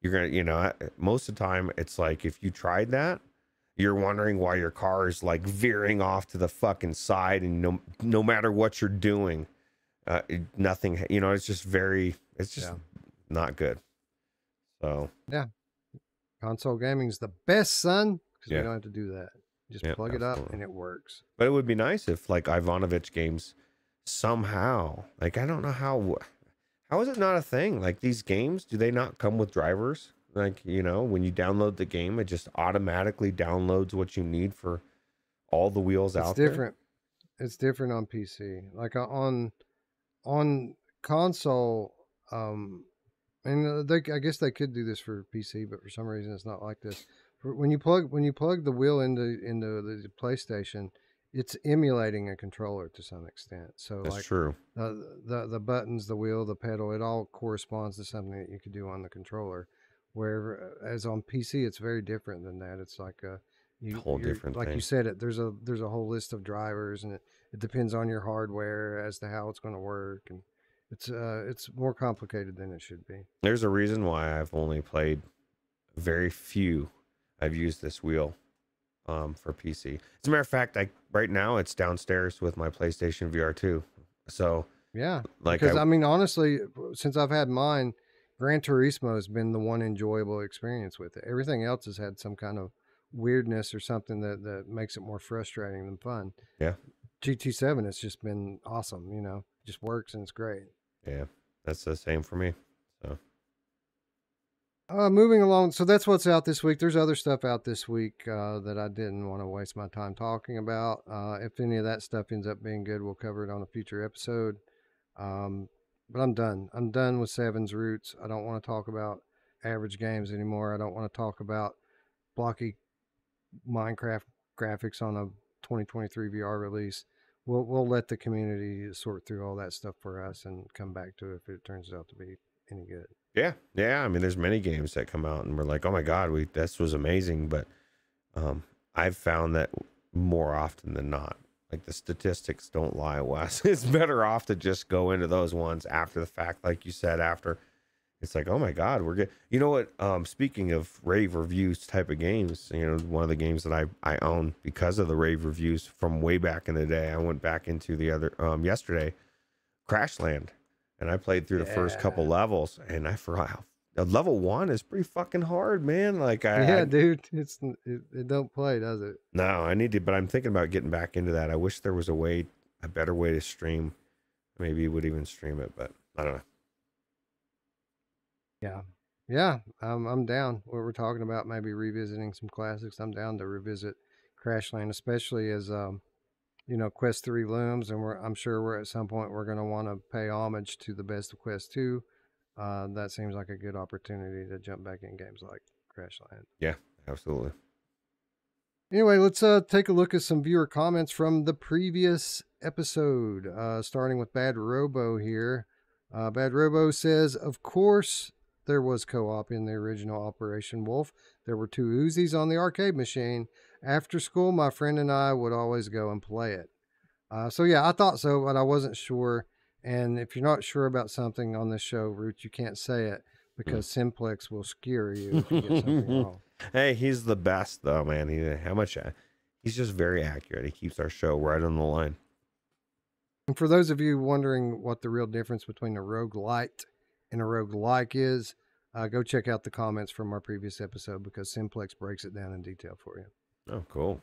You're going to, you know, most of the time it's like if you tried that, you're wondering why your car is like veering off to the fucking side and no matter what you're doing, nothing, you know, it's just not good. So, yeah. Console gaming is the best, son, because you don't have to do that. Just plug it up and it works. But it would be nice if like Ivanovich games somehow, like I don't know how is it not a thing? Like these games, do they not come with drivers? Like, you know, when you download the game, it just automatically downloads what you need for all the wheels out there. It's different. It's different on PC. Like on console, and I guess they could do this for PC, but for some reason it's not like this. When you plug the wheel into the PlayStation, it's emulating a controller to some extent. So that's like true. The buttons, the wheel, the pedal, it all corresponds to something that you could do on the controller. Where as on PC, it's very different than that. It's like a whole different like thing. You said it. There's a whole list of drivers, and it depends on your hardware as to how it's going to work, and it's more complicated than it should be. There's a reason why I've only played very few I've used this wheel for PC. As a matter of fact, right now it's downstairs with my PlayStation VR 2. So Yeah, like because I mean, honestly, since I've had mine, Gran Turismo has been the one enjoyable experience with it. Everything else has had some kind of weirdness or something that makes it more frustrating than fun. yeah, GT7 has just been awesome, you know, just works and it's great. yeah, that's the same for me. So moving along, so that's what's out this week. There's other stuff out this week that I didn't want to waste my time talking about. If any of that stuff ends up being good, we'll cover it on a future episode. But I'm done. I'm done with Seven's Roots. I don't want to talk about average games anymore. I don't want to talk about blocky Minecraft graphics on a 2023 VR release. We'll let the community sort through all that stuff for us and come back to it if it turns out to be any good. yeah. I mean, there's many games that come out and we're like, oh my god, this was amazing. But I've found that more often than not, like the statistics don't lie, Wes. It's better off to just go into those ones after the fact, like you said. After it's like, oh my god, we're good. You know what? Speaking of rave reviews type of games, you know, one of the games that I own because of the rave reviews from way back in the day. I went back into the other yesterday, Crashland, and I played through the first couple levels, and I forgot how level 1 is pretty fucking hard, man. Like dude, it don't play, does it? No, I need to, but I'm thinking about getting back into that. I wish there was a better way to stream. Maybe you would even stream it, but I don't know. Yeah. I'm down. What we're talking about, maybe revisiting some classics. I'm down to revisit Crashland, especially as you know, Quest 3 looms, and I'm sure we're at some point we're going to want to pay homage to the best of Quest 2. That seems like a good opportunity to jump back in games like Crashland. Yeah, absolutely. Anyway, let's take a look at some viewer comments from the previous episode, starting with Bad Robo here. Bad Robo says, of course there was co-op in the original Operation Wolf. There were 2 Uzis on the arcade machine. After school, my friend and I would always go and play it. So yeah, I thought so, but I wasn't sure. And if you're not sure about something on this show, Roots, you can't say it because Simplex will skewer you if you get something wrong. Hey, he's the best though, man. He's just very accurate. He keeps our show right on the line. And for those of you wondering what the real difference between a roguelite and a roguelike is, go check out the comments from our previous episode because Simplex breaks it down in detail for you. Oh, cool.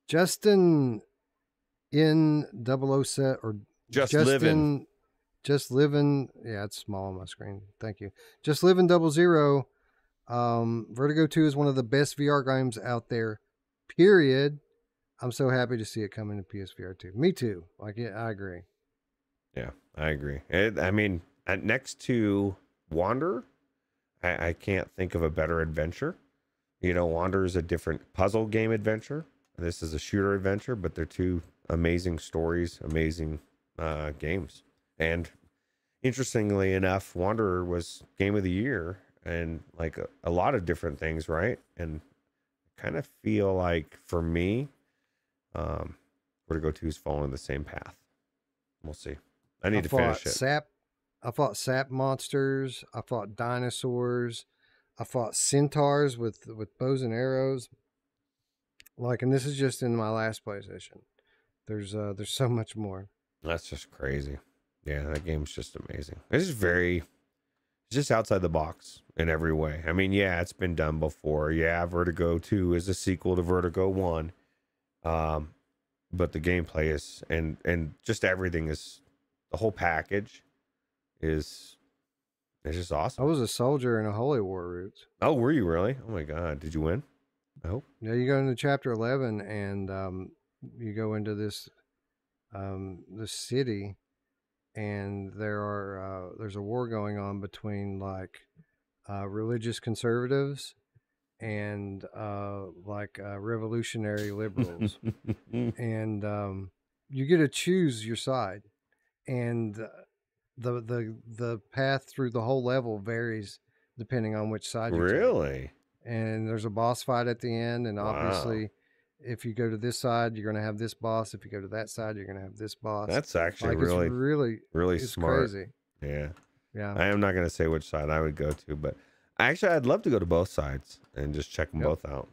Justin in 007 or Just Living. Just Living. Yeah, it's small on my screen. Thank you. Just Living 00. Vertigo 2 is one of the best VR games out there, period. I'm so happy to see it coming to PSVR 2. Me too. Like, yeah, I agree. Yeah, I agree. I mean, next to Wander, I can't think of a better adventure. You know, Wander is a different puzzle game adventure. This is a shooter adventure, but they're 2 amazing stories, amazing games. And interestingly enough, Wanderer was Game of the Year and like a lot of different things, right? And I kind of feel like for me, Vertigo 2 is following the same path. We'll see. I need to finish it. I fought sap monsters. I fought dinosaurs. I fought centaurs with bows and arrows. Like, and this is just in my last PlayStation. There's so much more. That's just crazy. Yeah, that game's just amazing. It's just outside the box in every way. I mean, yeah, it's been done before. Yeah, Vertigo 2 is a sequel to Vertigo 1. But the gameplay is and just everything is, the whole package is just awesome. I was a soldier in a Holy War, Roots. Oh, were you really? Oh my god, did you win? I hope. Yeah, you go into chapter 11 and you go into this city, and there's a war going on between like religious conservatives and revolutionary liberals. And you get to choose your side, and the path through the whole level varies depending on which side you take. Really? And there's a boss fight at the end, and obviously if you go to this side, you're going to have this boss. If you go to that side, you're going to have this boss. That's actually really it's smart. Crazy. Yeah. Yeah. I am not going to say which side I would go to, but Actually, I'd love to go to both sides and just check them both out.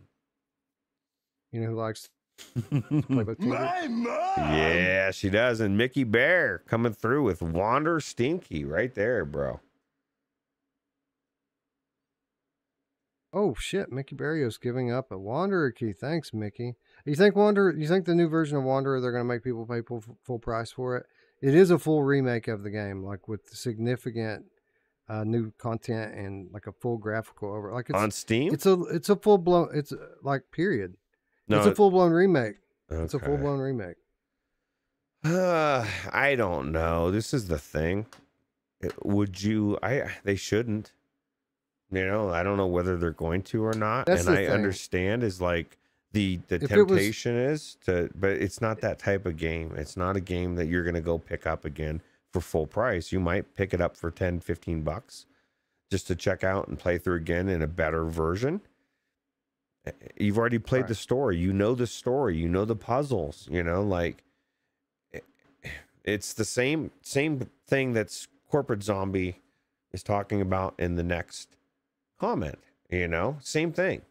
You know who likes to play both teams? Yeah, she does. And Mickey Bear coming through with Wander Steam Key right there, bro. Oh shit, Mickey Barrios giving up a Wanderer key. Thanks, Mickey. You think the new version of Wanderer, they're going to make people pay full price for it? It is a full remake of the game, like with significant new content and like a full graphical over. Like it's on Steam. It's a full blown. It's like period. No, it's a full blown remake. Okay. It's a full blown remake. I don't know. This is the thing. Would you? They shouldn't. You know, I don't know whether they're going to or not. That's and I thing. Understand is like the temptation is to, but it's not that type of game. It's not a game that you're going to go pick up again for full price. You might pick it up for 10, 15 bucks just to check out and play through again in a better version. You've already played the story. You know the story. You know the puzzles. You know, like it's the same thing that's Corporate Zombie is talking about in the next comment. You know, same thing.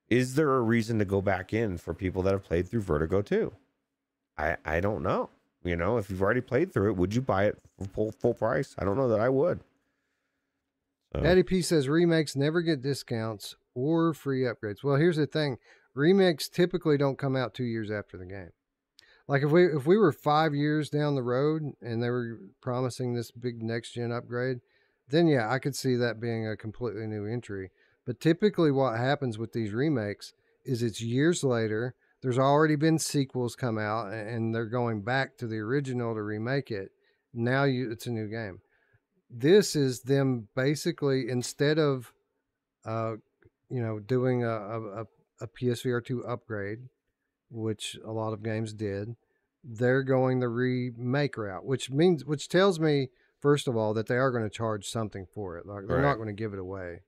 Is there a reason to go back in for people that have played through Vertigo 2? I don't know. You know, if you've already played through it, would you buy it for full price? I don't know that I would. So. Daddy P says remakes never get discounts or free upgrades. Well, here's the thing. Remakes typically don't come out 2 years after the game. Like if we were 5 years down the road and they were promising this big next gen upgrade, then yeah, I could see that being a completely new entry. But typically what happens with these remakes is it's years later, there's already been sequels come out and they're going back to the original to remake it. Now it's a new game. This is them basically, instead of doing a PSVR 2 upgrade, which a lot of games did, they're going the remake route, which tells me, first of all, that they are going to charge something for it. Like they're not going to give it away.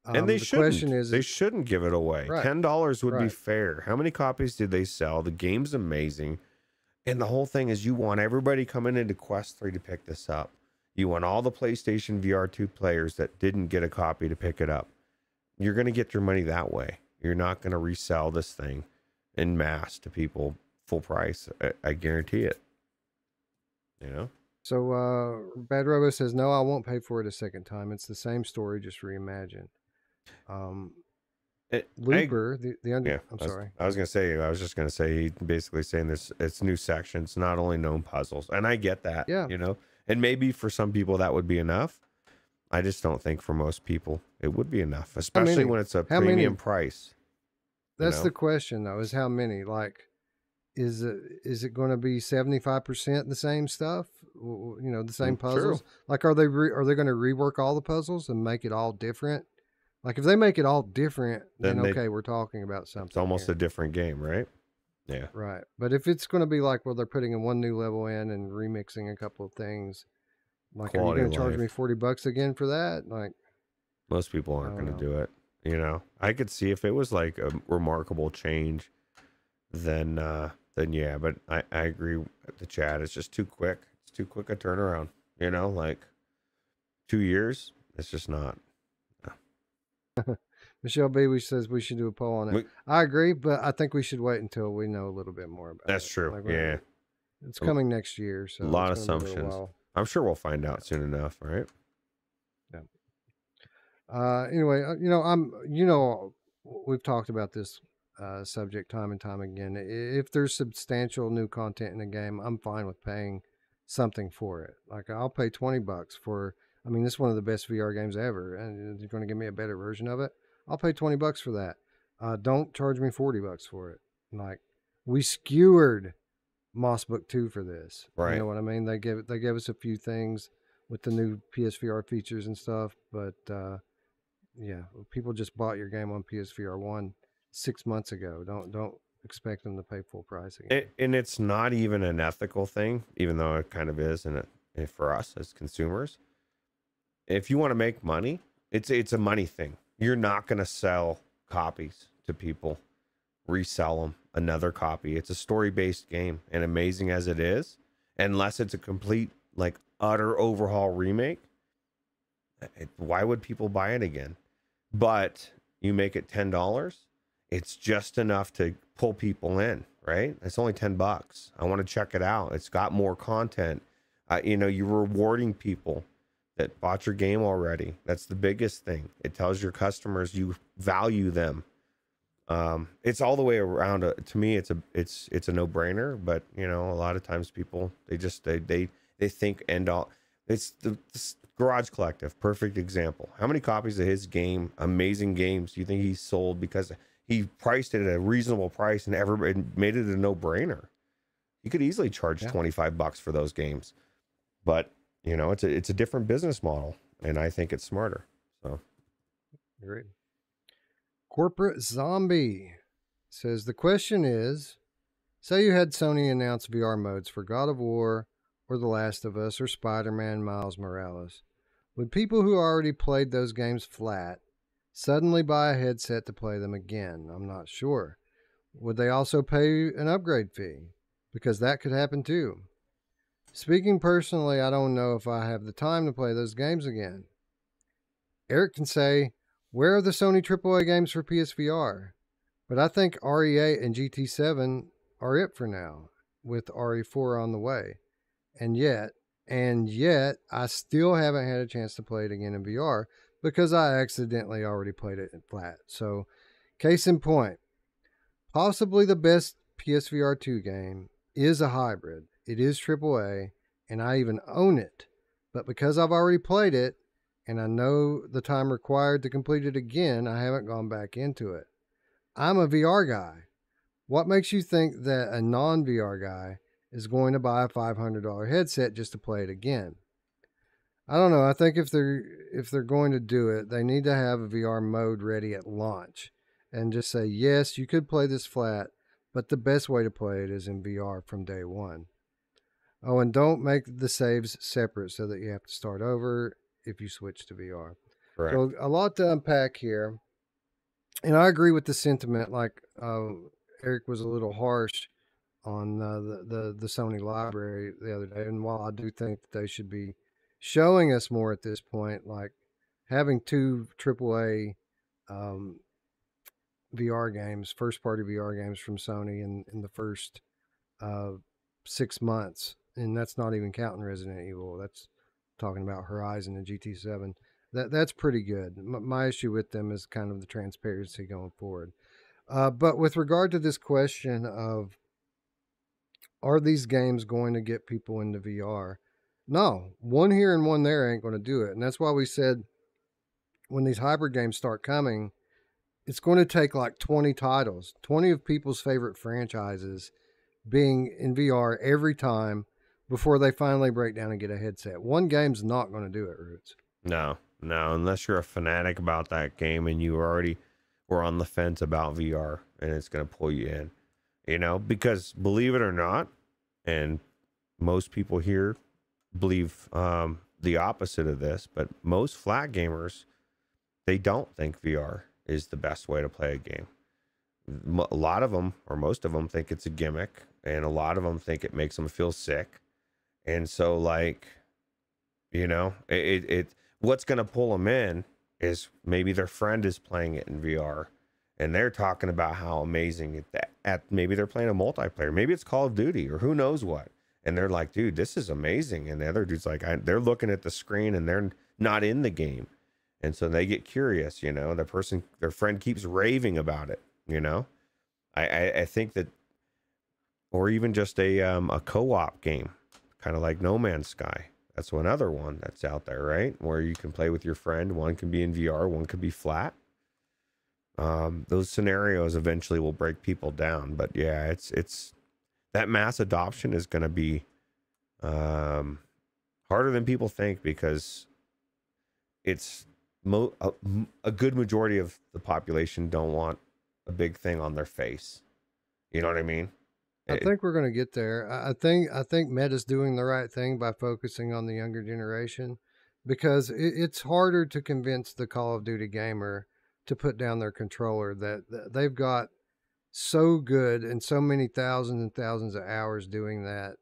And they shouldn't. They shouldn't give it away. Right. $10 would be fair. How many copies did they sell? The game's amazing. And the whole thing is you want everybody coming into Quest 3 to pick this up. You want all the PlayStation VR 2 players that didn't get a copy to pick it up. You're going to get your money that way. You're not going to resell this thing en masse to people full price. I guarantee it. You know? So Bad Robo says, no, I won't pay for it a second time. It's the same story, just reimagined. Looper, I'm sorry. I was just gonna say he basically saying this, it's new sections, not only known puzzles. And I get that. Yeah. You know, and maybe for some people that would be enough. I just don't think for most people it would be enough, especially when it's a premium price. That's the question though, is how many? Like, is it going to be 75% the same stuff? You know, the same puzzles? True. Like, are they going to rework all the puzzles and make it all different? Like, if they make it all different, then okay, we're talking about something. It's almost a different game, right? Yeah. Right. But if it's going to be like, well, they're putting in one new level in and remixing a couple of things, like, are you going to charge me $40 again for that? Like, most people aren't going to do it. You know, I could see if it was like a remarkable change, then yeah. But I agree with the chat. It's just too quick. It's too quick a turnaround. You know, like 2 years. It's just not. Michelle Bailey says we should do a poll on it. I agree, but I think we should wait until we know a little bit more about it. That's true. Like, yeah. It's coming next year. So a lot of assumptions. I'm sure we'll find out soon enough, right? Yeah. Anyway, we've talked about this subject time and time again. If there's substantial new content in the game, I'm fine with paying something for it. Like, I'll pay $20 for, I mean, this is one of the best VR games ever, and you're going to give me a better version of it. I'll pay $20 for that. Don't charge me $40 for it. Like, we skewered Moss Book 2 for this. Right. You know what I mean? They gave us a few things with the new PSVR features and stuff, but yeah, people just bought your game on PSVR 1 6 months ago. Don't expect them to pay full price again. And it's not even an ethical thing, even though it kind of is, and for us as consumers. If you want to make money, it's a money thing. You're not going to sell copies to people, resell them another copy. It's a story-based game, and amazing as it is, unless it's a complete, like, utter overhaul remake, why would people buy it again? but you make it $10, it's just enough to pull people in, right? It's only $10. I want to check it out. It's got more content. You know, you're rewarding people that bought your game already. That's the biggest thing. It tells your customers you value them. It's all the way around. To me, it's a no-brainer. But you know, a lot of times people they think end all. It's this Garage Collective, perfect example. How many copies of his game, Amazing Games, do you think he sold because he priced it at a reasonable price and everybody made it a no-brainer? You could easily charge $25 for those games, but you know, it's a different business model, and I think it's smarter. So, great. Corporate Zombie says the question is: say you had Sony announce VR modes for God of War, or The Last of Us, or Spider-Man Miles Morales. Would people who already played those games flat suddenly buy a headset to play them again? I'm not sure. Would they also pay an upgrade fee? Because that could happen too. Speaking personally, I don't know if I have the time to play those games again. Eric can say, where are the Sony AAA games for PSVR? But I think RE8 and GT7 are it for now, with RE4 on the way. And yet, I still haven't had a chance to play it again in VR because I accidentally already played it in flat. So, case in point, possibly the best PSVR 2 game is a hybrid. It is AAA, and I even own it. But because I've already played it, and I know the time required to complete it again, I haven't gone back into it. I'm a VR guy. What makes you think that a non-VR guy is going to buy a $500 headset just to play it again? I don't know. I think if they're going to do it, they need to have a VR mode ready at launch and just say, yes, you could play this flat, but the best way to play it is in VR from day one. Oh, and don't make the saves separate so that you have to start over if you switch to VR. correct. So a lot to unpack here. And I agree with the sentiment. Like Eric was a little harsh on the Sony library the other day. And while I do think that they should be showing us more at this point, like having two AAA VR games, first party VR games from Sony in the first 6 months, and that's not even counting Resident Evil. That's talking about Horizon and GT7. That's pretty good. My issue with them is kind of the transparency going forward. But with regard to this question of, are these games going to get people into VR? No, one here and one there ain't going to do it. And that's why we said when these hybrid games start coming, it's going to take like 20 titles, 20 of people's favorite franchises being in VR every time before they finally break down and get a headset. One game's not going to do it, Roots. No, unless you're a fanatic about that game and you already were on the fence about VR and it's going to pull you in, you know, because believe it or not, and most people here believe the opposite of this, but most flat gamers, they don't think VR is the best way to play a game. A lot of them, or most of them, think it's a gimmick, and a lot of them think it makes them feel sick. And so, like, you know, it what's going to pull them in is maybe their friend is playing it in VR, and they're talking about how amazing maybe they're playing a multiplayer, maybe it's Call of Duty, or who knows what, and they're like, dude, this is amazing. And the other dude's like, they're looking at the screen and they're not in the game, and so they get curious. You know, their friend keeps raving about it. You know, I think that, or even just a co-op game, kind of like No Man's Sky. That's another one that's out there, right? Where you can play with your friend. One can be in VR, one could be flat. Those scenarios eventually will break people down, but yeah, it's that mass adoption is going to be harder than people think, because it's a good majority of the population don't want a big thing on their face. You know what I mean? I think we're going to get there. I think Meta's doing the right thing by focusing on the younger generation, because it's harder to convince the Call of Duty gamer to put down their controller. That they've got so good and so many thousands and thousands of hours doing that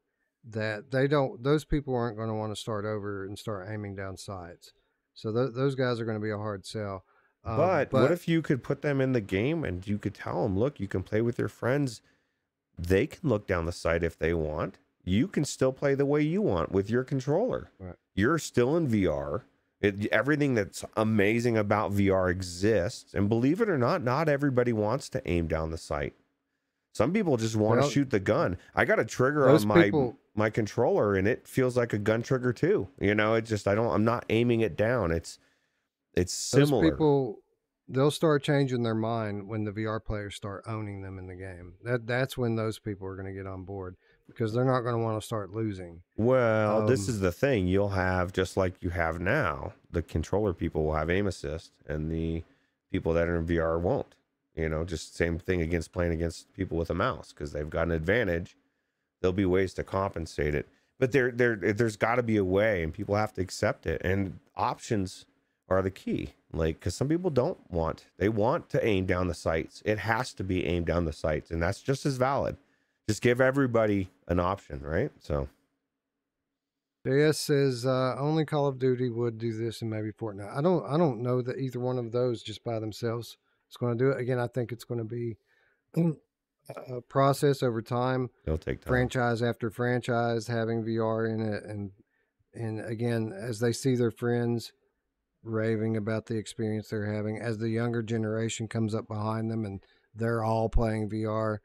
those people aren't going to want to start over and start aiming down sights. So those guys are going to be a hard sell. But what if you could put them in the game and you could tell them, look, you can play with your friends. They can look down the sight if they want. You can still play the way you want with your controller. Right. You're still in VR. Everything that's amazing about VR exists. And believe it or not, not everybody wants to aim down the sight. Some people just want to shoot the gun. I got a trigger on my controller and it feels like a gun trigger too. You know, it just, I'm not aiming it down. It's similar. Those people, they'll start changing their mind when the VR players start owning them in the game. That's when those people are going to get on board, because they're not going to want to start losing. Well, this is the thing. You'll have, just like you have now, the controller people will have aim assist and the people that are in VR won't. You know, just same thing against playing against people with a mouse, because they've got an advantage. There'll be ways to compensate it. But there's got to be a way, and people have to accept it. And options are the key. Like, because some people they want to aim down the sights. It has to be aimed down the sights, and that's just as valid. Just give everybody an option, right? So JS says only Call of Duty would do this, and maybe Fortnite. I don't know that either one of those just by themselves is going to do it. Again, I think it's going to be a process over time. It'll take time. Franchise after franchise having VR in it, and again, as they see their friends raving about the experience they're having, as the younger generation comes up behind them and they're all playing VR,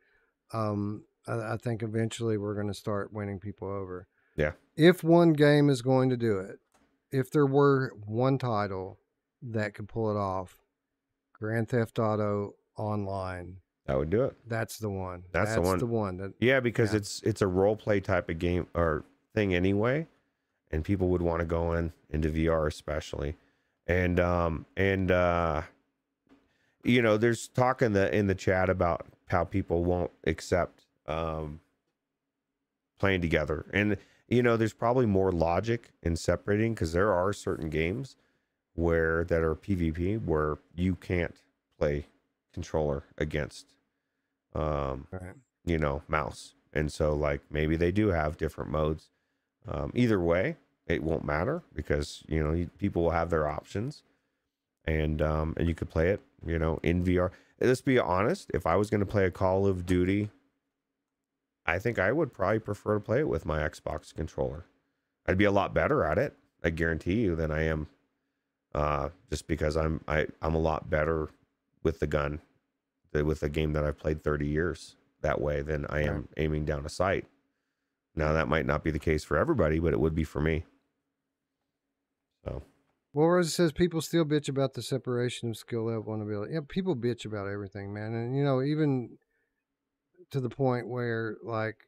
I think eventually we're going to start winning people over. Yeah. If one game is going to do it, if there were one title that could pull it off, Grand Theft Auto Online. That would do it. That's the one. That's the one. Yeah, because it's a role play type of game or thing anyway, and people would want to go into VR especially. And you know, there's talk in the chat about how people won't accept playing together, and you know, there's probably more logic in separating, because there are certain games that are PvP where you can't play controller against you know, mouse, and so like maybe they do have different modes. Either way, it won't matter, because you know, people will have their options, and you could play it, you know, in VR. Let's be honest, if I was going to play a Call of Duty, I think I would probably prefer to play it with my Xbox controller. I'd be a lot better at it, I guarantee you, than I am just because I'm a lot better with the gun, with a game that I've played 30 years that way, than I am aiming down a sight. Now, that might not be the case for everybody, but it would be for me. So, well, Rosa says people still bitch about the separation of skill level and ability. Yeah, people bitch about everything, man. And, you know, even to the point where, like,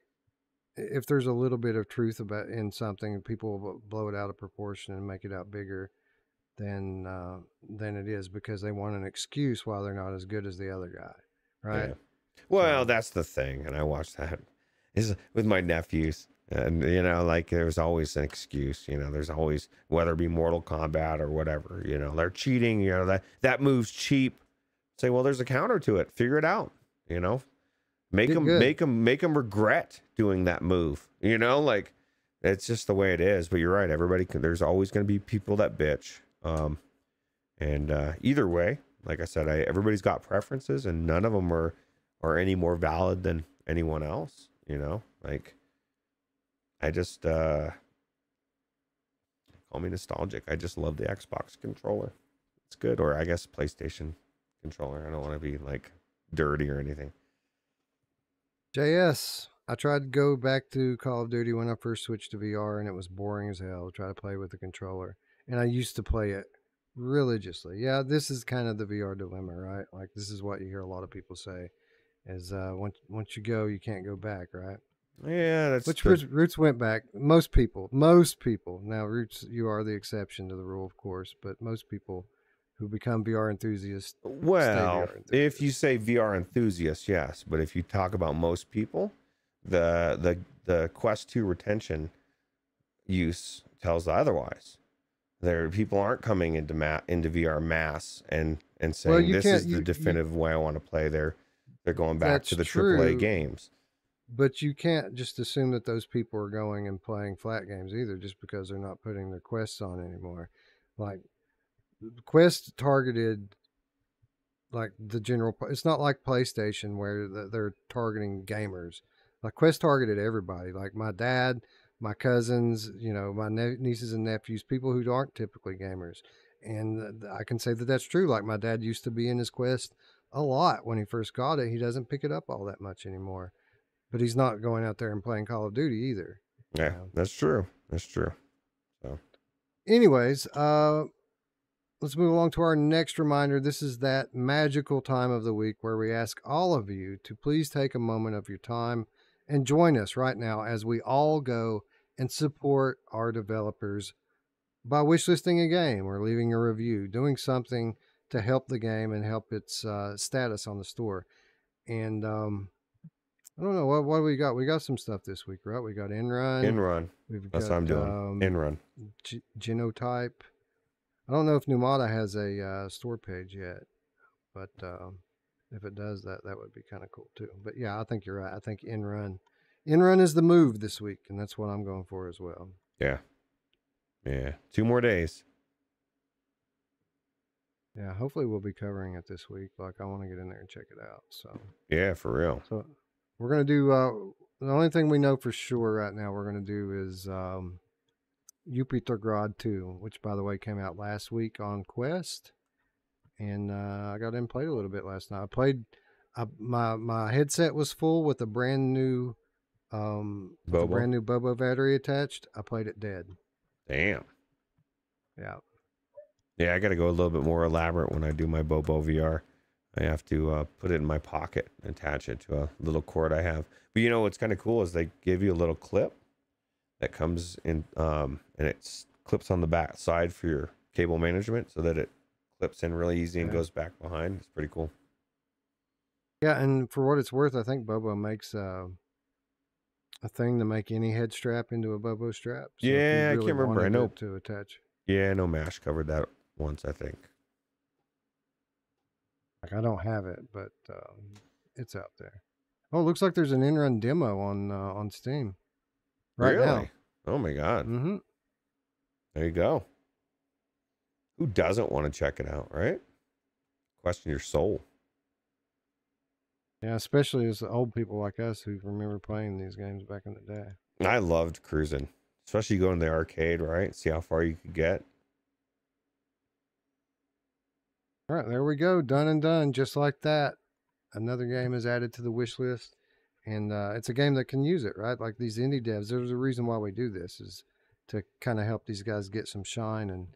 if there's a little bit of truth in something, people will blow it out of proportion and make it out bigger than it is, because they want an excuse why they're not as good as the other guy, right? Yeah. Well, that's the thing, and I watched that is with my nephews, and you know, like, there's always an excuse. You know, there's always, whether it be Mortal Kombat or whatever, you know, they're cheating. You know, that move's cheap. Say, well, there's a counter to it. Figure it out. You know, make them regret doing that move. You know, like, it's just the way it is. But you're right. There's always going to be people that bitch. Either way, like I said, everybody's got preferences, and none of them are any more valid than anyone else. You know, like, I just call me nostalgic. I just love the Xbox controller. It's good, or I guess PlayStation controller. I don't want to be like dirty or anything. JS, I tried to go back to Call of Duty when I first switched to VR, and it was boring as hell to try to play with the controller. And I used to play it religiously. Yeah, this is kind of the VR dilemma, right? Like, this is what you hear a lot of people say, is once you go, you can't go back, right? Yeah, that's which Ruuts went back. Most people. Now, Ruuts, you are the exception to the rule, of course, but most people who become VR enthusiasts. Well, if you say VR enthusiasts, yes, but if you talk about most people, the Quest 2 retention use tells otherwise. People aren't coming into VR mass and saying, this is the definitive way I want to play. They're going back to the AAA games. But you can't just assume that those people are going and playing flat games either, just because they're not putting their quests on anymore. Like, Quest targeted like the general. It's not like PlayStation where they're targeting gamers. Like Quest targeted everybody, like my dad, my cousins, you know, my nieces and nephews, people who aren't typically gamers. And I can say that that's true. Like my dad used to be in his Quest a lot when he first got it. He doesn't pick it up all that much anymore, but he's not going out there and playing Call of Duty either. Yeah, that's true. That's true. So, anyways, let's move along to our next reminder. This is that magical time of the week where we ask all of you to please take a moment of your time and join us right now as we all go and support our developers by wishlisting a game or leaving a review, doing something to help the game and help its status on the store. And I don't know, what do we got? We got some stuff this week, right? We got InRun. InRun. That's what I'm doing. InRun. Genotype. I don't know if Pneumata has a store page yet, but if it does, that would be kind of cool too. But yeah, I think you're right. I think InRun is the move this week, and that's what I'm going for as well. Yeah. Yeah. 2 more days. Yeah, hopefully we'll be covering it this week. Like, I want to get in there and check it out. So yeah, for real. So we're gonna do the only thing we know for sure right now we're gonna do is Jupitergrad 2, which by the way came out last week on Quest, and I got in and played a little bit last night. I played. My headset was full with a brand new Bobo battery attached. I played it dead. Damn. Yeah. Yeah, I got to go a little bit more elaborate when I do my Bobo VR. I have to put it in my pocket, attach it to a little cord I have. But you know what's kind of cool is they give you a little clip that comes in, and it clips on the back side for your cable management, so that it clips in really easy and goes back behind. It's pretty cool. Yeah, and for what it's worth, I think Bobo makes a thing to make any head strap into a Bobo strap. So yeah, really I can't remember. I know to attach. Yeah, I know Mash covered that once, I think. Like, I don't have it, but it's out there. Oh, it looks like there's an InRun demo on Steam right now. Oh my god. Mm-hmm. There you go. Who doesn't want to check it out, right? Question your soul. Yeah, especially as old people like us who remember playing these games back in the day. I loved cruising, especially going to the arcade, right? See how far you could get. All right, there we go. Done and done. Just like that. Another game is added to the wish list. And it's a game that can use it, right? Like these indie devs, there's a reason why we do this, is to kind of help these guys get some shine and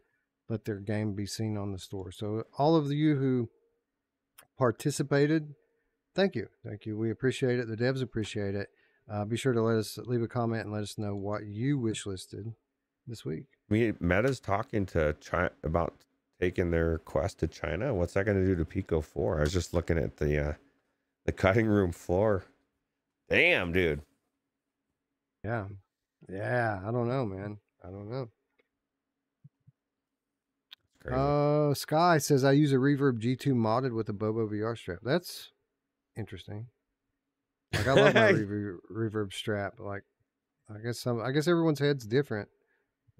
let their game be seen on the store. So all of you who participated, thank you. Thank you. We appreciate it. The devs appreciate it. Be sure to leave a comment and let us know what you wish listed this week. Meta's talking to China about taking their Quest to China. What's that going to do to Pico 4? I was just looking at the cutting room floor. Damn, dude. Yeah. I don't know, man. I don't know. Crazy. Sky says I use a Reverb G2 modded with a Bobo VR strap. That's interesting. Like, I love my reverb strap. Like, I guess everyone's head's different.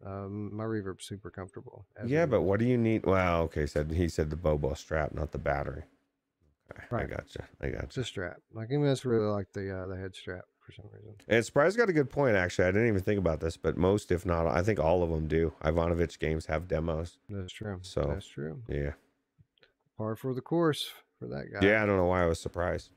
My Reverb's super comfortable. Yeah, but what do you need? Well, okay, he said the Bobo strap, not the battery. Okay, right. I gotcha. It's a strap. Like, even that's really like the head strap for some reason. And Spry's got a good point, actually. I didn't even think about this, but most, if not, I think all of them do. Ivanovich games have demos. That's true. So that's true. Yeah. Par for the course for that guy. Yeah, I don't know why I was surprised.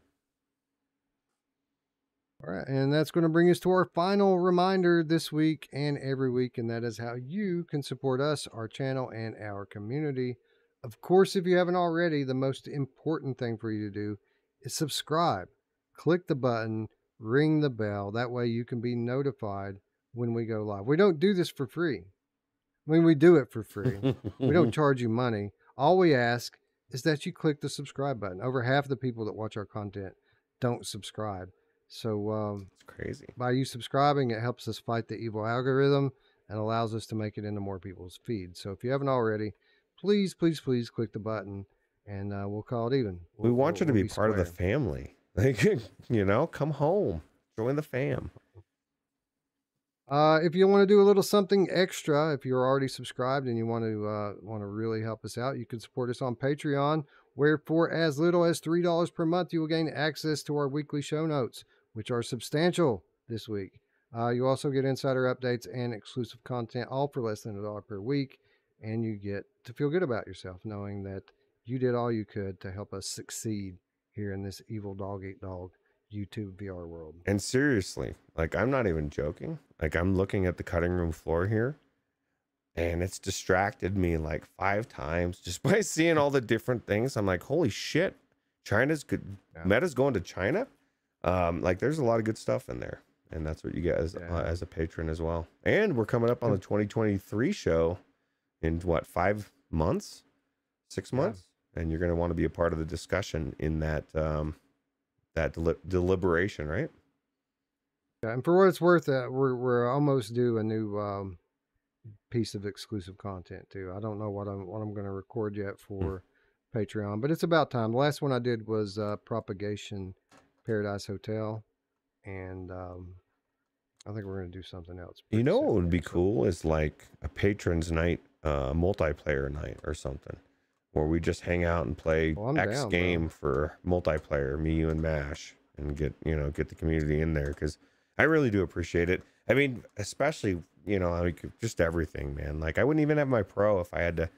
All right, and that's going to bring us to our final reminder this week and every week, and that is how you can support us, our channel, and our community. Of course, if you haven't already, the most important thing for you to do is subscribe. Click the button, ring the bell. That way you can be notified when we go live. We don't do this for free. I mean, we do it for free. We don't charge you money. All we ask is that you click the subscribe button. Over half the people that watch our content don't subscribe. So it's crazy. By you subscribing, it helps us fight the evil algorithm and allows us to make it into more people's feeds. So if you haven't already, please click the button, and we'll call it even. We want you to be part of the family. Like, come home, join the fam. If you want to do a little something extra, if you're already subscribed and you want to really help us out, you can support us on Patreon. where for as little as $3 per month, you will gain access to our weekly show notes, which are substantial this week. You also get insider updates and exclusive content, all for less than $1 per week. And you get to feel good about yourself knowing that you did all you could to help us succeed here in this evil dog eat dog YouTube VR world. And seriously, like, I'm not even joking. Like, I'm looking at the cutting room floor here, and it's distracted me like 5 times just by seeing all the different things. I'm like, holy shit, China's good. Yeah. Meta's going to China. Like, there's a lot of good stuff in there, and that's what you get as a patron as well. And we're coming up on the 2023 show in what, 5 months, 6 months, and you're going to want to be a part of the discussion in that deliberation, right? Yeah, and for what it's worth, we're almost due a new piece of exclusive content too. I don't know what I'm going to record yet for Patreon, but it's about time. The last one I did was Propagation Paradise Hotel, and I think we're going to do something else. You know what would be cool is like a patrons night, multiplayer night or something, where we just hang out and play X game for multiplayer, me, you, and Mash, and get the community in there, because I really do appreciate it. I mean, especially, just everything, man. Like, I wouldn't even have my Pro if I had to,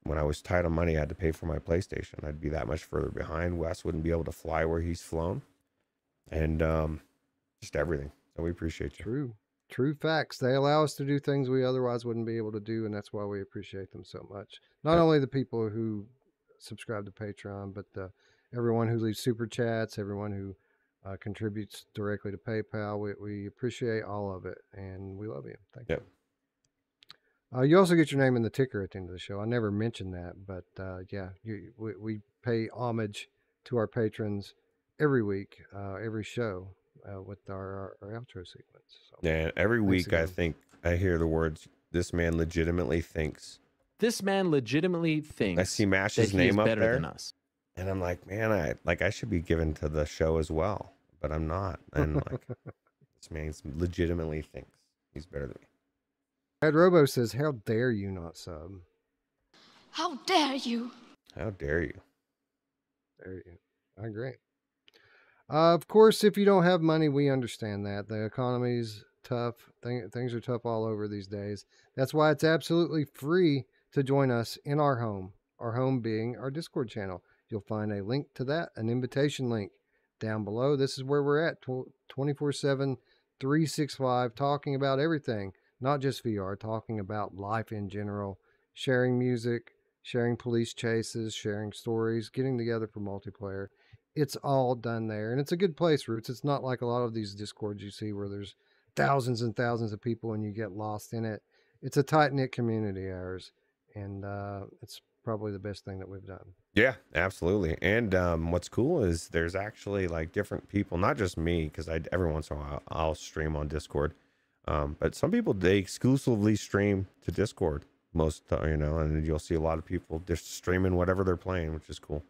when I was tight on money, I had to pay for my PlayStation. I'd be that much further behind. Wes wouldn't be able to fly where he's flown, and just everything. So we appreciate you. True facts. They allow us to do things we otherwise wouldn't be able to do, and that's why we appreciate them so much. Not only the people who subscribe to Patreon, but everyone who leaves super chats, everyone who contributes directly to PayPal. We appreciate all of it, and we love you. Thank you. You also get your name in the ticker at the end of the show. I never mentioned that, but we pay homage to our patrons every week, every show. With our outro sequence. So, yeah, every week again. I think I hear the words, "This man legitimately thinks." This man legitimately thinks. I see Mash's name up there, than us. And I'm like, man, I should be given to the show as well, but I'm not. And like, this man legitimately thinks he's better than me. Ed Robo says, "How dare you not sub? How dare you? How dare you? Dare you? I agree." Of course, if you don't have money, we understand that. The economy's tough. Things are tough all over these days. That's why it's absolutely free to join us in our home being our Discord channel. You'll find a link to that, an invitation link down below. This is where we're at 24/7, 365, talking about everything, not just VR, talking about life in general, sharing music, sharing police chases, sharing stories, getting together for multiplayer. It's all done there, and it's a good place, Roots. It's not like a lot of these Discords you see where there's thousands and thousands of people and you get lost in it. It's a tight-knit community, ours, and it's probably the best thing that we've done. Yeah, absolutely. And what's cool is there's actually like different people, not just me, because every once in a while I'll stream on Discord, but some people, they exclusively stream to Discord and you'll see a lot of people just streaming whatever they're playing, which is cool.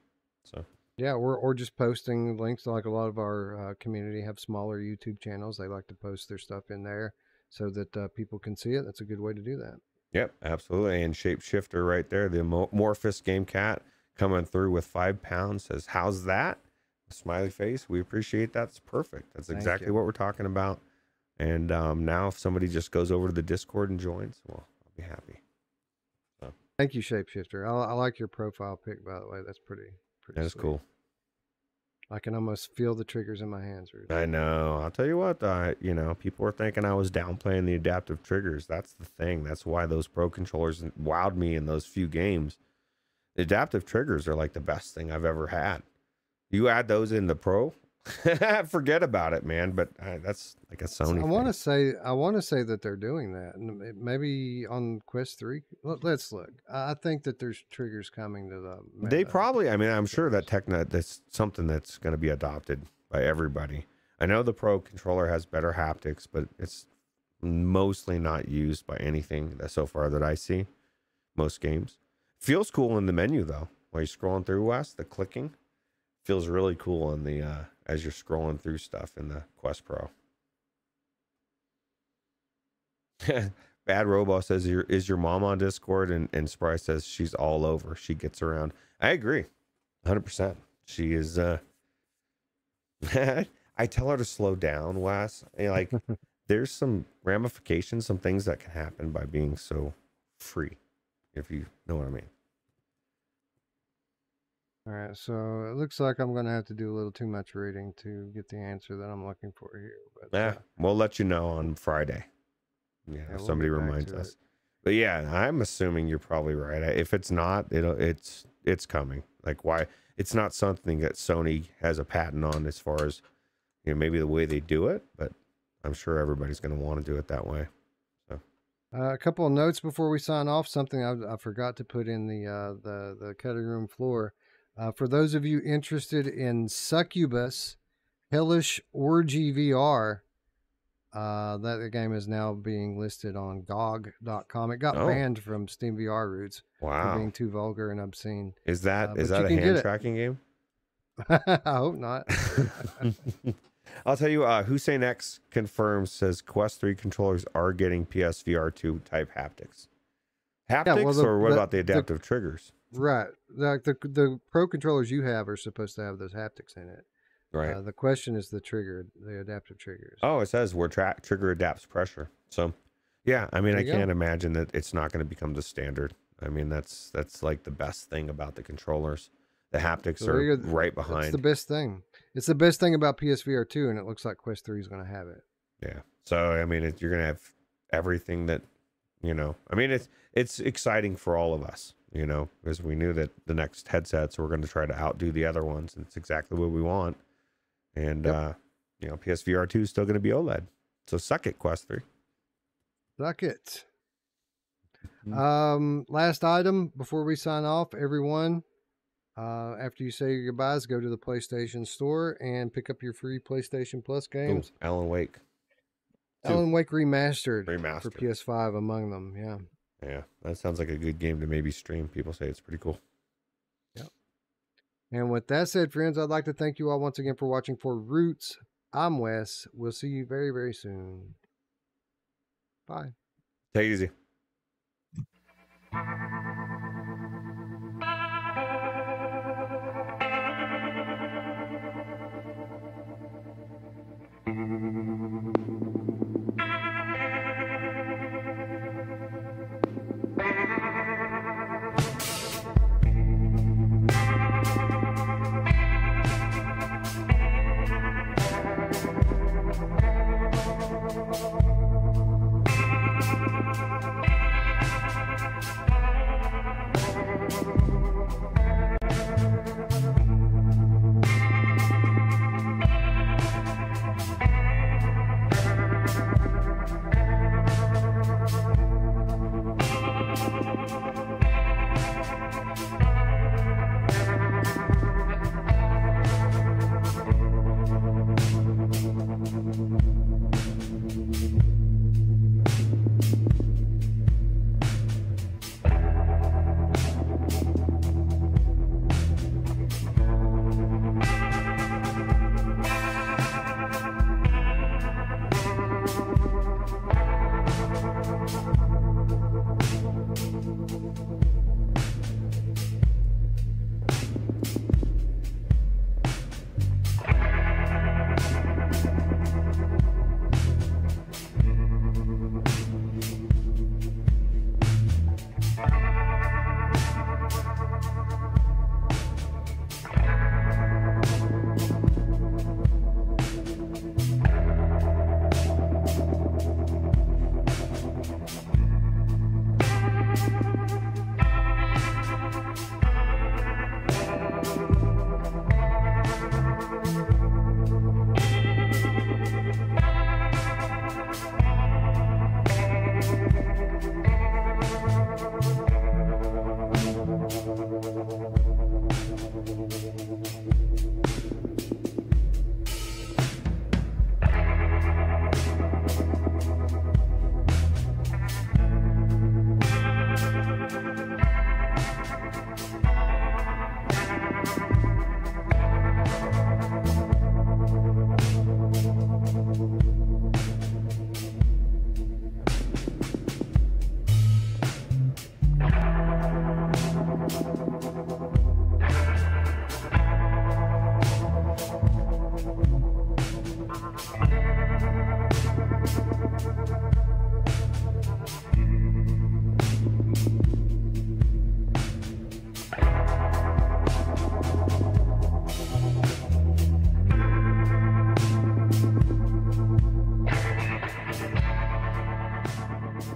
So yeah, or just posting links. Like a lot of our community have smaller YouTube channels. They like to post their stuff in there so that people can see it. That's a good way to do that. Yep, absolutely. And Shapeshifter right there, the Amorphous Game Cat coming through with 5 pounds, says, "How's that?" Smiley face. We appreciate that. It's perfect. That's exactly what we're talking about. And now if somebody just goes over to the Discord and joins, well, I'll be happy. So thank you, Shapeshifter. I like your profile pic, by the way. That's pretty That's sweet. Cool. I can almost feel the triggers in my hands. Rudy. I know. I'll tell you what, people were thinking I was downplaying the adaptive triggers. That's the thing. That's why those Pro controllers wowed me in those few games. The adaptive triggers are like the best thing I've ever had. You add those in the Pro, forget about it, man. But that's like a Sony. I want to say that they're doing that, and maybe on Quest 3. Let's look. I think that there's triggers coming to the. They probably. I mean, I'm sure that that's something that's going to be adopted by everybody. I know the Pro controller has better haptics, but it's mostly not used by anything so far that I see. Most games feels cool in the menu though. While you're scrolling through, Wes, the clicking feels really cool in the as you're scrolling through stuff in the Quest Pro. Bad Robot says, "Is your mom on Discord?" And Spry says she's all over. She gets around. I agree, 100%. She is. I tell her to slow down, Wes. Like, there's some ramifications, some things that can happen by being so free, if you know what I mean. All right, so it looks like I'm going to have to do a little too much reading to get the answer that I'm looking for here. But We'll let you know on Friday. Yeah, we'll somebody get back reminds to us. it. But yeah, I'm assuming you're probably right. If it's not, it's coming. Like, why? It's not something that Sony has a patent on as far as, you know, maybe the way they do it, but I'm sure everybody's going to want to do it that way. So a couple of notes before we sign off. Something I forgot to put in the cutting room floor. For those of you interested in Succubus Hellish Orgy VR, that game is now being listed on GOG.com. It got banned from Steam VR Roots for being too vulgar and obscene. Is that a hand tracking game? I hope not. I'll tell you, Hussein X confirms, says Quest 3 controllers are getting PSVR 2 type haptics. Haptics, or what about the adaptive triggers? Right. The Pro controllers you have are supposed to have those haptics in it. Right. The question is the adaptive triggers. Oh, it says where trigger adapts pressure. So, yeah, I mean, I can't imagine that it's not going to become the standard. I mean, that's like the best thing about the controllers. The haptics are right behind. It's the best thing. It's the best thing about PSVR 2, and it looks like Quest 3 is going to have it. Yeah. So, I mean, you're going to have everything that, you know, I mean, it's exciting for all of us, you know, because we knew that the next headsets were going to try to outdo the other ones. And it's exactly what we want. And, you know, PSVR 2 is still going to be OLED. So suck it, Quest 3. Suck it. Last item before we sign off, everyone. After you say your goodbyes, go to the PlayStation Store and pick up your free PlayStation Plus games. Ooh, Alan Wake. Alan Wake remastered for PS5 among them. Yeah. Yeah, that sounds like a good game to maybe stream. People say it's pretty cool. Yep. And with that said, friends, I'd like to thank you all once again for watching For Roots. I'm Wes. We'll see you very, very soon. Bye. Take it easy.